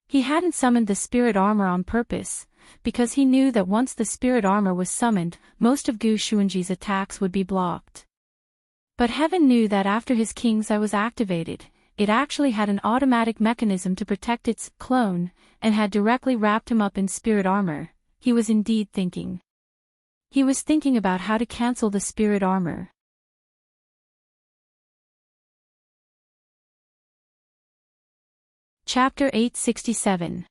He hadn't summoned the spirit armor on purpose, because he knew that once the spirit armor was summoned, most of Gu Xuanji's attacks would be blocked. But heaven knew that after his King's Eye was activated, it actually had an automatic mechanism to protect its clone, and had directly wrapped him up in spirit armor. He was indeed thinking. He was thinking about how to cancel the spirit armor. Chapter 867.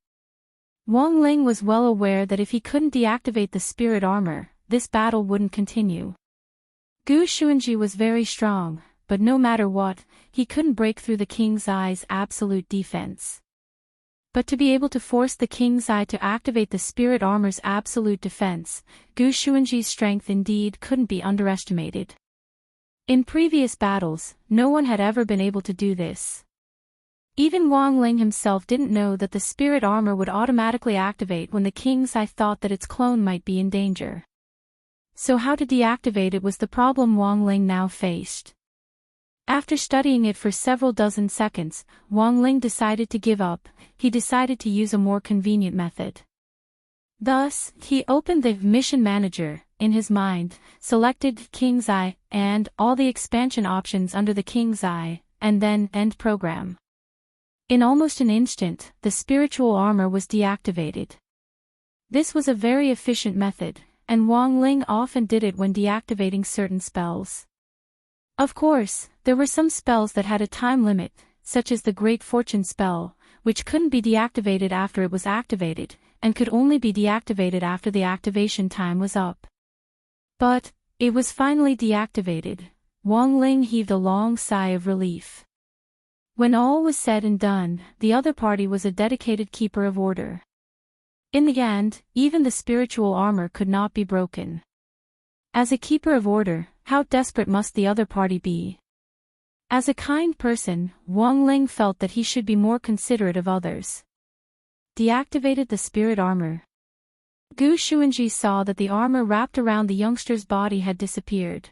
Wang Ling was well aware that if he couldn't deactivate the spirit armor, this battle wouldn't continue. Gu Xuanji was very strong, but no matter what, he couldn't break through the King's Eye's absolute defense. But to be able to force the King's Eye to activate the spirit armor's absolute defense, Gu Xuanji's strength indeed couldn't be underestimated. In previous battles, no one had ever been able to do this. Even Wang Ling himself didn't know that the spirit armor would automatically activate when the King's Eye thought that its clone might be in danger. So how to deactivate it was the problem Wang Ling now faced. After studying it for several dozen seconds, Wang Ling decided to give up. He decided to use a more convenient method. Thus, he opened the Mission Manager, in his mind, selected King's Eye, and all the expansion options under the King's Eye, and then End Program. In almost an instant, the spiritual armor was deactivated. This was a very efficient method, and Wang Ling often did it when deactivating certain spells. Of course, there were some spells that had a time limit, such as the Great Fortune spell, which couldn't be deactivated after it was activated, and could only be deactivated after the activation time was up. But, it was finally deactivated. Wang Ling heaved a long sigh of relief. When all was said and done, the other party was a dedicated keeper of order. In the end, even the spiritual armor could not be broken. As a keeper of order, how desperate must the other party be? As a kind person, Wang Ling felt that he should be more considerate of others. Deactivated the spirit armor. Gu Xuanji saw that the armor wrapped around the youngster's body had disappeared.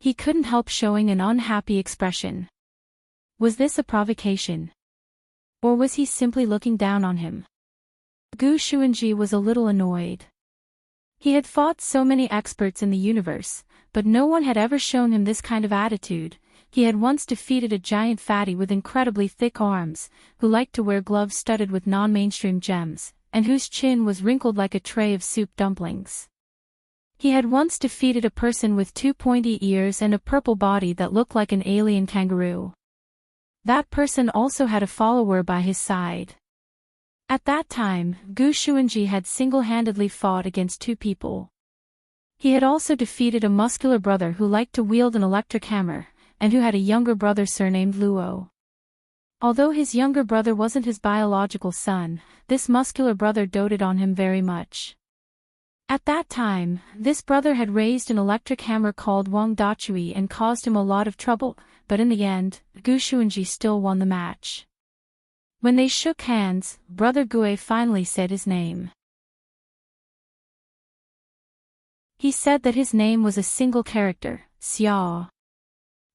He couldn't help showing an unhappy expression. Was this a provocation? Or was he simply looking down on him? Gu Xuanji was a little annoyed. He had fought so many experts in the universe, but no one had ever shown him this kind of attitude. He had once defeated a giant fatty with incredibly thick arms, who liked to wear gloves studded with non-mainstream gems, and whose chin was wrinkled like a tray of soup dumplings. He had once defeated a person with 2 pointy ears and a purple body that looked like an alien kangaroo. That person also had a follower by his side. At that time, Gu Xuanji had single-handedly fought against 2 people. He had also defeated a muscular brother who liked to wield an electric hammer, and who had a younger brother surnamed Luo. Although his younger brother wasn't his biological son, this muscular brother doted on him very much. At that time, this brother had raised an electric hammer called Wang Dachui and caused him a lot of trouble, but in the end, Gu Xuanji still won the match. When they shook hands, Brother Gue finally said his name. He said that his name was a single character, Xiao.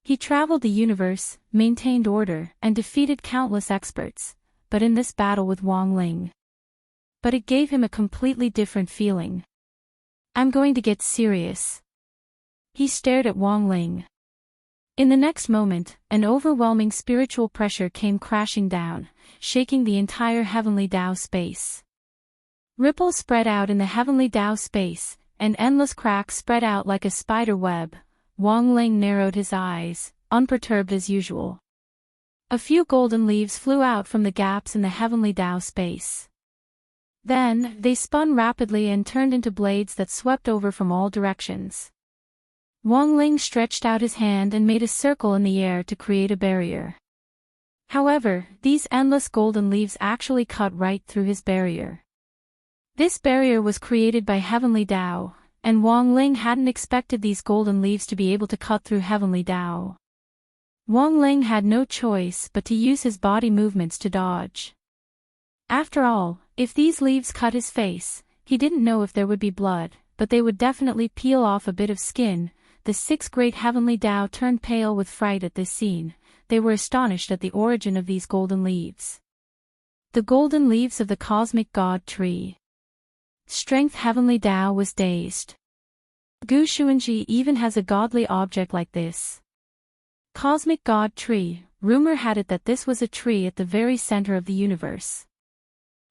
He traveled the universe, maintained order, and defeated countless experts, but in this battle with Wang Ling. But it gave him a completely different feeling. I'm going to get serious. He stared at Wang Ling. In the next moment, an overwhelming spiritual pressure came crashing down, shaking the entire heavenly Tao space. Ripples spread out in the heavenly Tao space, and endless cracks spread out like a spider web. Wang Ling narrowed his eyes, unperturbed as usual. A few golden leaves flew out from the gaps in the heavenly Tao space. Then, they spun rapidly and turned into blades that swept over from all directions. Wang Ling stretched out his hand and made a circle in the air to create a barrier. However, these endless golden leaves actually cut right through his barrier. This barrier was created by Heavenly Tao, and Wang Ling hadn't expected these golden leaves to be able to cut through Heavenly Tao. Wang Ling had no choice but to use his body movements to dodge. After all, if these leaves cut his face, he didn't know if there would be blood, but they would definitely peel off a bit of skin. The 6 great heavenly Tao turned pale with fright at this scene. They were astonished at the origin of these golden leaves. The golden leaves of the cosmic god tree. Strength Heavenly Tao was dazed. Gu Xuanji even has a godly object like this. Cosmic god tree, rumor had it that this was a tree at the very center of the universe.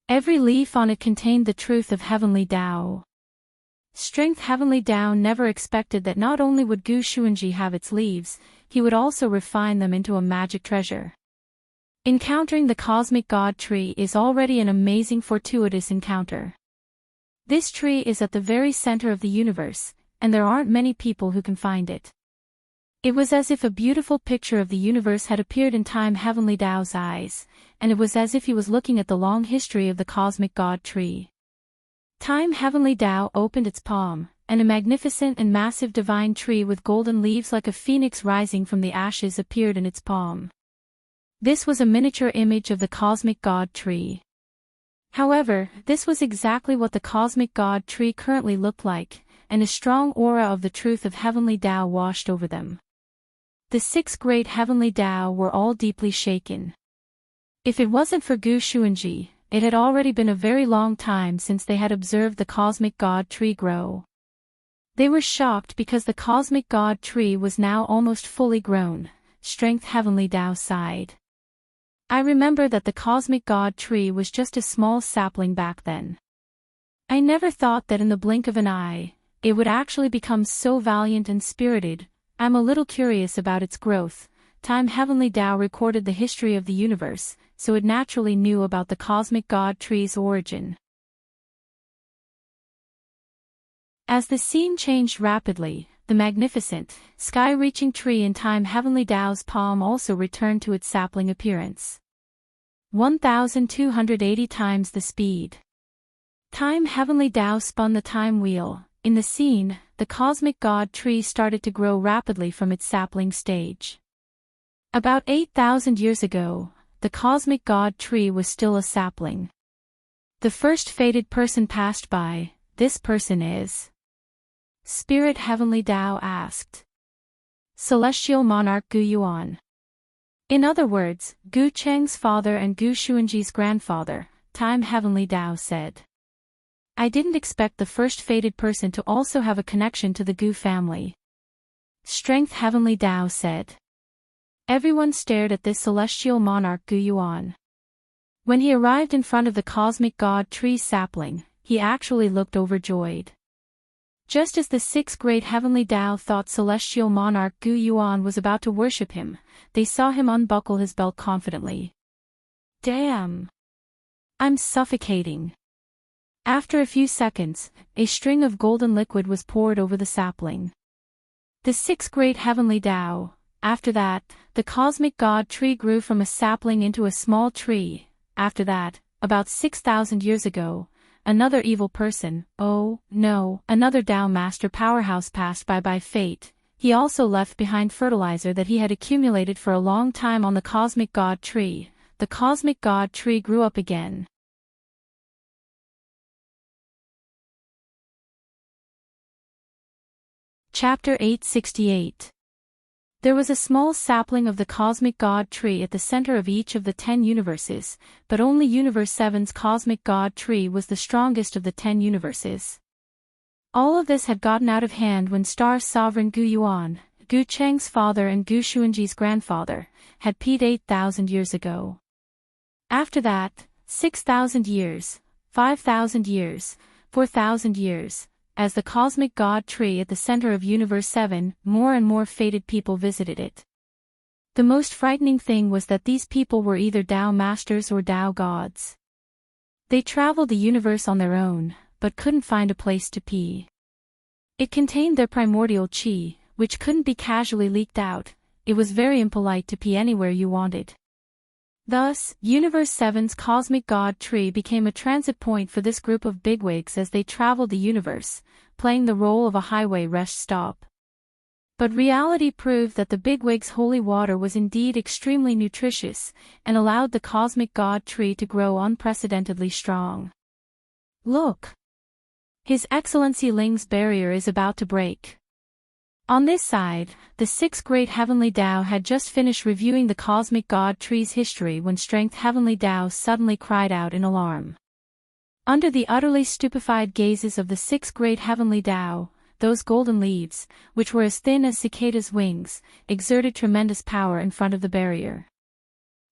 Every leaf on it contained the truth of Heavenly Tao. Strength Heavenly Tao never expected that not only would Gu Xuanji have its leaves, he would also refine them into a magic treasure. Encountering the cosmic god tree is already an amazing fortuitous encounter. This tree is at the very center of the universe, and there aren't many people who can find it. It was as if a beautiful picture of the universe had appeared in Time Heavenly Tao's eyes, and it was as if he was looking at the long history of the cosmic God tree. Time Heavenly Tao opened its palm, and a magnificent and massive divine tree with golden leaves like a phoenix rising from the ashes appeared in its palm. This was a miniature image of the cosmic God tree. However, this was exactly what the cosmic God tree currently looked like, and a strong aura of the truth of Heavenly Tao washed over them. The 6 great Heavenly Tao were all deeply shaken. If it wasn't for Gu Xuanji, it had already been a very long time since they had observed the cosmic God tree grow. They were shocked because the cosmic God tree was now almost fully grown. Strength Heavenly Tao sighed. I remember that the cosmic God tree was just a small sapling back then. I never thought that in the blink of an eye, it would actually become so valiant and spirited. I'm a little curious about its growth. Time Heavenly Tao recorded the history of the universe, so it naturally knew about the cosmic God tree's origin. As the scene changed rapidly, the magnificent, sky-reaching tree in Time Heavenly Tao's palm also returned to its sapling appearance. 1,280 times the speed. Time Heavenly Tao spun the time wheel. In the scene, the cosmic God tree started to grow rapidly from its sapling stage. About 8,000 years ago, the cosmic God tree was still a sapling. The first fated person passed by. This person is Spirit Heavenly Tao asked. Celestial Monarch Gu Yuan. In other words, Gu Cheng's father and Gu Xuanji's grandfather, Time Heavenly Tao said. I didn't expect the first fated person to also have a connection to the Gu family. Strength Heavenly Tao said. Everyone stared at this celestial monarch Gu Yuan. When he arrived in front of the cosmic God tree sapling, he actually looked overjoyed. Just as the 6 great Heavenly Tao thought celestial monarch Gu Yuan was about to worship him, they saw him unbuckle his belt confidently. Damn! I'm suffocating. After a few seconds, a string of golden liquid was poured over the sapling. The 6 great Heavenly Tao. After that, the cosmic God tree grew from a sapling into a small tree. After that, about 6,000 years ago, another evil person, oh, no, another Tao Master powerhouse passed by fate. He also left behind fertilizer that he had accumulated for a long time on the cosmic God tree. The cosmic God tree grew up again. Chapter 868. There was a small sapling of the cosmic God tree at the center of each of the 10 universes, but only Universe 7's cosmic God tree was the strongest of the 10 universes. All of this had gotten out of hand when Star Sovereign Gu Yuan, Gu Cheng's father and Gu Xuanji's grandfather, had peed 8,000 years ago. After that, 6,000 years, 5,000 years, 4,000 years, as the cosmic God tree at the center of Universe 7, more and more fated people visited it. The most frightening thing was that these people were either Tao Masters or Tao Gods. They traveled the universe on their own, but couldn't find a place to pee. It contained their primordial qi, which couldn't be casually leaked out. It was very impolite to pee anywhere you wanted. Thus, Universe 7's cosmic God tree became a transit point for this group of bigwigs as they traveled the universe, playing the role of a highway rest stop. But reality proved that the bigwig's holy water was indeed extremely nutritious, and allowed the cosmic God tree to grow unprecedentedly strong. Look! His Excellency Ling's barrier is about to break. On this side, the 6 great Heavenly Tao had just finished reviewing the cosmic God tree's history when Strength Heavenly Tao suddenly cried out in alarm. Under the utterly stupefied gazes of the 6 great Heavenly Tao, those golden leaves, which were as thin as cicadas' wings, exerted tremendous power in front of the barrier.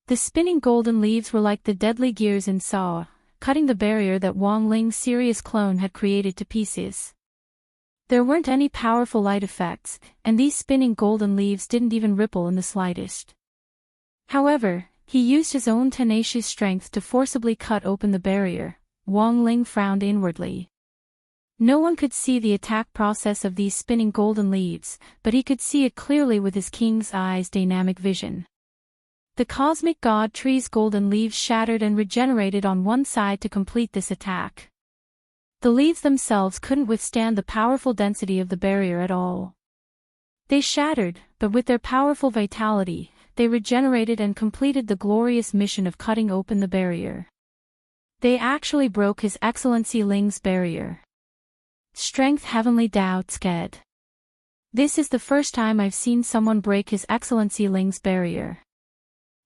The spinning golden leaves were like the deadly gears in Saw, cutting the barrier that Wang Ling's serious clone had created to pieces. There weren't any powerful light effects, and these spinning golden leaves didn't even ripple in the slightest. However, he used his own tenacious strength to forcibly cut open the barrier. Wang Ling frowned inwardly. No one could see the attack process of these spinning golden leaves, but he could see it clearly with his king's eye's dynamic vision. The cosmic god tree's golden leaves shattered and regenerated on one side to complete this attack. The leaves themselves couldn't withstand the powerful density of the barrier at all. They shattered, but with their powerful vitality, they regenerated and completed the glorious mission of cutting open the barrier. They actually broke His Excellency Ling's barrier. Strength Heavenly Tao Sked. This is the first time I've seen someone break His Excellency Ling's barrier.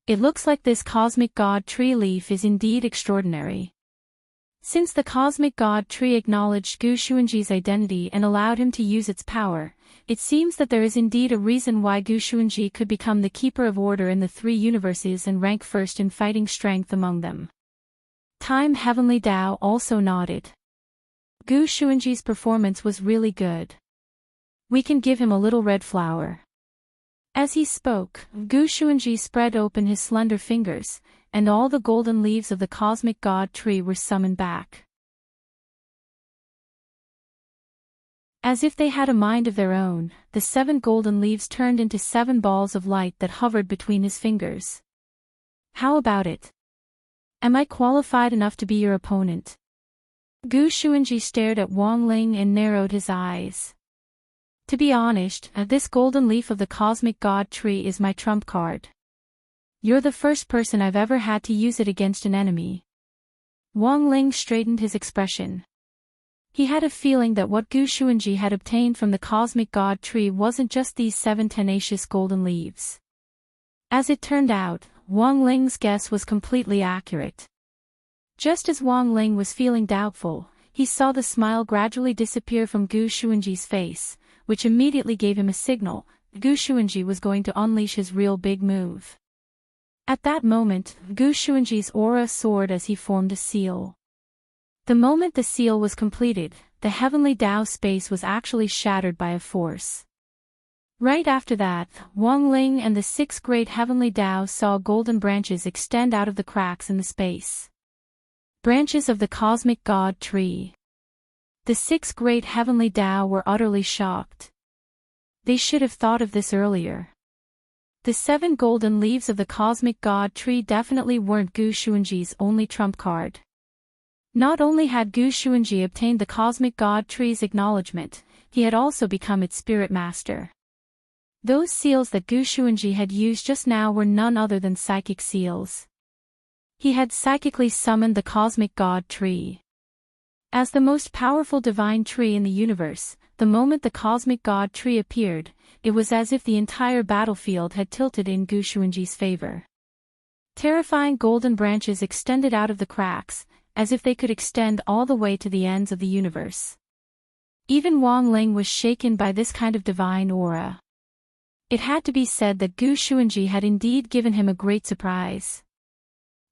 It looks like this cosmic god tree leaf is indeed extraordinary. Since the cosmic god tree acknowledged Gu Xuanji's identity and allowed him to use its power, it seems that there is indeed a reason why Gu Xuanji could become the keeper of order in the three universes and rank first in fighting strength among them. Time Heavenly Tao also nodded. Gu Xuanji's performance was really good. We can give him a little red flower. As he spoke, Gu Xuanji spread open his slender fingers, and all the golden leaves of the cosmic god tree were summoned back. As if they had a mind of their own, the 7 golden leaves turned into 7 balls of light that hovered between his fingers. How about it? Am I qualified enough to be your opponent? Gu Xuanji stared at Wang Ling and narrowed his eyes. To be honest, this golden leaf of the cosmic god tree is my trump card. You're the first person I've ever had to use it against an enemy. Wang Ling straightened his expression. He had a feeling that what Gu Xuanji had obtained from the cosmic god tree wasn't just these 7 tenacious golden leaves. As it turned out, Wang Ling's guess was completely accurate. Just as Wang Ling was feeling doubtful, he saw the smile gradually disappear from Gu Xuanji's face, which immediately gave him a signal. Gu Xuanji was going to unleash his real big move. At that moment, Gu Xuanji's aura soared as he formed a seal. The moment the seal was completed, the heavenly Tao space was actually shattered by a force. Right after that, Wang Ling and the 6 great heavenly Tao saw golden branches extend out of the cracks in the space. Branches of the cosmic god tree. The 6 great heavenly Tao were utterly shocked. They should have thought of this earlier. The 7 golden leaves of the cosmic god tree definitely weren't Gu Xuanji's only trump card. Not only had Gu Xuanji obtained the cosmic god tree's acknowledgement, he had also become its spirit master. Those seals that Gu Xuanji had used just now were none other than psychic seals. He had psychically summoned the cosmic god tree. As the most powerful divine tree in the universe, the moment the cosmic god tree appeared, it was as if the entire battlefield had tilted in Gu Xuanji's favor. Terrifying golden branches extended out of the cracks, as if they could extend all the way to the ends of the universe. Even Wang Ling was shaken by this kind of divine aura. It had to be said that Gu Xuanji had indeed given him a great surprise.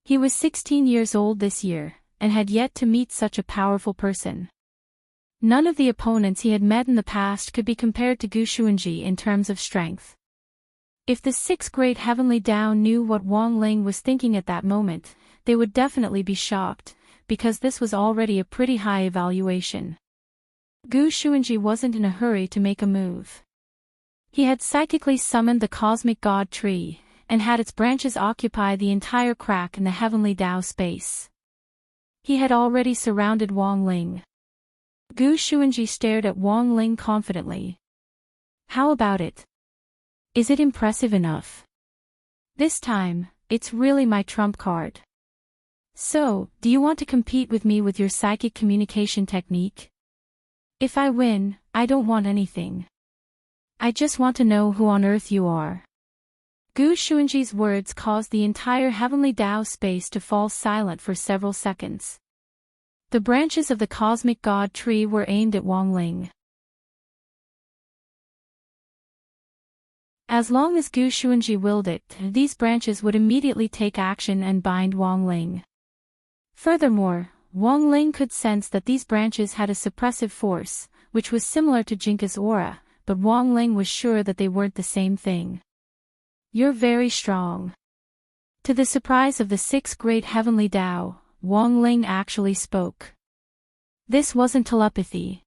He was 16 years old this year, and had yet to meet such a powerful person. None of the opponents he had met in the past could be compared to Gu Xuanji in terms of strength. If the 6 great heavenly Tao knew what Wang Ling was thinking at that moment, they would definitely be shocked, because this was already a pretty high evaluation. Gu Xuanji wasn't in a hurry to make a move. He had psychically summoned the cosmic god tree, and had its branches occupy the entire crack in the heavenly Tao space. He had already surrounded Wang Ling. Gu Xuanji stared at Wang Ling confidently. How about it? Is it impressive enough? This time, it's really my trump card. So, do you want to compete with me with your psychic communication technique? If I win, I don't want anything. I just want to know who on earth you are. Gu Xuanji's words caused the entire heavenly Tao space to fall silent for several seconds. The branches of the cosmic god tree were aimed at Wang Ling. As long as Gu Xuanji willed it, these branches would immediately take action and bind Wang Ling. Furthermore, Wang Ling could sense that these branches had a suppressive force, which was similar to Jinka's aura, but Wang Ling was sure that they weren't the same thing. You're very strong. To the surprise of the 6 great heavenly Tao, Wang Ling actually spoke. This wasn't telepathy.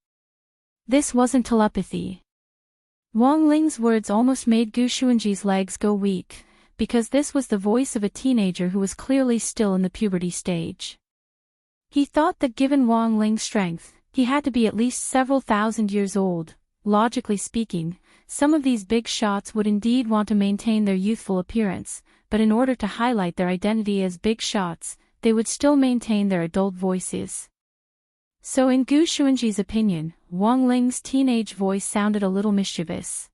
This wasn't telepathy. Wang Ling's words almost made Gu Xuanji's legs go weak, because this was the voice of a teenager who was clearly still in the puberty stage. He thought that given Wang Ling's strength, he had to be at least several thousand years old. Logically speaking, some of these big shots would indeed want to maintain their youthful appearance, but in order to highlight their identity as big shots, they would still maintain their adult voices. So in Gu Xuanji's opinion, Wang Ling's teenage voice sounded a little mischievous.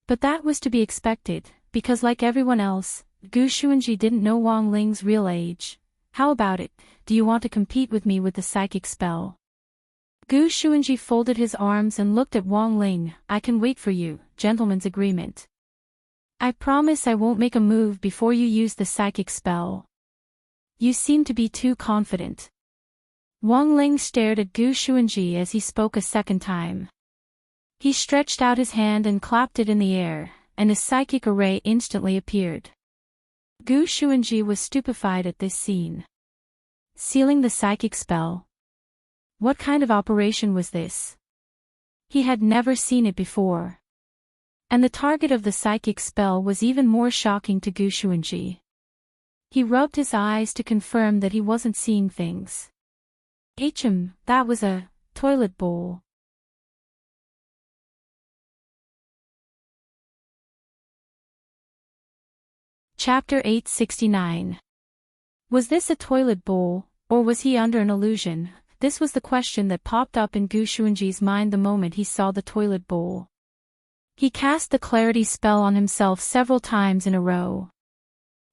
But that was to be expected, because like everyone else, Gu Xuanji didn't know Wang Ling's real age. How about it, do you want to compete with me with the psychic spell? Gu Xuanji folded his arms and looked at Wang Ling. I can wait for you, gentleman's agreement. I promise I won't make a move before you use the psychic spell. You seem to be too confident. Wang Ling stared at Gu Xuanji as he spoke a second time. He stretched out his hand and clapped it in the air, and a psychic array instantly appeared. Gu Xuanji was stupefied at this scene. Sealing the psychic spell? What kind of operation was this? He had never seen it before. And the target of the psychic spell was even more shocking to Gu Xuanji. He rubbed his eyes to confirm that he wasn't seeing things. That was a toilet bowl. Chapter 869. Was this a toilet bowl, or was he under an illusion? This was the question that popped up in Gu Xuanji's mind the moment he saw the toilet bowl. He cast the clarity spell on himself several times in a row.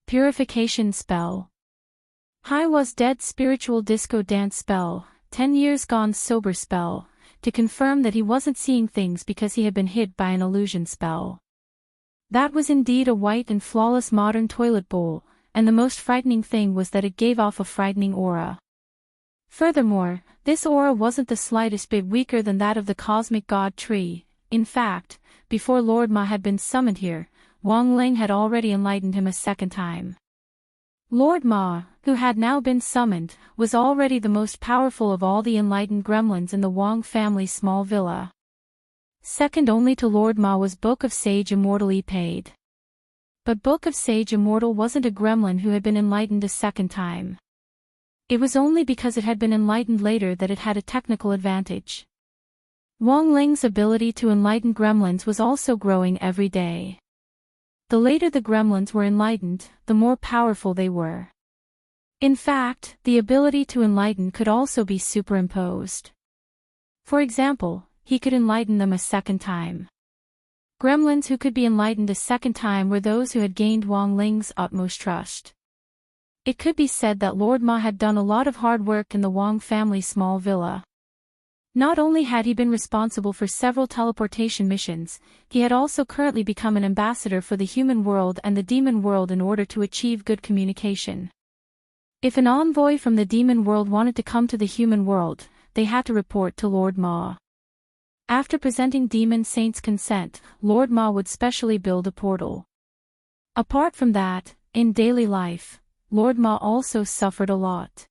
Purification spell. High was dead spiritual disco dance spell, 10 years gone sober spell, to confirm that he wasn't seeing things because he had been hit by an illusion spell. That was indeed a white and flawless modern toilet bowl, and the most frightening thing was that it gave off a frightening aura. Furthermore, this aura wasn't the slightest bit weaker than that of the cosmic god tree. In fact, before Lord Ma had been summoned here, Wang Ling had already enlightened him a second time. Lord Ma, who had now been summoned, was already the most powerful of all the enlightened gremlins in the Wang family's small villa. Second only to Lord Ma was Book of Sage Immortal Paid. But Book of Sage Immortal wasn't a gremlin who had been enlightened a second time. It was only because it had been enlightened later that it had a technical advantage. Wang Ling's ability to enlighten gremlins was also growing every day. The later the gremlins were enlightened, the more powerful they were. In fact, the ability to enlighten could also be superimposed. For example, he could enlighten them a second time. Gremlins who could be enlightened a second time were those who had gained Wang Ling's utmost trust. It could be said that Lord Ma had done a lot of hard work in the Wang family's small villa. Not only had he been responsible for several teleportation missions, he had also currently become an ambassador for the human world and the demon world in order to achieve good communication. If an envoy from the demon world wanted to come to the human world, they had to report to Lord Ma. After presenting demon saints' consent, Lord Ma would specially build a portal. Apart from that, in daily life, Lord Ma also suffered a lot.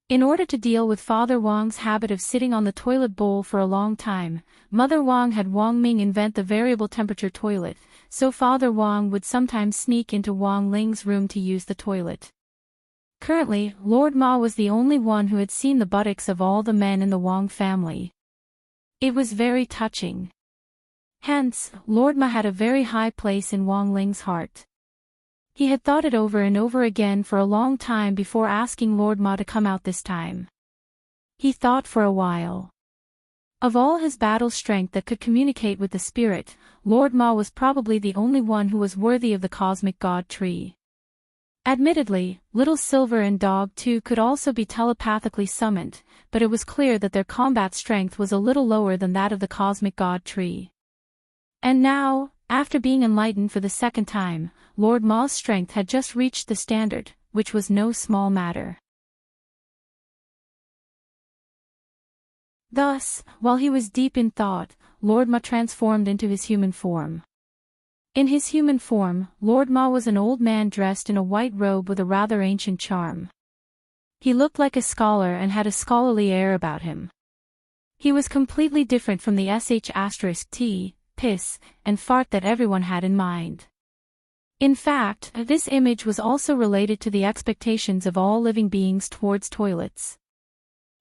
In order to deal with Father Wang's habit of sitting on the toilet bowl for a long time, Mother Wang had Wang Ming invent the variable temperature toilet, so Father Wang would sometimes sneak into Wang Ling's room to use the toilet. Currently, Lord Ma was the only one who had seen the buttocks of all the men in the Wang family. It was very touching. Hence, Lord Ma had a very high place in Wang Ling's heart. He had thought it over and over again for a long time before asking Lord Ma to come out this time. He thought for a while. Of all his battle strength that could communicate with the spirit, Lord Ma was probably the only one who was worthy of the cosmic god tree. Admittedly, Little Silver and Dog too could also be telepathically summoned, but it was clear that their combat strength was a little lower than that of the cosmic god tree. And now, after being enlightened for the second time, Lord Ma's strength had just reached the standard, which was no small matter. Thus, while he was deep in thought, Lord Ma transformed into his human form. In his human form, Lord Ma was an old man dressed in a white robe with a rather ancient charm. He looked like a scholar and had a scholarly air about him. He was completely different from the sh*t, piss, and fart that everyone had in mind. In fact, this image was also related to the expectations of all living beings towards toilets.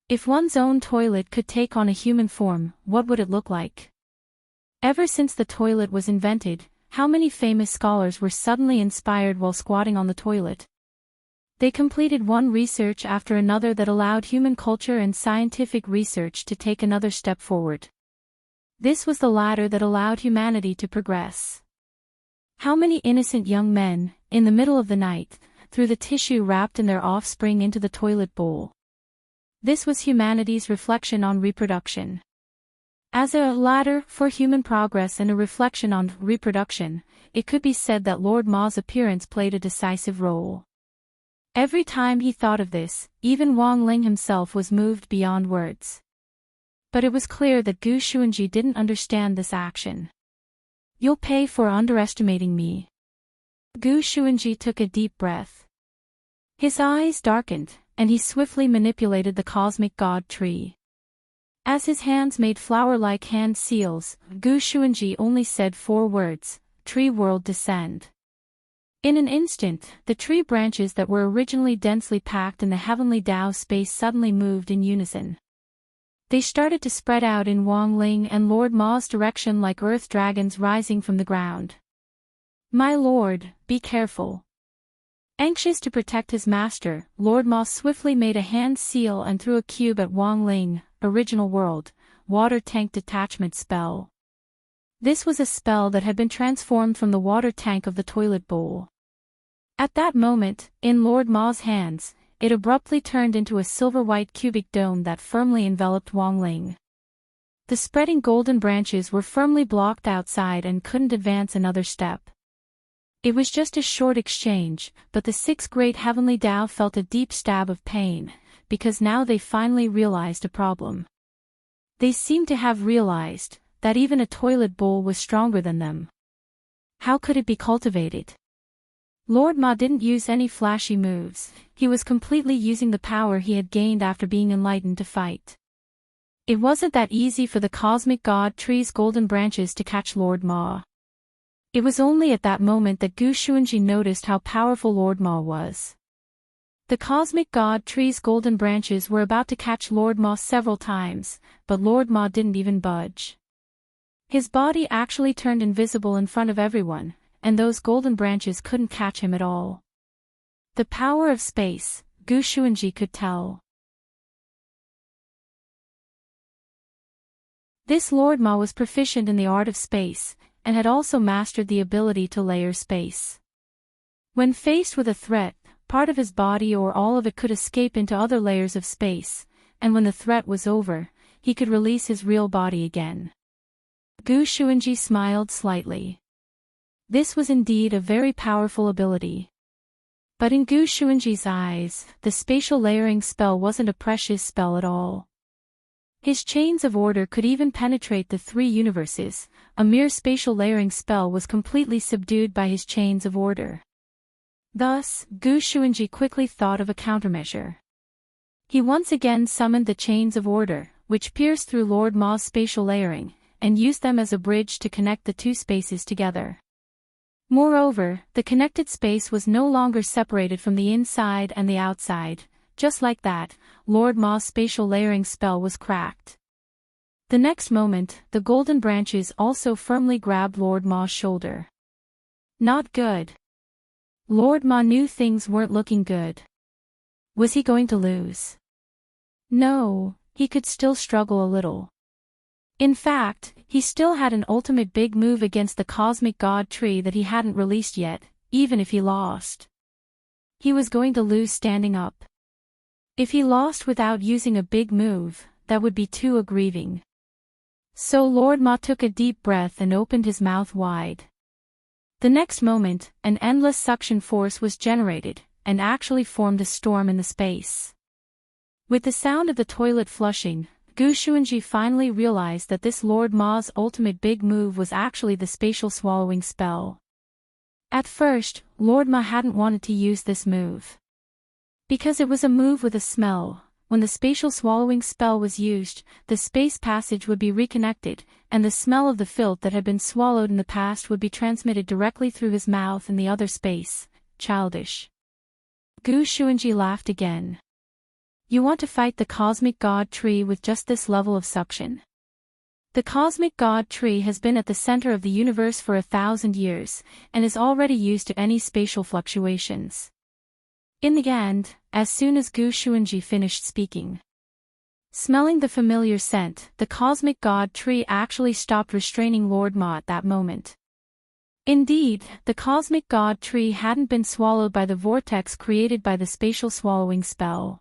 If one's own toilet could take on a human form, what would it look like? Ever since the toilet was invented, how many famous scholars were suddenly inspired while squatting on the toilet? They completed one research after another that allowed human culture and scientific research to take another step forward. This was the ladder that allowed humanity to progress. How many innocent young men, in the middle of the night, threw the tissue wrapped in their offspring into the toilet bowl? This was humanity's reflection on reproduction. As a ladder for human progress and a reflection on reproduction, it could be said that Lord Ma's appearance played a decisive role. Every time he thought of this, even Wang Ling himself was moved beyond words. But it was clear that Gu Xuanji didn't understand this action. "You'll pay for underestimating me." Gu Xuanji took a deep breath. His eyes darkened, and he swiftly manipulated the cosmic god tree. As his hands made flower-like hand seals, Gu Xuanji only said 4 words, "Tree world descend." In an instant, the tree branches that were originally densely packed in the heavenly Tao space suddenly moved in unison. They started to spread out in Wang Ling and Lord Ma's direction like earth dragons rising from the ground. "My lord, be careful." Anxious to protect his master, Lord Ma swiftly made a hand seal and threw a cube at Wang Ling. Original world, water tank detachment spell. This was a spell that had been transformed from the water tank of the toilet bowl. At that moment, in Lord Ma's hands, it abruptly turned into a silver-white cubic dome that firmly enveloped Wang Ling. The spreading golden branches were firmly blocked outside and couldn't advance another step. It was just a short exchange, but the 6 great heavenly Tao felt a deep stab of pain, because now they finally realized a problem. They seemed to have realized that even a toilet bowl was stronger than them. How could it be cultivated? Lord Ma didn't use any flashy moves, he was completely using the power he had gained after being enlightened to fight. It wasn't that easy for the cosmic god tree's golden branches to catch Lord Ma. It was only at that moment that Gu Xuanji noticed how powerful Lord Ma was. The cosmic god tree's golden branches were about to catch Lord Ma several times, but Lord Ma didn't even budge. His body actually turned invisible in front of everyone, and those golden branches couldn't catch him at all. The power of space, Gu Xuanji could tell. This Lord Ma was proficient in the art of space, and had also mastered the ability to layer space. When faced with a threat, part of his body or all of it could escape into other layers of space, and when the threat was over, he could release his real body again. Gu Xuanji smiled slightly. This was indeed a very powerful ability. But in Gu Xuanji's eyes, the spatial layering spell wasn't a precious spell at all. His chains of order could even penetrate the 3 universes. A mere spatial layering spell was completely subdued by his chains of order. Thus, Gu Xuanji quickly thought of a countermeasure. He once again summoned the chains of order, which pierced through Lord Ma's spatial layering, and used them as a bridge to connect the 2 spaces together. Moreover, the connected space was no longer separated from the inside and the outside. Just like that, Lord Ma's spatial layering spell was cracked. The next moment, the golden branches also firmly grabbed Lord Ma's shoulder. Not good. Lord Ma knew things weren't looking good. Was he going to lose? No, he could still struggle a little. In fact, he still had an ultimate big move against the cosmic god tree that he hadn't released yet, even if he lost. He was going to lose standing up. If he lost without using a big move, that would be too aggrieving. So Lord Ma took a deep breath and opened his mouth wide. The next moment, an endless suction force was generated, and actually formed a storm in the space. With the sound of the toilet flushing, Gu Xuanji finally realized that this Lord Ma's ultimate big move was actually the spatial swallowing spell. At first, Lord Ma hadn't wanted to use this move. Because it was a move with a smell, when the spatial swallowing spell was used, the space passage would be reconnected, and the smell of the filth that had been swallowed in the past would be transmitted directly through his mouth in the other space. Childish. Gu Xuanji laughed again. You want to fight the cosmic god tree with just this level of suction? The cosmic god tree has been at the center of the universe for 1,000 years, and is already used to any spatial fluctuations. In the end, as soon as Gu Xuanji finished speaking, smelling the familiar scent, the cosmic god tree actually stopped restraining Lord Ma at that moment. Indeed, the cosmic god tree hadn't been swallowed by the vortex created by the spatial swallowing spell.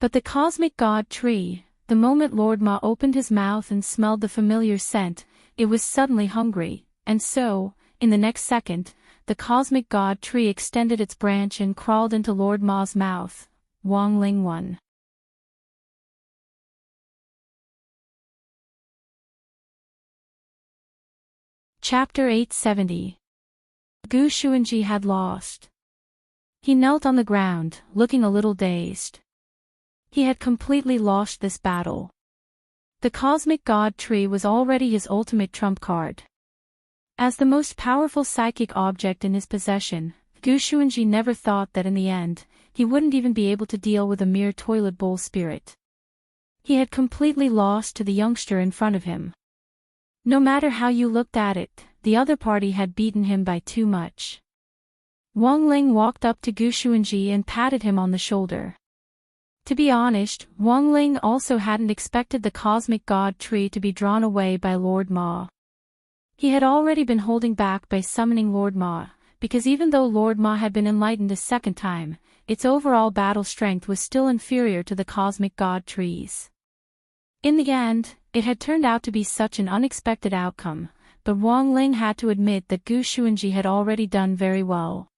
But the cosmic god tree, the moment Lord Ma opened his mouth and smelled the familiar scent, it was suddenly hungry, and so, in the next second, the cosmic god tree extended its branch and crawled into Lord Ma's mouth. Wang Ling 1. Chapter 870. Gu Xuanji had lost. He knelt on the ground, looking a little dazed. He had completely lost this battle. The cosmic god tree was already his ultimate trump card. As the most powerful psychic object in his possession, Gu Xuanji never thought that in the end, he wouldn't even be able to deal with a mere toilet bowl spirit. He had completely lost to the youngster in front of him. No matter how you looked at it, the other party had beaten him by too much. Wang Ling walked up to Gu Xuanji and patted him on the shoulder. To be honest, Wang Ling also hadn't expected the cosmic god tree to be drawn away by Lord Ma. He had already been holding back by summoning Lord Ma, because even though Lord Ma had been enlightened a second time, its overall battle strength was still inferior to the cosmic god tree's. In the end, it had turned out to be such an unexpected outcome, but Wang Ling had to admit that Gu Xuanji had already done very well.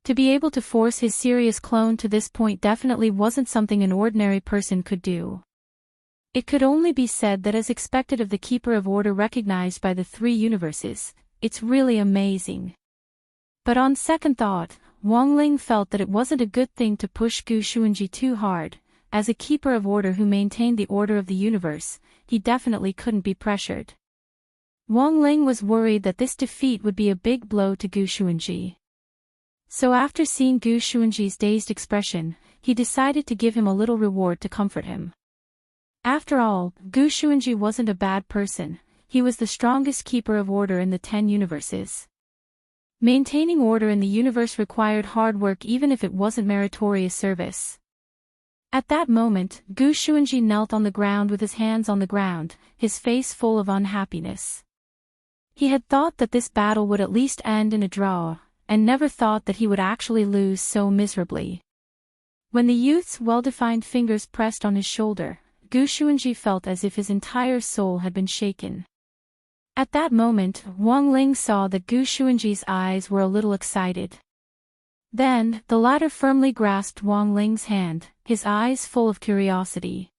To be able to force his serious clone to this point definitely wasn't something an ordinary person could do. It could only be said that as expected of the Keeper of Order recognized by the three universes, it's really amazing. But on second thought, Wang Ling felt that it wasn't a good thing to push Gu Xuanji too hard. As a Keeper of Order who maintained the order of the universe, he definitely couldn't be pressured. Wang Ling was worried that this defeat would be a big blow to Gu Xuanji. So after seeing Gu Xuanji's dazed expression, he decided to give him a little reward to comfort him. After all, Gu Xuanji wasn't a bad person, he was the strongest Keeper of Order in the 10 universes. Maintaining order in the universe required hard work even if it wasn't meritorious service. At that moment, Gu Xuanji knelt on the ground with his hands on the ground, his face full of unhappiness. He had thought that this battle would at least end in a draw, and never thought that he would actually lose so miserably. When the youth's well-defined fingers pressed on his shoulder, Gu Xuanji felt as if his entire soul had been shaken. At that moment, Wang Ling saw that Gu Xuanji's eyes were a little excited. Then, the latter firmly grasped Wang Ling's hand, his eyes full of curiosity.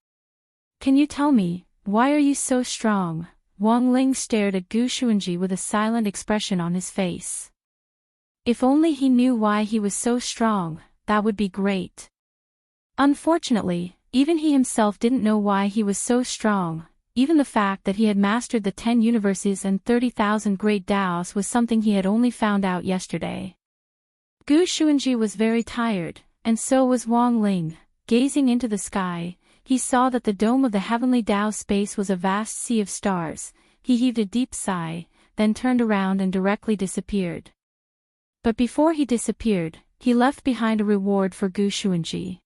"Can you tell me, why are you so strong?" Wang Ling stared at Gu Xuanji with a silent expression on his face. If only he knew why he was so strong, that would be great. Unfortunately, even he himself didn't know why he was so strong. Even the fact that he had mastered the 10 universes and 30,000 great Daos was something he had only found out yesterday. Gu Xuanji was very tired, and so was Wang Ling. Gazing into the sky, he saw that the dome of the heavenly Dao space was a vast sea of stars. He heaved a deep sigh, then turned around and directly disappeared. But before he disappeared, he left behind a reward for Gu Xuanji.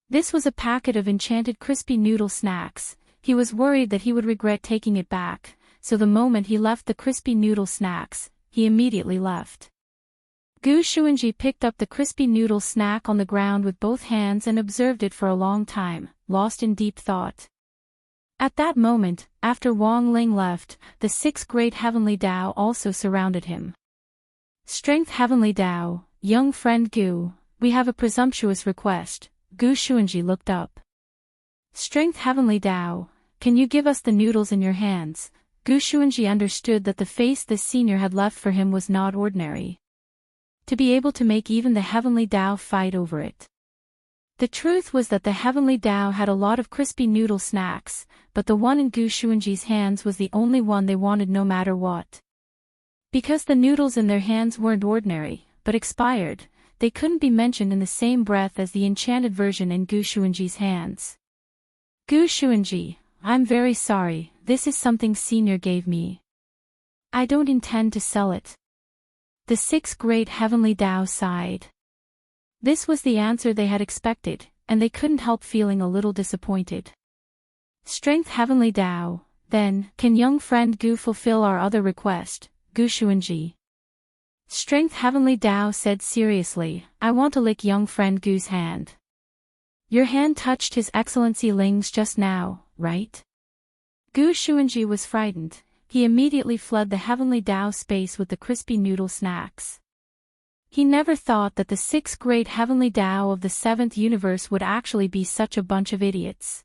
This was a packet of enchanted crispy noodle snacks. He was worried that he would regret taking it back, so the moment he left the crispy noodle snacks, he immediately left. Gu Xuanji picked up the crispy noodle snack on the ground with both hands and observed it for a long time, lost in deep thought. At that moment, after Wang Ling left, the 6 great heavenly Dao also surrounded him. "Strength heavenly Dao, young friend Gu, we have a presumptuous request." Gu Xuanji looked up. "Strength heavenly Dao, can you give us the noodles in your hands?" Gu Xuanji understood that the face this senior had left for him was not ordinary. to be able to make even the Heavenly Tao fight over it. The truth was that the Heavenly Tao had a lot of crispy noodle snacks, but the one in Gu Xuanji's hands was the only one they wanted no matter what. Because the noodles in their hands weren't ordinary, but expired, they couldn't be mentioned in the same breath as the enchanted version in Gu Xuanji's hands. Gu Xuanji, I'm very sorry, this is something Senior gave me. I don't intend to sell it. The six great Heavenly Tao sighed. This was the answer they had expected, and they couldn't help feeling a little disappointed. Strength Heavenly Tao, then, can young friend Gu fulfill our other request, Gu Xuanji? Strength Heavenly Tao said seriously, I want to lick young friend Gu's hand. Your hand touched His Excellency Ling's just now, right? Gu Xuanji was frightened. He immediately fled the Heavenly Tao space with the crispy noodle snacks. He never thought that the six great Heavenly Tao of the seventh universe would actually be such a bunch of idiots.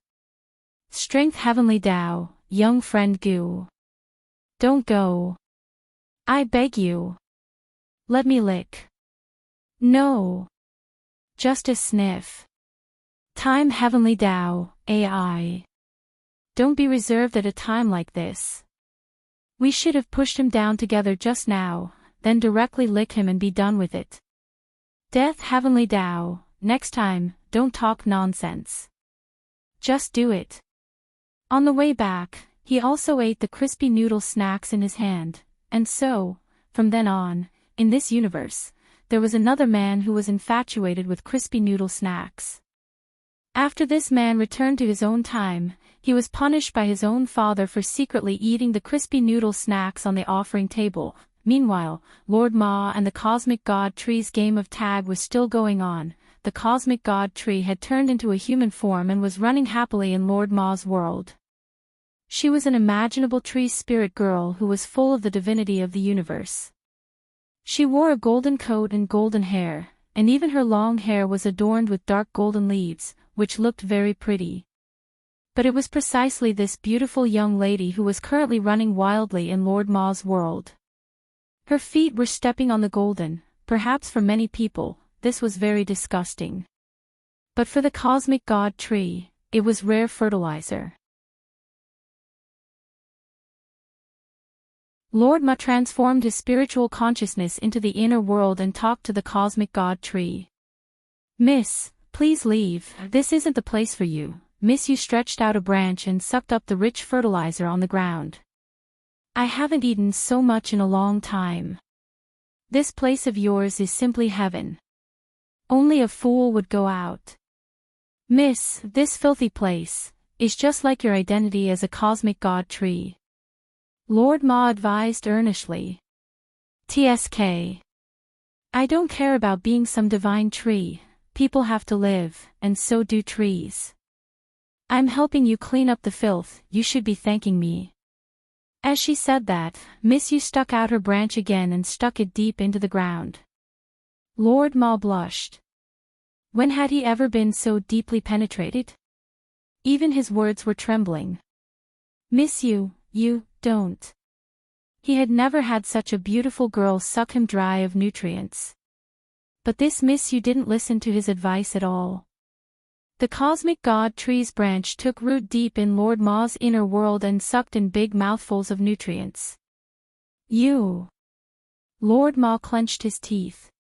Strength Heavenly Tao, young friend Gu. Don't go. I beg you. Let me lick. No. Just a sniff. Time Heavenly Tao, AI. Don't be reserved at a time like this. We should have pushed him down together just now, then directly lick him and be done with it. Death Heavenly Tao, next time, don't talk nonsense. Just do it. On the way back, he also ate the crispy noodle snacks in his hand, and so, from then on, in this universe, there was another man who was infatuated with crispy noodle snacks. After this man returned to his own time, he was punished by his own father for secretly eating the crispy noodle snacks on the offering table. Meanwhile, Lord Ma and the Cosmic God Tree's game of tag was still going on. The Cosmic God Tree had turned into a human form and was running happily in Lord Ma's world. She was an imaginable tree spirit girl who was full of the divinity of the universe. She wore a golden coat and golden hair, and even her long hair was adorned with dark golden leaves, which looked very pretty. But it was precisely this beautiful young lady who was currently running wildly in Lord Ma's world. Her feet were stepping on the golden, perhaps for many people, this was very disgusting. But for the Cosmic God Tree, it was rare fertilizer. Lord Ma transformed his spiritual consciousness into the inner world and talked to the Cosmic God Tree. Miss, please leave, this isn't the place for you. Miss Yu stretched out a branch and sucked up the rich fertilizer on the ground. I haven't eaten so much in a long time. This place of yours is simply heaven. Only a fool would go out. Miss, this filthy place is just like your identity as a Cosmic God Tree. Lord Ma advised earnestly. TSK. I don't care about being some divine tree, people have to live, and so do trees. I'm helping you clean up the filth, you should be thanking me. As she said that, Miss Yu stuck out her branch again and stuck it deep into the ground. Lord Ma blushed. When had he ever been so deeply penetrated? Even his words were trembling. Miss Yu, you, don't. He had never had such a beautiful girl suck him dry of nutrients. But this Miss Yu didn't listen to his advice at all. The Cosmic God Tree's branch took root deep in Lord Ma's inner world and sucked in big mouthfuls of nutrients. You. Lord Ma clenched his teeth.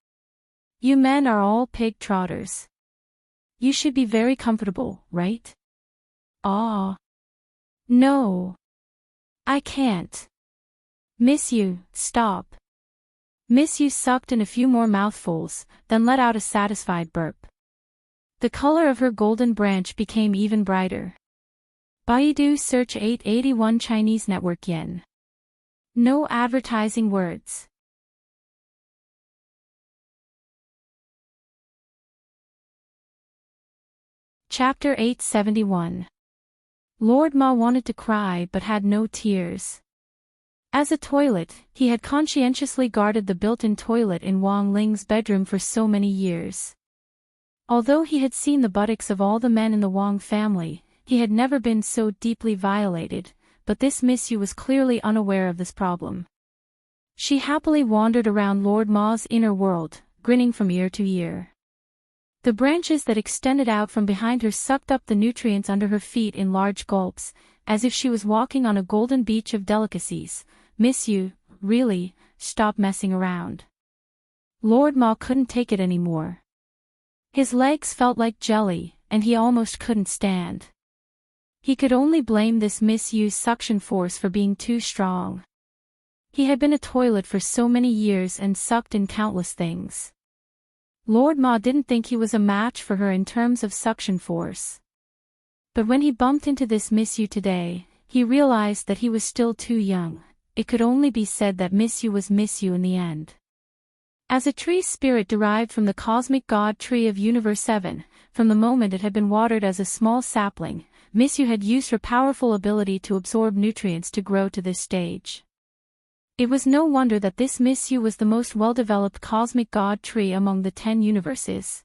You men are all pig trotters. You should be very comfortable, right? Ah. No. I can't. Miss Yu, stop. Miss Yu sucked in a few more mouthfuls, then let out a satisfied burp. The color of her golden branch became even brighter. Baidu search 881 Chinese network yen. No advertising words. Chapter 871. Lord Ma wanted to cry but had no tears. As a toilet, he had conscientiously guarded the built-in toilet in Wang Ling's bedroom for so many years. Although he had seen the buttocks of all the men in the Wang family, he had never been so deeply violated, but this Miss Yu was clearly unaware of this problem. She happily wandered around Lord Ma's inner world, grinning from ear to ear. The branches that extended out from behind her sucked up the nutrients under her feet in large gulps, as if she was walking on a golden beach of delicacies. "Miss you, really, stop messing around." Lord Ma couldn't take it anymore. His legs felt like jelly, and he almost couldn't stand. He could only blame this misused suction force for being too strong. He had been a toilet for so many years and sucked in countless things. Lord Ma didn't think he was a match for her in terms of suction force. But when he bumped into this Miss You today, he realized that he was still too young. It could only be said that Miss You was Miss You in the end. As a tree spirit derived from the cosmic god tree of Universe 7, from the moment it had been watered as a small sapling, Miss You had used her powerful ability to absorb nutrients to grow to this stage. It was no wonder that this Miss You was the most well-developed cosmic god tree among the 10 universes.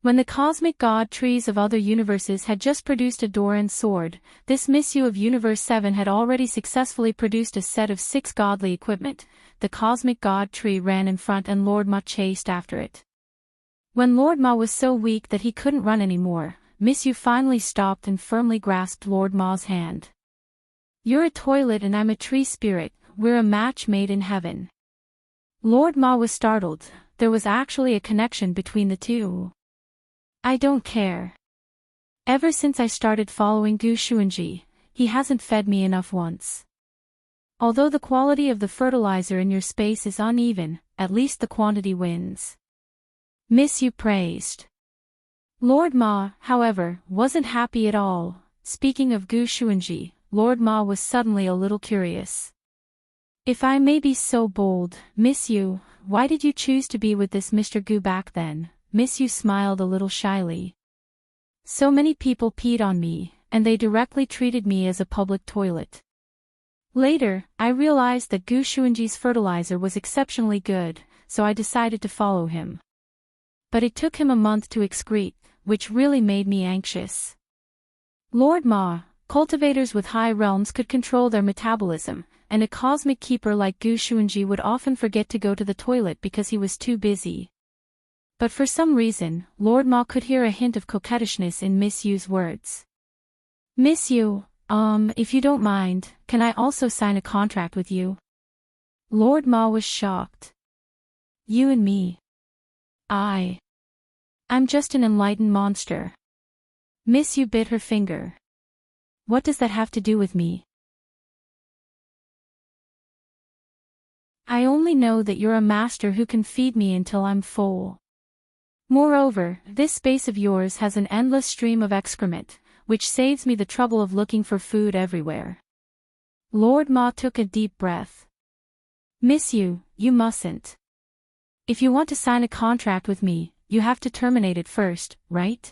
When the cosmic god trees of other universes had just produced a door and sword, this Miss You of Universe 7 had already successfully produced a set of 6 godly equipment. The cosmic god tree ran in front and Lord Ma chased after it. When Lord Ma was so weak that he couldn't run anymore, Miss You finally stopped and firmly grasped Lord Ma's hand. "You're a toilet and I'm a tree spirit. We're a match made in heaven." Lord Ma was startled. There was actually a connection between the two. "I don't care. Ever since I started following Gu Xuanji, he hasn't fed me enough once. Although the quality of the fertilizer in your space is uneven, at least the quantity wins." Miss You praised. Lord Ma, however, wasn't happy at all. Speaking of Gu Xuanji, Lord Ma was suddenly a little curious. "If I may be so bold, Miss You, why did you choose to be with this Mr. Gu back then?" Miss You smiled a little shyly. "So many people peed on me, and they directly treated me as a public toilet. Later, I realized that Gu Xuanji's fertilizer was exceptionally good, so I decided to follow him. But it took him a month to excrete, which really made me anxious." Lord Ma, cultivators with high realms could control their metabolism, and a cosmic keeper like Gu Xuanji would often forget to go to the toilet because he was too busy. But for some reason, Lord Ma could hear a hint of coquettishness in Miss Yu's words. "Miss Yu, if you don't mind, can I also sign a contract with you?" Lord Ma was shocked. "You and me? I'm just an enlightened monster." Miss Yu bit her finger. "What does that have to do with me?" "I only know that you're a master who can feed me until I'm full. Moreover, this space of yours has an endless stream of excrement, which saves me the trouble of looking for food everywhere." Lord Ma took a deep breath. "Miss You, you mustn't. If you want to sign a contract with me, you have to terminate it first, right?"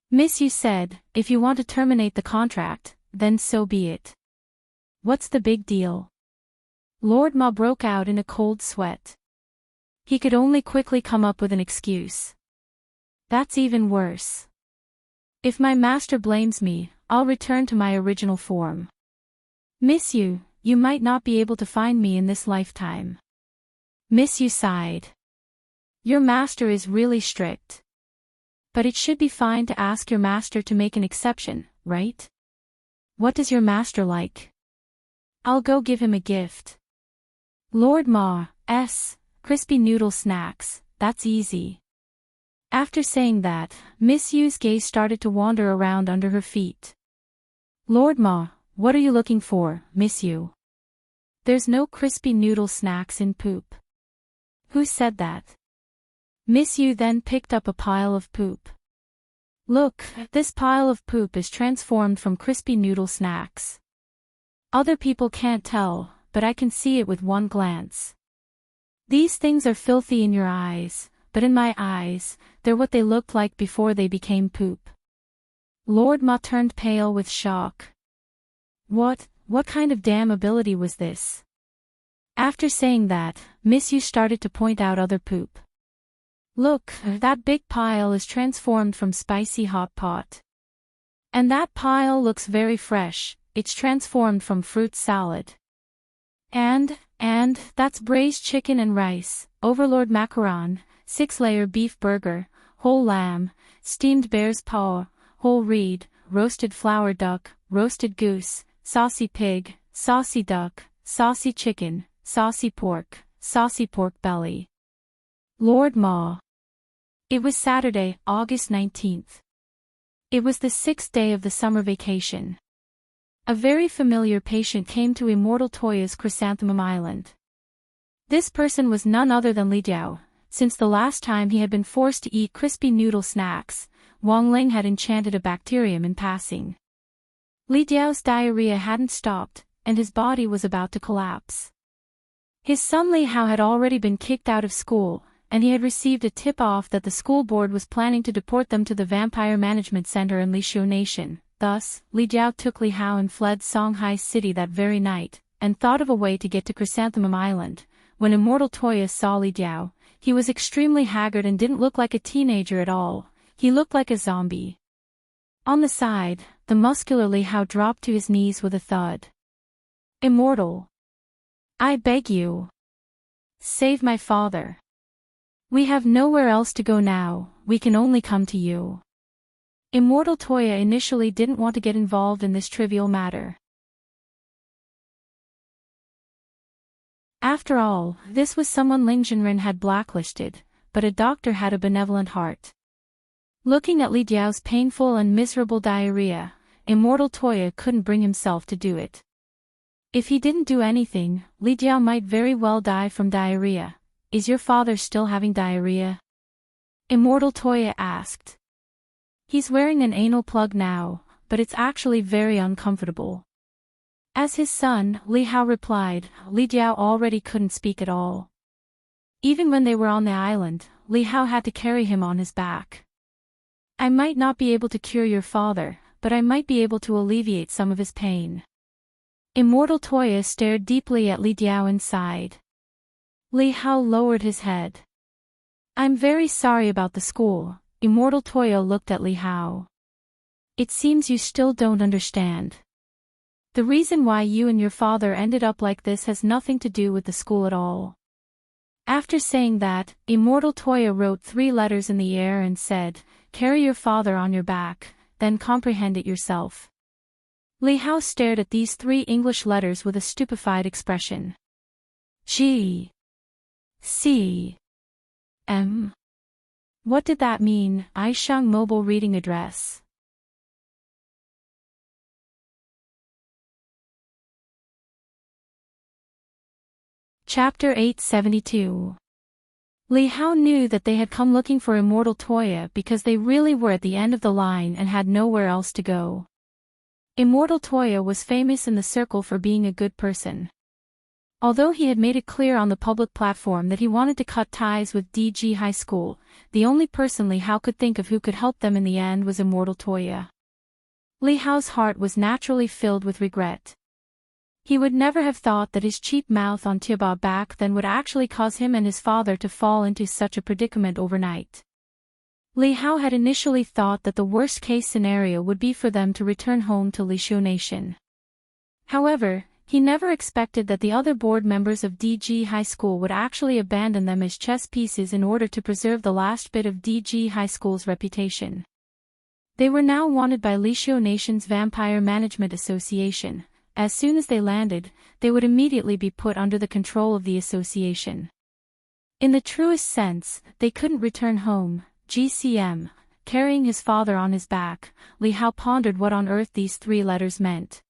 Miss You said, "If you want to terminate the contract, then so be it. What's the big deal?" Lord Ma broke out in a cold sweat. He could only quickly come up with an excuse. "That's even worse. If my master blames me, I'll return to my original form. Miss You, you might not be able to find me in this lifetime." Miss You sighed. "Your master is really strict. But it should be fine to ask your master to make an exception, right? What does your master like? I'll go give him a gift." Lord Ma's crispy noodle snacks, that's easy. After saying that, Miss Yu's gaze started to wander around under her feet. "Lord Ma, what are you looking for, Miss Yu? There's no crispy noodle snacks in poop." "Who said that?" Miss Yu then picked up a pile of poop. "Look, this pile of poop is transformed from crispy noodle snacks. Other people can't tell, but I can see it with one glance. These things are filthy in your eyes, but in my eyes, they're what they looked like before they became poop." Lord Ma turned pale with shock. What kind of damn ability was this? After saying that, Miss Yu started to point out other poop. "Look, that big pile is transformed from spicy hot pot. And that pile looks very fresh, it's transformed from fruit salad. And that's braised chicken and rice, Overlord macaron, 6-layer beef burger, whole lamb, steamed bear's paw, whole reed, roasted flour duck, roasted goose, saucy pig, saucy duck, saucy chicken, saucy pork belly. Lord Ma. It was Saturday, August 19th. It was the 6th day of the summer vacation. A very familiar patient came to Immortal Toya's Chrysanthemum Island. This person was none other than Li Diao. Since the last time he had been forced to eat crispy noodle snacks, Wang Ling had enchanted a bacterium in passing. Li Diao's diarrhea hadn't stopped, and his body was about to collapse. His son Li Hao had already been kicked out of school, and he had received a tip-off that the school board was planning to deport them to the Vampire Management Center in Lishio Nation. Thus, Li Diao took Li Hao and fled Songhai City that very night, and thought of a way to get to Chrysanthemum Island. When Immortal Toya saw Li Diao, he was extremely haggard and didn't look like a teenager at all. He looked like a zombie. On the side, the muscular Li Hao dropped to his knees with a thud. Immortal. I beg you. Save my father. We have nowhere else to go now, we can only come to you. Immortal Toya initially didn't want to get involved in this trivial matter. After all, this was someone Ling Jinren had blacklisted, but a doctor had a benevolent heart. Looking at Li Diao's painful and miserable diarrhea, Immortal Toya couldn't bring himself to do it. If he didn't do anything, Li Diao might very well die from diarrhea. Is your father still having diarrhea? Immortal Toya asked. He's wearing an anal plug now, but it's actually very uncomfortable. As his son, Li Hao replied, Li Diao already couldn't speak at all. Even when they were on the island, Li Hao had to carry him on his back. I might not be able to cure your father, but I might be able to alleviate some of his pain. Immortal Toya stared deeply at Li Diao and sighed. Li Hao lowered his head. I'm very sorry about the school. Immortal Toya looked at Li Hao. It seems you still don't understand. The reason why you and your father ended up like this has nothing to do with the school at all. After saying that, Immortal Toya wrote 3 letters in the air and said, carry your father on your back, then comprehend it yourself. Li Hao stared at these 3 English letters with a stupefied expression. G. C. M. What did that mean? Aishang Mobile Reading Address. Chapter 872. Li Hao knew that they had come looking for Immortal Toya because they really were at the end of the line and had nowhere else to go. Immortal Toya was famous in the circle for being a good person. Although he had made it clear on the public platform that he wanted to cut ties with DG High School, the only person Li Hao could think of who could help them in the end was Immortal Toya. Li Hao's heart was naturally filled with regret. He would never have thought that his cheap mouth on Tiaba back then would actually cause him and his father to fall into such a predicament overnight. Li Hao had initially thought that the worst-case scenario would be for them to return home to Lishio Nation. However, he never expected that the other board members of DG High School would actually abandon them as chess pieces in order to preserve the last bit of DG High School's reputation. They were now wanted by Lishio Nation's Vampire Management Association. As soon as they landed, they would immediately be put under the control of the association. In the truest sense, they couldn't return home. GCM, carrying his father on his back, Li Hao pondered what on earth these 3 letters meant.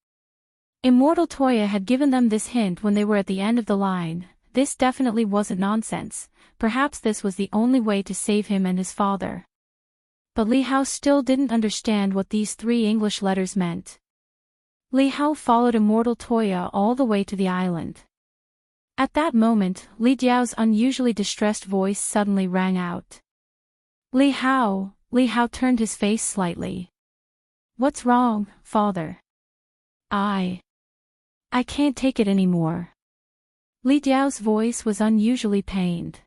Immortal Toya had given them this hint when they were at the end of the line. This definitely wasn't nonsense. Perhaps this was the only way to save him and his father. But Li Hao still didn't understand what these 3 English letters meant. Li Hao followed Immortal Toya all the way to the island. At that moment, Li Diao's unusually distressed voice suddenly rang out. Li Hao turned his face slightly. What's wrong, father? I can't take it anymore. Li Diao's voice was unusually pained.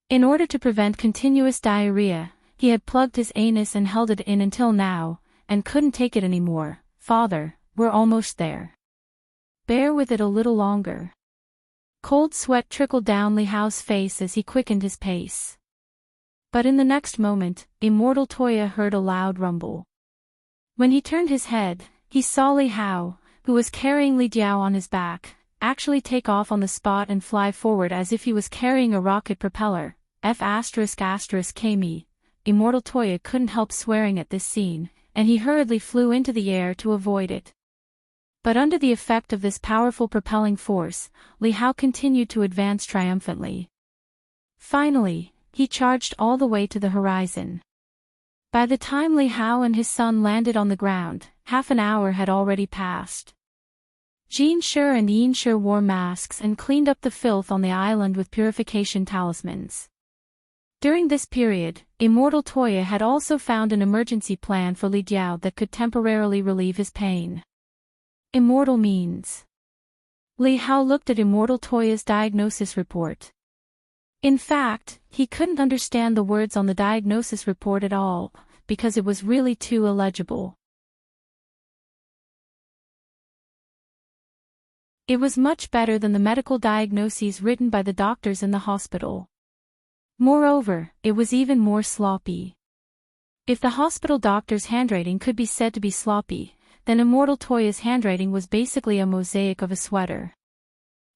In order to prevent continuous diarrhea, he had plugged his anus and held it in until now, and couldn't take it anymore. Father, we're almost there. Bear with it a little longer. Cold sweat trickled down Li Hao's face as he quickened his pace. But in the next moment, Immortal Toya heard a loud rumble. When he turned his head, he saw Li Hao, who was carrying Li Diao on his back, actually take off on the spot and fly forward as if he was carrying a rocket propeller. F***KME. Immortal Toya couldn't help swearing at this scene, and he hurriedly flew into the air to avoid it. But under the effect of this powerful propelling force, Li Hao continued to advance triumphantly. Finally, he charged all the way to the horizon. By the time Li Hao and his son landed on the ground, half an hour had already passed. Jin Shi and Yin Shi wore masks and cleaned up the filth on the island with purification talismans. During this period, Immortal Toya had also found an emergency plan for Li Diao that could temporarily relieve his pain. Immortal means. Li Hao looked at Immortal Toya's diagnosis report. In fact, he couldn't understand the words on the diagnosis report at all, because it was really too illegible. It was much better than the medical diagnoses written by the doctors in the hospital. Moreover, it was even more sloppy. If the hospital doctor's handwriting could be said to be sloppy, then Immortal Toya's handwriting was basically a mosaic of a sweater.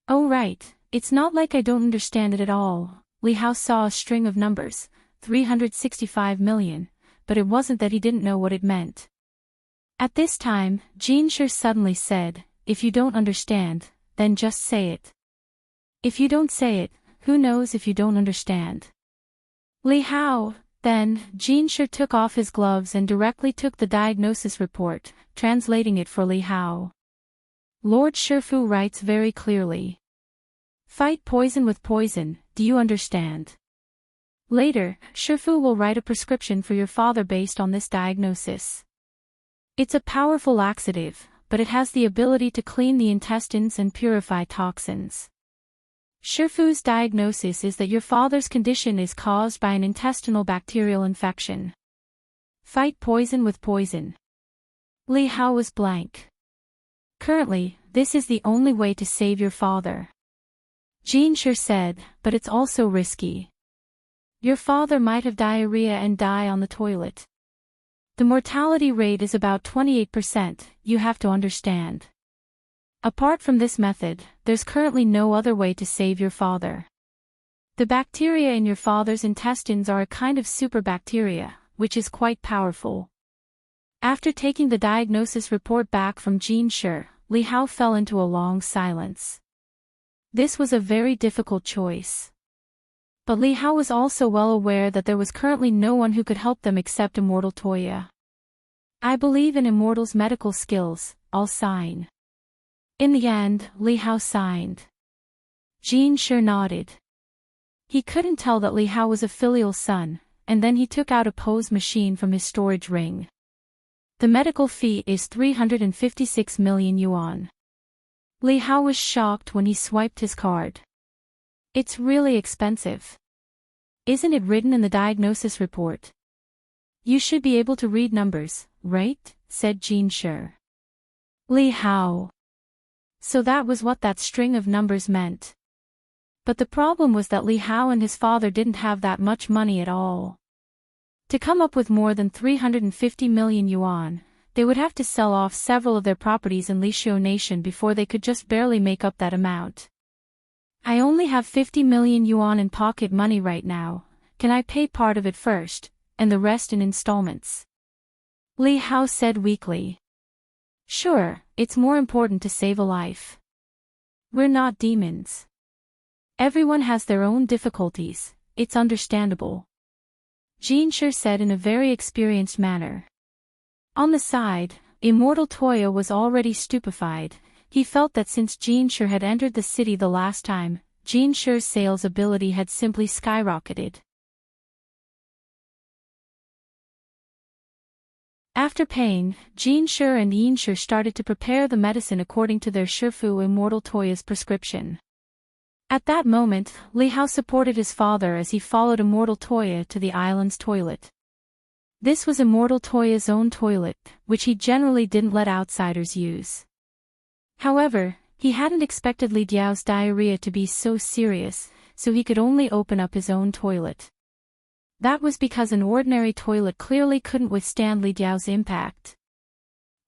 Oh right, it's not like I don't understand it at all. Li Hao saw a string of numbers, 365 million, but it wasn't that he didn't know what it meant. At this time, Jin Shi suddenly said, "If you don't understand, then just say it. If you don't say it, who knows if you don't understand?" Li Hao. Then, Jin Shi took off his gloves and directly took the diagnosis report, translating it for Li Hao. Lord Shifu writes very clearly. Fight poison with poison, do you understand? Later, Shifu will write a prescription for your father based on this diagnosis. It's a powerful laxative, but it has the ability to clean the intestines and purify toxins. Shifu's diagnosis is that your father's condition is caused by an intestinal bacterial infection. Fight poison with poison. Li Hao was blank. Currently, this is the only way to save your father. Jin Shi said, but it's also risky. Your father might have diarrhea and die on the toilet. The mortality rate is about 28%, you have to understand. Apart from this method, there's currently no other way to save your father. The bacteria in your father's intestines are a kind of superbacteria, which is quite powerful. After taking the diagnosis report back from Jin Shi, Li Hao fell into a long silence. This was a very difficult choice. But Li Hao was also well aware that there was currently no one who could help them except Immortal Toya. I believe in Immortal's medical skills, I'll sign. In the end, Li Hao signed. Jin Shi nodded. He couldn't tell that Li Hao was a filial son, and then he took out a pose machine from his storage ring. The medical fee is 356 million yuan. Li Hao was shocked when he swiped his card. It's really expensive. Isn't it written in the diagnosis report? You should be able to read numbers, right? Said Jin Shi. Li Hao. So that was what that string of numbers meant. But the problem was that Li Hao and his father didn't have that much money at all. To come up with more than 350 million yuan, they would have to sell off several of their properties in Lishio Nation before they could just barely make up that amount. I only have 50 million yuan in pocket money right now, can I pay part of it first, and the rest in installments? Li Hao said weakly. Sure, it's more important to save a life. We're not demons. Everyone has their own difficulties, it's understandable. Jin Shi said in a very experienced manner. On the side, Immortal Toya was already stupefied. He felt that since Jin Shi had entered the city the last time, Jin Shi's sales ability had simply skyrocketed. After paying, Jin Shi and Yin Shi started to prepare the medicine according to their Shifu Immortal Toya's prescription. At that moment, Li Hao supported his father as he followed Immortal Toya to the island's toilet. This was Immortal Toya's own toilet, which he generally didn't let outsiders use. However, he hadn't expected Li Diao's diarrhea to be so serious, so he could only open up his own toilet. That was because an ordinary toilet clearly couldn't withstand Li Diao's impact.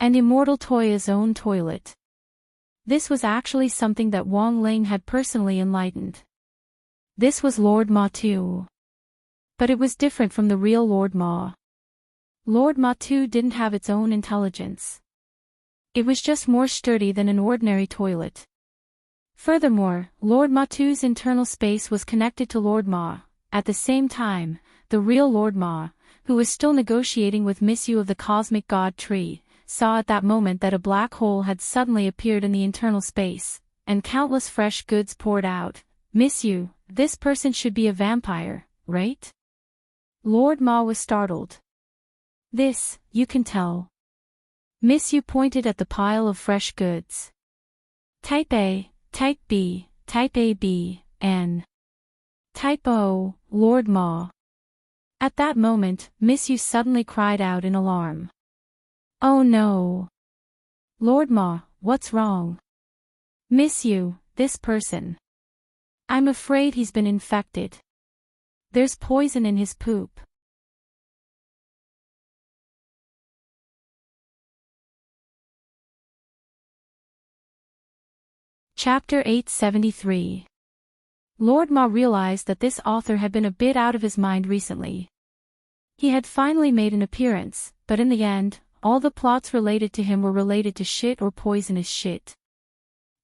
And immortal Toya's own toilet. This was actually something that Wang Ling had personally enlightened. This was Lord Ma too. But it was different from the real Lord Ma. Lord Ma too didn't have its own intelligence. It was just more sturdy than an ordinary toilet. Furthermore, Lord Ma too's internal space was connected to Lord Ma. At the same time, the real Lord Ma, who was still negotiating with Miss Yu of the Cosmic God Tree, saw at that moment that a black hole had suddenly appeared in the internal space, and countless fresh goods poured out. Miss Yu, this person should be a vampire, right? Lord Ma was startled. This, you can tell. Miss Yu pointed at the pile of fresh goods. Type A, Type B, Type AB, and Type O, Lord Ma. At that moment, Miss Yu suddenly cried out in alarm. Oh no! Lord Ma, what's wrong? Miss Yu, this person. I'm afraid he's been infected. There's poison in his poop. Chapter 873. Lord Ma realized that this author had been a bit out of his mind recently. He had finally made an appearance, but in the end, all the plots related to him were related to shit or poisonous shit.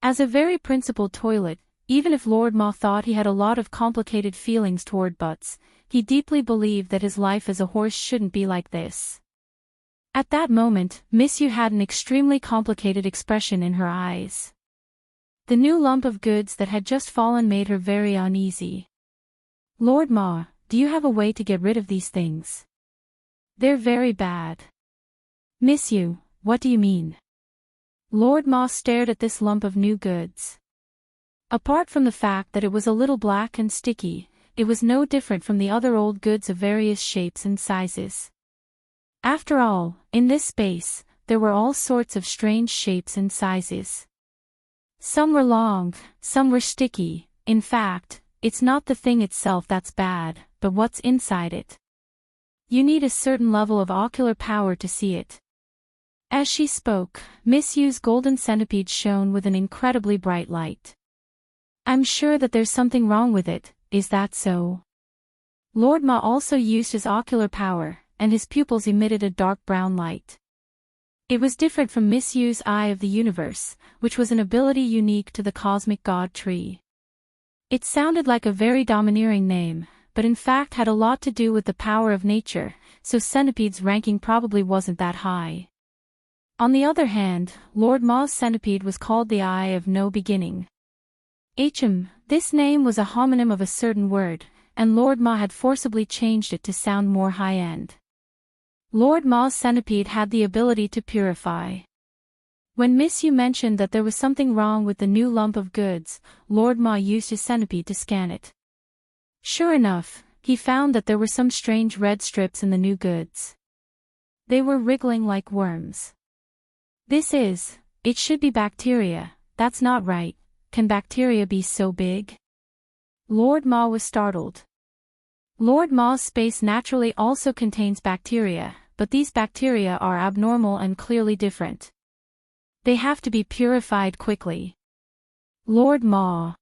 As a very principled toilet, even if Lord Ma thought he had a lot of complicated feelings toward butts, he deeply believed that his life as a horse shouldn't be like this. At that moment, Miss Yu had an extremely complicated expression in her eyes. The new lump of goods that had just fallen made her very uneasy. Lord Ma, do you have a way to get rid of these things? They're very bad. Miss Yu, what do you mean? Lord Ma stared at this lump of new goods. Apart from the fact that it was a little black and sticky, it was no different from the other old goods of various shapes and sizes. After all, in this space, there were all sorts of strange shapes and sizes. Some were long, some were sticky. In fact, it's not the thing itself that's bad, but what's inside it. You need a certain level of ocular power to see it. As she spoke, Miss Yu's golden centipede shone with an incredibly bright light. I'm sure that there's something wrong with it, is that so? Lord Ma also used his ocular power, and his pupils emitted a dark brown light. It was different from Miss Yu's Eye of the Universe, which was an ability unique to the Cosmic God Tree. It sounded like a very domineering name, but in fact had a lot to do with the power of nature, so Centipede's ranking probably wasn't that high. On the other hand, Lord Ma's centipede was called the Eye of No Beginning. This name was a homonym of a certain word, and Lord Ma had forcibly changed it to sound more high-end. Lord Ma's centipede had the ability to purify. When Miss Yu mentioned that there was something wrong with the new lump of goods, Lord Ma used his centipede to scan it. Sure enough, he found that there were some strange red strips in the new goods. They were wriggling like worms. It should be bacteria, that's not right. Can bacteria be so big? Lord Ma was startled. Lord Ma's space naturally also contains bacteria, but these bacteria are abnormal and clearly different. They have to be purified quickly. Lord Ma.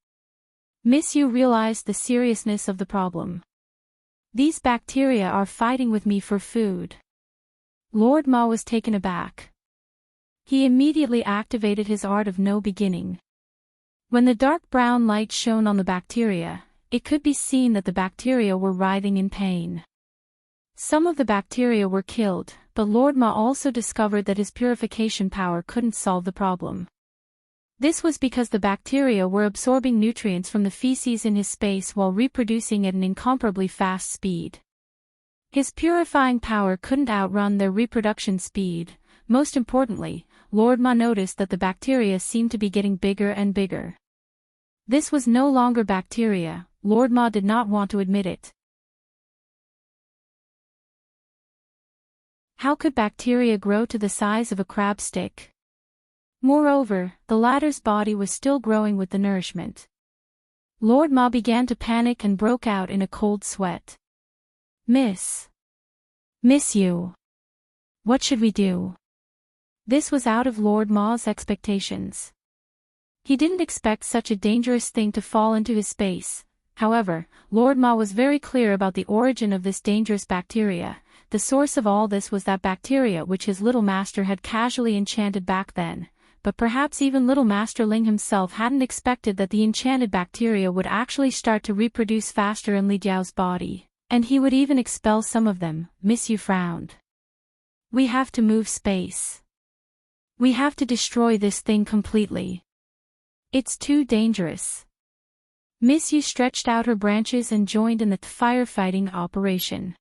Miss Yu realized the seriousness of the problem. These bacteria are fighting with me for food. Lord Ma was taken aback. He immediately activated his art of no beginning. When the dark brown light shone on the bacteria, it could be seen that the bacteria were writhing in pain. Some of the bacteria were killed, but Lord Ma also discovered that his purification power couldn't solve the problem. This was because the bacteria were absorbing nutrients from the feces in his space while reproducing at an incomparably fast speed. His purifying power couldn't outrun their reproduction speed. Most importantly, Lord Ma noticed that the bacteria seemed to be getting bigger and bigger. This was no longer bacteria. Lord Ma did not want to admit it. How could bacteria grow to the size of a crab stick? Moreover, the latter's body was still growing with the nourishment. Lord Ma began to panic and broke out in a cold sweat. Miss you. What should we do? This was out of Lord Ma's expectations. He didn't expect such a dangerous thing to fall into his space. However, Lord Ma was very clear about the origin of this dangerous bacteria. The source of all this was that bacteria which his little master had casually enchanted back then. But perhaps even little Master Ling himself hadn't expected that the enchanted bacteria would actually start to reproduce faster in Li Jiao's body, and he would even expel some of them. Miss Yu frowned. We have to move space. We have to destroy this thing completely. It's too dangerous. Miss Yu stretched out her branches and joined in the firefighting operation.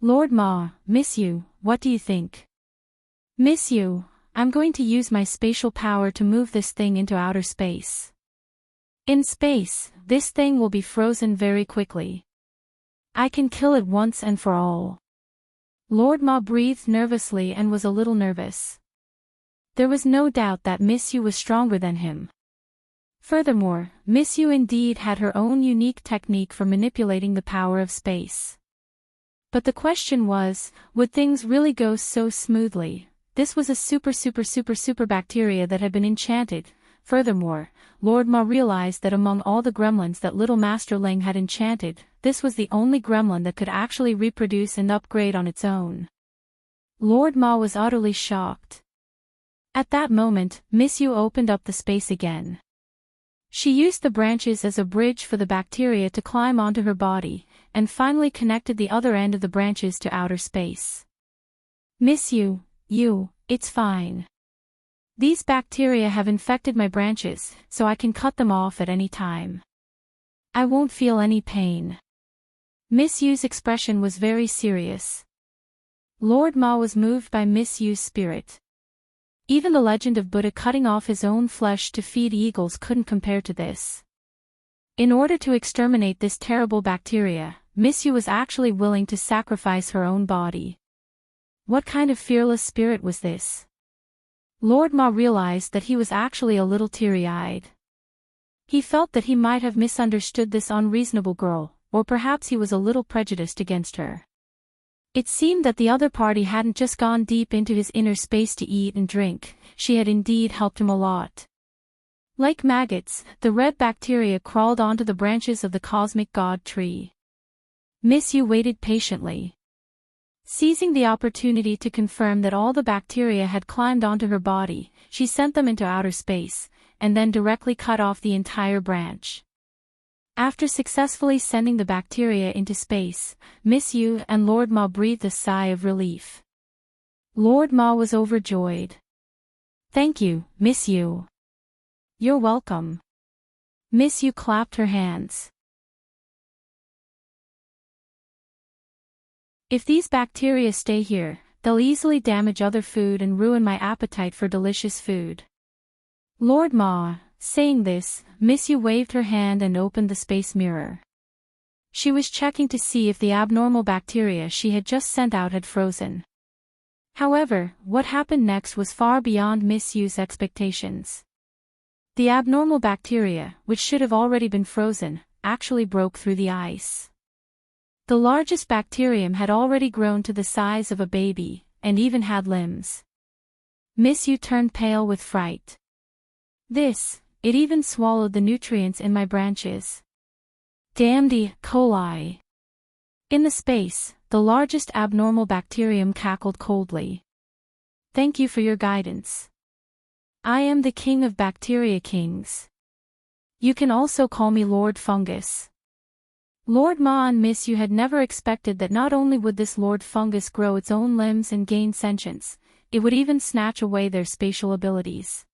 Lord Ma, Miss Yu, what do you think? Miss Yu, I'm going to use my spatial power to move this thing into outer space. In space, this thing will be frozen very quickly. I can kill it once and for all. Lord Ma breathed nervously and was a little nervous. There was no doubt that Miss Yu was stronger than him. Furthermore, Miss Yu indeed had her own unique technique for manipulating the power of space. But the question was, would things really go so smoothly? This was a super bacteria that had been enchanted. Furthermore, Lord Ma realized that among all the gremlins that little Master Ling had enchanted, this was the only gremlin that could actually reproduce and upgrade on its own. Lord Ma was utterly shocked. At that moment, Miss Yu opened up the space again. She used the branches as a bridge for the bacteria to climb onto her body, and finally connected the other end of the branches to outer space. Miss Yu, it's fine. These bacteria have infected my branches, so I can cut them off at any time. I won't feel any pain. Miss Yu's expression was very serious. Lord Ma was moved by Miss Yu's spirit. Even the legend of Buddha cutting off his own flesh to feed eagles couldn't compare to this. In order to exterminate this terrible bacteria, Miss Yu was actually willing to sacrifice her own body. What kind of fearless spirit was this? Lord Ma realized that he was actually a little teary-eyed. He felt that he might have misunderstood this unreasonable girl, or perhaps he was a little prejudiced against her. It seemed that the other party hadn't just gone deep into his inner space to eat and drink, she had indeed helped him a lot. Like maggots, the red bacteria crawled onto the branches of the cosmic god tree. Miss Yu waited patiently. Seizing the opportunity to confirm that all the bacteria had climbed onto her body, she sent them into outer space, and then directly cut off the entire branch. After successfully sending the bacteria into space, Miss Yu and Lord Ma breathed a sigh of relief. Lord Ma was overjoyed. Thank you, Miss Yu. You're welcome. Miss Yu clapped her hands. If these bacteria stay here, they'll easily damage other food and ruin my appetite for delicious food. Lord Ma, saying this, Miss Yu waved her hand and opened the space mirror. She was checking to see if the abnormal bacteria she had just sent out had frozen. However, what happened next was far beyond Miss Yu's expectations. The abnormal bacteria, which should have already been frozen, actually broke through the ice. The largest bacterium had already grown to the size of a baby, and even had limbs. Miss Yu turned pale with fright. It even swallowed the nutrients in my branches. Damned E. coli. In the space, the largest abnormal bacterium cackled coldly. Thank you for your guidance. I am the king of bacteria kings. You can also call me Lord Fungus. Lord Ma and Miss Yu had never expected that not only would this Lord Fungus grow its own limbs and gain sentience, it would even snatch away their spatial abilities.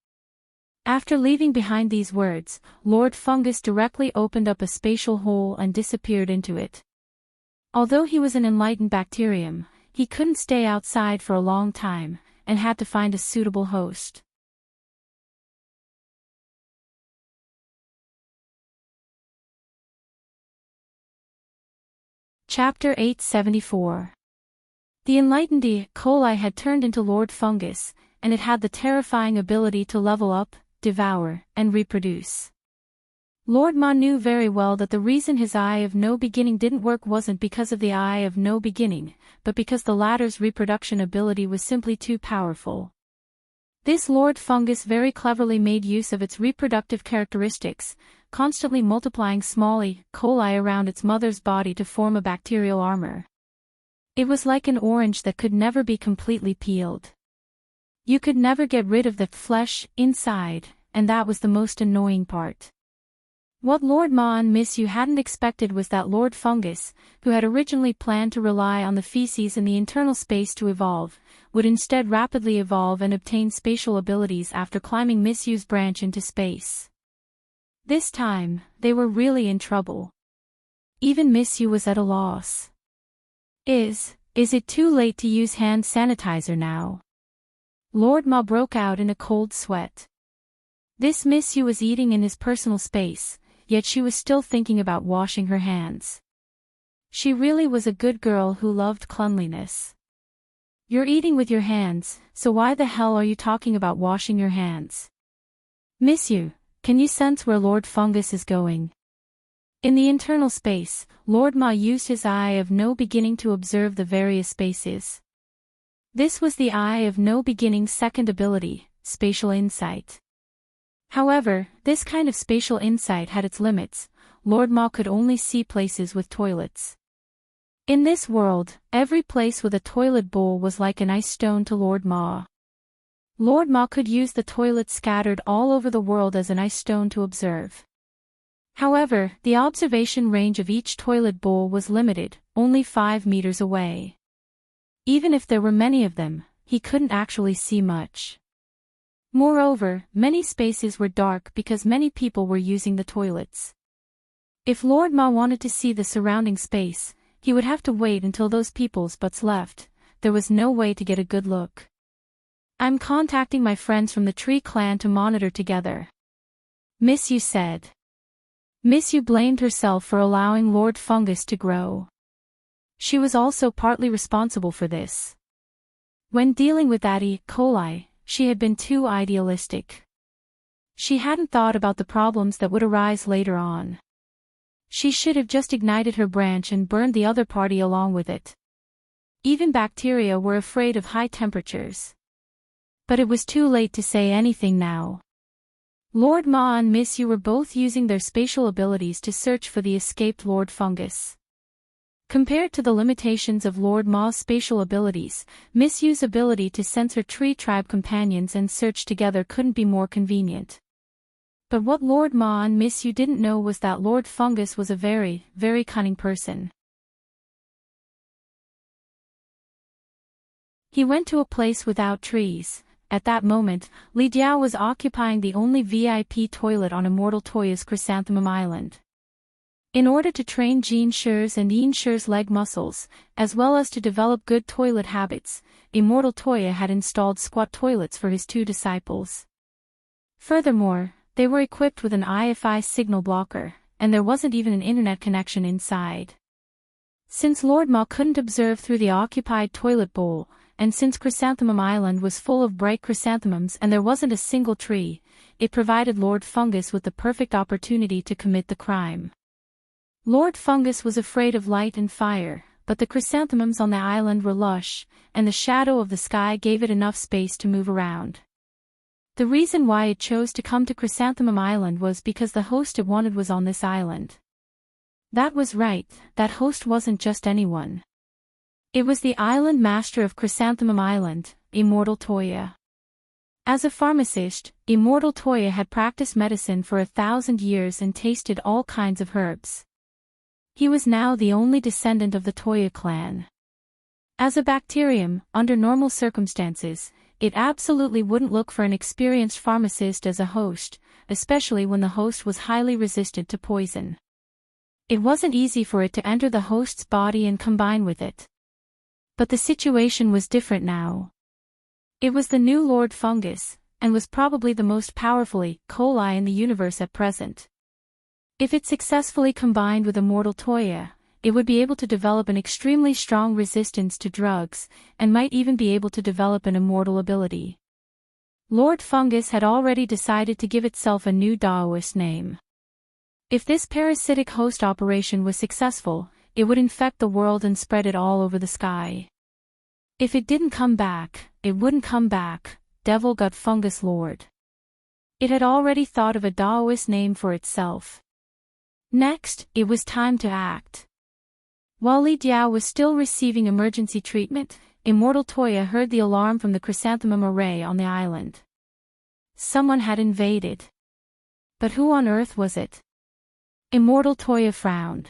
After leaving behind these words, Lord Fungus directly opened up a spatial hole and disappeared into it. Although he was an enlightened bacterium, he couldn't stay outside for a long time, and had to find a suitable host. Chapter 874. The enlightened E. coli had turned into Lord Fungus, and it had the terrifying ability to level up, devour, and reproduce. Lord Ma knew very well that the reason his Eye of No Beginning didn't work wasn't because of the Eye of No Beginning, but because the latter's reproduction ability was simply too powerful. This Lord Fungus very cleverly made use of its reproductive characteristics, constantly multiplying small E. coli around its mother's body to form a bacterial armor. It was like an orange that could never be completely peeled. You could never get rid of the flesh inside, and that was the most annoying part. What Lord Ma and Miss Yu hadn't expected was that Lord Fungus, who had originally planned to rely on the feces in the internal space to evolve, would instead rapidly evolve and obtain spatial abilities after climbing Miss Yu's branch into space. This time, they were really in trouble. Even Miss Yu was at a loss. Is it too late to use hand sanitizer now? Lord Ma broke out in a cold sweat. This Miss Yu was eating in his personal space, yet she was still thinking about washing her hands. She really was a good girl who loved cleanliness. You're eating with your hands, so why the hell are you talking about washing your hands? Miss Yu, can you sense where Lord Fungus is going? In the internal space, Lord Ma used his Eye of No Beginning to observe the various spaces. This was the Eye of No Beginning's second ability, spatial insight. However, this kind of spatial insight had its limits. Lord Ma could only see places with toilets. In this world, every place with a toilet bowl was like an ice stone to Lord Ma. Lord Ma could use the toilets scattered all over the world as an ice stone to observe. However, the observation range of each toilet bowl was limited, only 5 meters away. Even if there were many of them, he couldn't actually see much. Moreover, many spaces were dark because many people were using the toilets. If Lord Ma wanted to see the surrounding space, he would have to wait until those people's butts left. There was no way to get a good look. I'm contacting my friends from the Tree Clan to monitor together, Miss Yu said. Miss Yu blamed herself for allowing Lord Fungus to grow. She was also partly responsible for this. When dealing with that E. coli, she had been too idealistic. She hadn't thought about the problems that would arise later on. She should have just ignited her branch and burned the other party along with it. Even bacteria were afraid of high temperatures. But it was too late to say anything now. Lord Ma and Miss Yu were both using their spatial abilities to search for the escaped Lord Fungus. Compared to the limitations of Lord Ma's spatial abilities, Miss Yu's ability to sense her tree tribe companions and search together couldn't be more convenient. But what Lord Ma and Miss Yu didn't know was that Lord Fungus was a very, very cunning person. He went to a place without trees. At that moment, Li Diao was occupying the only VIP toilet on Immortal Toya's Chrysanthemum Island. In order to train Jean Shi's and Yin Shi's leg muscles, as well as to develop good toilet habits, Immortal Toya had installed squat toilets for his 2 disciples. Furthermore, they were equipped with an IFI signal blocker, and there wasn't even an internet connection inside. Since Lord Ma couldn't observe through the occupied toilet bowl, and since Chrysanthemum Island was full of bright chrysanthemums and there wasn't a single tree, it provided Lord Fungus with the perfect opportunity to commit the crime. Lord Fungus was afraid of light and fire, but the chrysanthemums on the island were lush, and the shadow of the sky gave it enough space to move around. The reason why it chose to come to Chrysanthemum Island was because the host it wanted was on this island. That was right, that host wasn't just anyone. It was the island master of Chrysanthemum Island, Immortal Toya. As a pharmacist, Immortal Toya had practiced medicine for 1,000 years and tasted all kinds of herbs. He was now the only descendant of the Toya clan. As a bacterium, under normal circumstances, it absolutely wouldn't look for an experienced pharmacist as a host, especially when the host was highly resistant to poison. It wasn't easy for it to enter the host's body and combine with it. But the situation was different now. It was the new Lord Fungus, and was probably the most powerful E. coli in the universe at present. If it successfully combined with Immortal Toya, it would be able to develop an extremely strong resistance to drugs, and might even be able to develop an immortal ability. Lord Fungus had already decided to give itself a new Daoist name. If this parasitic host operation was successful, it would infect the world and spread it all over the sky. If it didn't come back, it wouldn't come back, Devil Gut Fungus Lord. It had already thought of a Taoist name for itself. Next, it was time to act. While Li Diao was still receiving emergency treatment, Immortal Toya heard the alarm from the chrysanthemum array on the island. Someone had invaded. But who on earth was it? Immortal Toya frowned.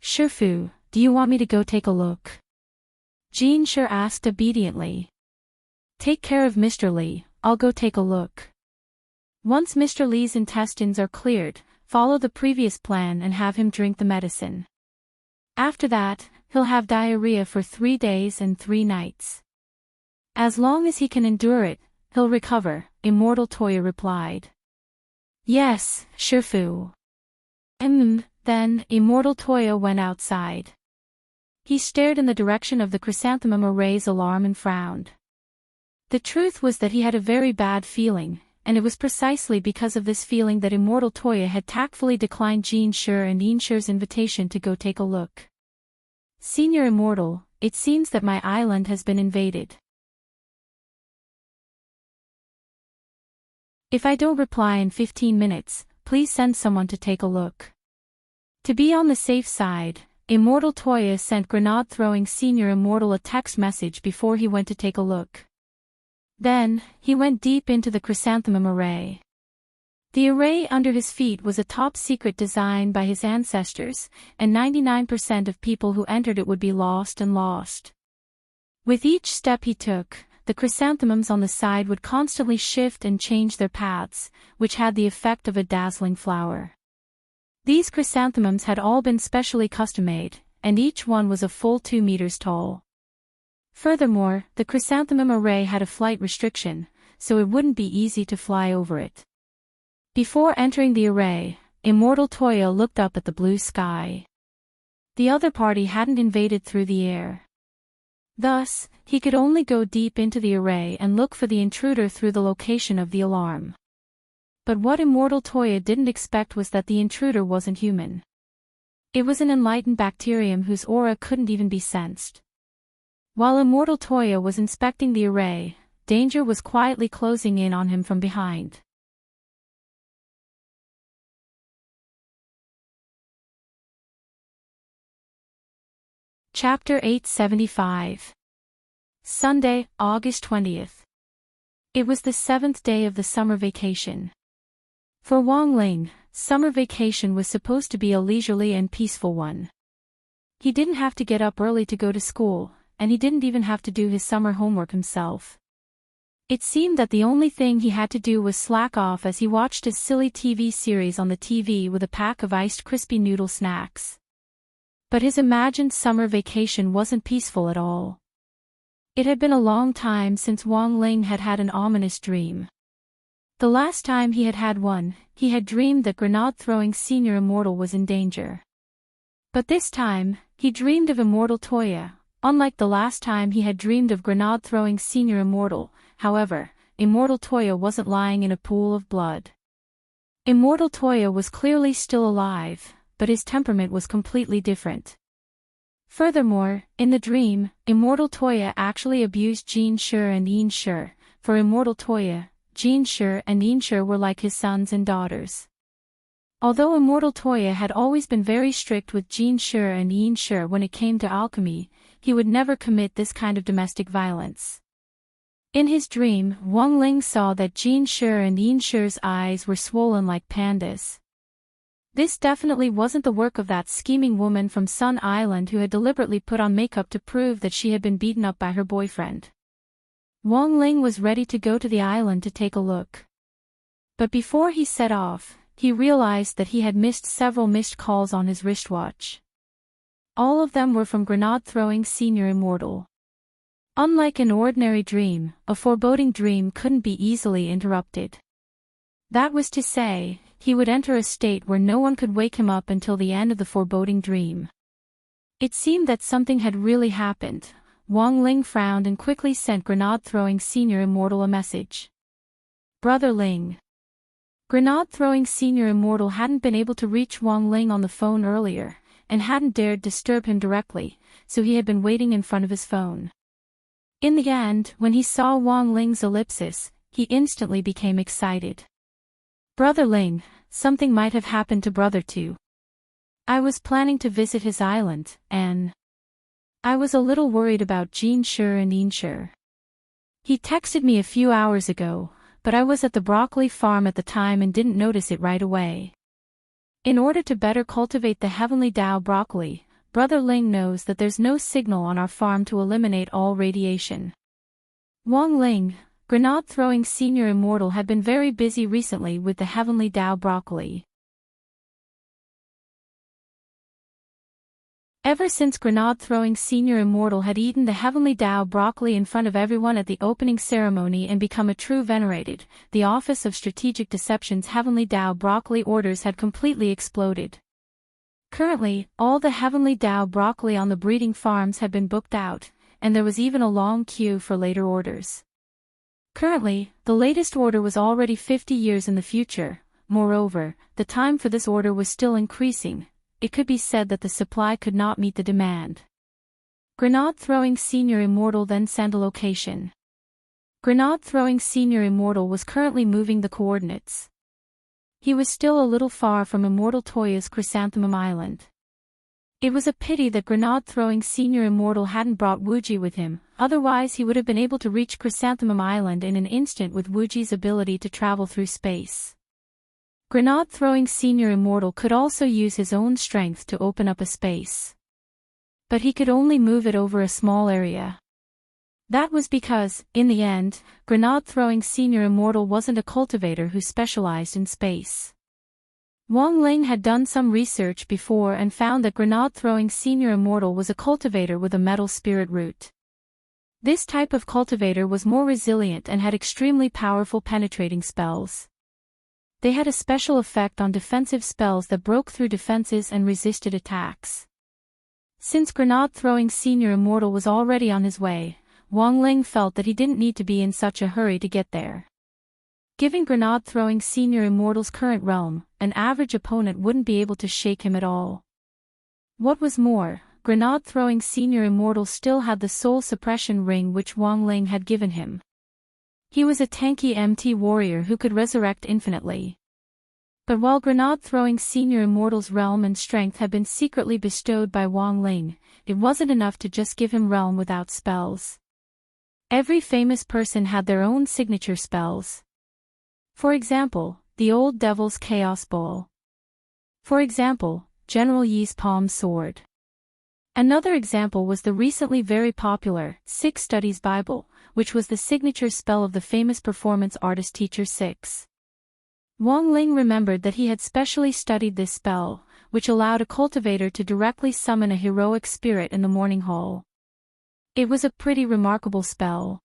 Shifu, do you want me to go take a look? Jean Shi asked obediently. Take care of Mr. Li, I'll go take a look. Once Mr. Li's intestines are cleared, follow the previous plan and have him drink the medicine. After that, he'll have diarrhea for 3 days and 3 nights. As long as he can endure it, he'll recover, Immortal Toya replied. Yes, Shifu. Then, Immortal Toya went outside. He stared in the direction of the chrysanthemum array's alarm and frowned. The truth was that he had a very bad feeling, and it was precisely because of this feeling that Immortal Toya had tactfully declined Jean Shi and Yin Shi's invitation to go take a look. Senior Immortal, it seems that my island has been invaded. If I don't reply in 15 minutes, please send someone to take a look. To be on the safe side, Immortal Toya sent Grenade-throwing Senior Immortal a text message before he went to take a look. Then, he went deep into the chrysanthemum array. The array under his feet was a top-secret design by his ancestors, and 99% of people who entered it would be lost and lost. With each step he took, the chrysanthemums on the side would constantly shift and change their paths, which had the effect of a dazzling flower. These chrysanthemums had all been specially custom-made, and each one was a full 2 meters tall. Furthermore, the chrysanthemum array had a flight restriction, so it wouldn't be easy to fly over it. Before entering the array, Immortal Toya looked up at the blue sky. The other party hadn't invaded through the air. Thus, he could only go deep into the array and look for the intruder through the location of the alarm. But what Immortal Toya didn't expect was that the intruder wasn't human. It was an enlightened bacterium whose aura couldn't even be sensed. While Immortal Toya was inspecting the array, danger was quietly closing in on him from behind. Chapter 875. Sunday, August 20th. It was the 7th day of the summer vacation. For Wang Ling, summer vacation was supposed to be a leisurely and peaceful one. He didn't have to get up early to go to school, and he didn't even have to do his summer homework himself. It seemed that the only thing he had to do was slack off as he watched his silly TV series on the TV with a pack of iced crispy noodle snacks. But his imagined summer vacation wasn't peaceful at all. It had been a long time since Wang Ling had had an ominous dream. The last time he had had one, he had dreamed that Grenade-throwing Senior Immortal was in danger. But this time, he dreamed of Immortal Toya. Unlike the last time he had dreamed of Grenade-throwing Senior Immortal, however, Immortal Toya wasn't lying in a pool of blood. Immortal Toya was clearly still alive, but his temperament was completely different. Furthermore, in the dream, Immortal Toya actually abused Jean Shi and Yin Shi. For Immortal Toya, Jean Shi and Yin Shi were like his sons and daughters. Although Immortal Toya had always been very strict with Jean Shi and Yin Shi when it came to alchemy, he would never commit this kind of domestic violence. In his dream, Wang Ling saw that Jean Shi and Yin Shi's eyes were swollen like pandas. This definitely wasn't the work of that scheming woman from Sun Island who had deliberately put on makeup to prove that she had been beaten up by her boyfriend. Wang Ling was ready to go to the island to take a look. But before he set off, he realized that he had missed several missed calls on his wristwatch. All of them were from Grenade-throwing Senior Immortal. Unlike an ordinary dream, a foreboding dream couldn't be easily interrupted. That was to say, he would enter a state where no one could wake him up until the end of the foreboding dream. It seemed that something had really happened. Wang Ling frowned and quickly sent Grenade-throwing Senior Immortal a message. Brother Ling. Grenade-throwing Senior Immortal hadn't been able to reach Wang Ling on the phone earlier, and hadn't dared disturb him directly, so he had been waiting in front of his phone. In the end, when he saw Wang Ling's ellipsis, he instantly became excited. "Brother Ling, something might have happened to Brother too. I was planning to visit his island, and I was a little worried about Jin Shi and Yin Shi. He texted me a few hours ago, but I was at the broccoli farm at the time and didn't notice it right away. In order to better cultivate the heavenly Tao broccoli, Brother Ling knows that there's no signal on our farm to eliminate all radiation." Wang Ling, Grenade-throwing Senior Immortal, had been very busy recently with the heavenly Tao broccoli. Ever since Grenade-throwing Senior Immortal had eaten the heavenly Tao broccoli in front of everyone at the opening ceremony and become a true venerated, the Office of Strategic Deception's heavenly Tao broccoli orders had completely exploded. Currently, all the heavenly Tao broccoli on the breeding farms had been booked out, and there was even a long queue for later orders. Currently, the latest order was already 50 years in the future. Moreover, the time for this order was still increasing. It could be said that the supply could not meet the demand. Grenade-throwing Senior Immortal then sent a location. Grenade-throwing Senior Immortal was currently moving the coordinates. He was still a little far from Immortal Toya's Chrysanthemum Island. It was a pity that Grenade-throwing Senior Immortal hadn't brought Wuji with him, otherwise he would have been able to reach Chrysanthemum Island in an instant with Wuji's ability to travel through space. Grenade-throwing Senior Immortal could also use his own strength to open up a space. But he could only move it over a small area. That was because, in the end, Grenade-throwing Senior Immortal wasn't a cultivator who specialized in space. Wang Ling had done some research before and found that Grenade-throwing Senior Immortal was a cultivator with a metal spirit root. This type of cultivator was more resilient and had extremely powerful penetrating spells. They had a special effect on defensive spells that broke through defenses and resisted attacks. Since Grenade-throwing Senior Immortal was already on his way, Wang Ling felt that he didn't need to be in such a hurry to get there. Given Grenade-throwing Senior Immortal's current realm, an average opponent wouldn't be able to shake him at all. What was more, Grenade-throwing Senior Immortal still had the soul suppression ring which Wang Ling had given him. He was a tanky MT warrior who could resurrect infinitely. But while Grenade-throwing Senior Immortal's realm and strength had been secretly bestowed by Wang Ling, it wasn't enough to just give him realm without spells. Every famous person had their own signature spells. For example, the Old Devil's Chaos Ball. For example, General Yi's Palm Sword. Another example was the recently very popular Six Studies Bible, which was the signature spell of the famous performance artist Teacher 6. Wang Ling remembered that he had specially studied this spell, which allowed a cultivator to directly summon a heroic spirit in the morning hall. It was a pretty remarkable spell.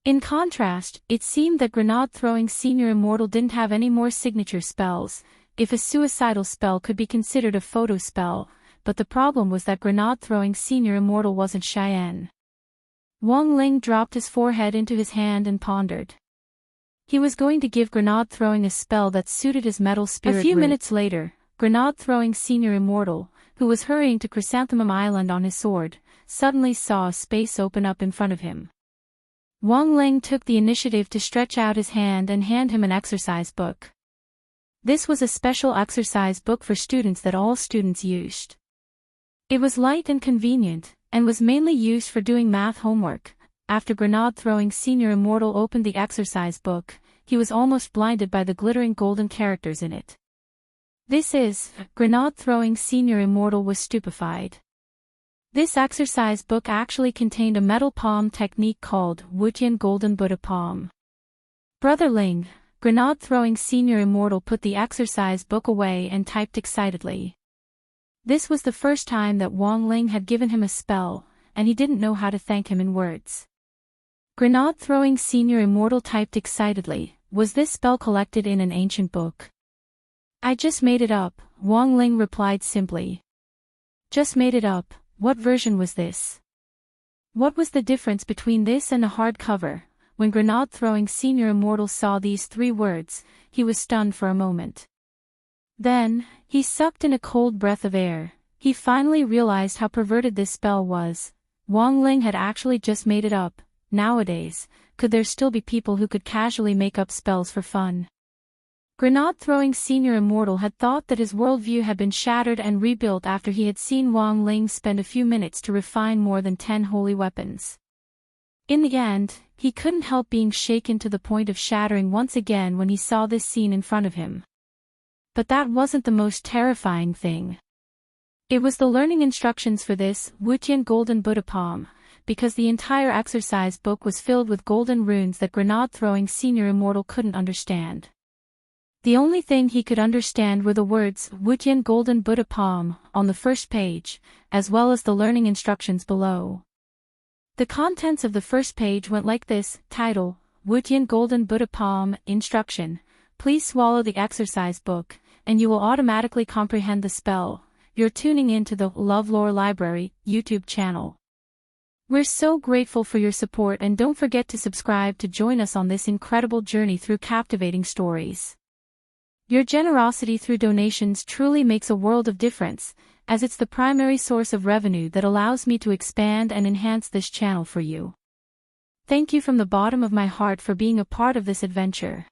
In contrast, it seemed that Grenade-throwing Senior Immortal didn't have any more signature spells, if a suicidal spell could be considered a photo spell, but the problem was that Grenade-throwing Senior Immortal wasn't Cheyenne. Wang Ling dropped his forehead into his hand and pondered. He was going to give Grenade-throwing a spell that suited his metal spirit root. A few minutes later, Grenade-throwing Senior Immortal, who was hurrying to Chrysanthemum Island on his sword, suddenly saw a space open up in front of him. Wang Ling took the initiative to stretch out his hand and hand him an exercise book. This was a special exercise book for students that all students used. It was light and convenient, and was mainly used for doing math homework. After Grenade-throwing Senior Immortal opened the exercise book, he was almost blinded by the glittering golden characters in it. Grenade-throwing Senior Immortal was stupefied. This exercise book actually contained a metal palm technique called Wutian Golden Buddha Palm. Brother Ling, Grenade-throwing Senior Immortal put the exercise book away and typed excitedly. This was the first time that Wang Ling had given him a spell, and he didn't know how to thank him in words. Grenade-throwing Senior Immortal typed excitedly, "Was this spell collected in an ancient book?" "I just made it up," Wang Ling replied simply. "Just made it up? What version was this? What was the difference between this and a hardcover?" When Grenade-throwing Senior Immortal saw these 3 words, he was stunned for a moment. Then, he sucked in a cold breath of air. He finally realized how perverted this spell was. Wang Ling had actually just made it up. Nowadays, could there still be people who could casually make up spells for fun? Grenade-throwing Senior Immortal had thought that his worldview had been shattered and rebuilt after he had seen Wang Ling spend a few minutes to refine more than 10 holy weapons. In the end, he couldn't help being shaken to the point of shattering once again when he saw this scene in front of him. But that wasn't the most terrifying thing. It was the learning instructions for this Wutian Golden Buddha Palm, because the entire exercise book was filled with golden runes that Grenade-throwing Senior Immortal couldn't understand. The only thing he could understand were the words Wutian Golden Buddha Palm on the first page, as well as the learning instructions below. The contents of the first page went like this: Title, Wutian Golden Buddha Palm, Instruction. Please swallow the exercise book, and you will automatically comprehend the spell. You're tuning in to the LoveLore Library YouTube channel. We're so grateful for your support, and don't forget to subscribe to join us on this incredible journey through captivating stories. Your generosity through donations truly makes a world of difference, as it's the primary source of revenue that allows me to expand and enhance this channel for you. Thank you from the bottom of my heart for being a part of this adventure.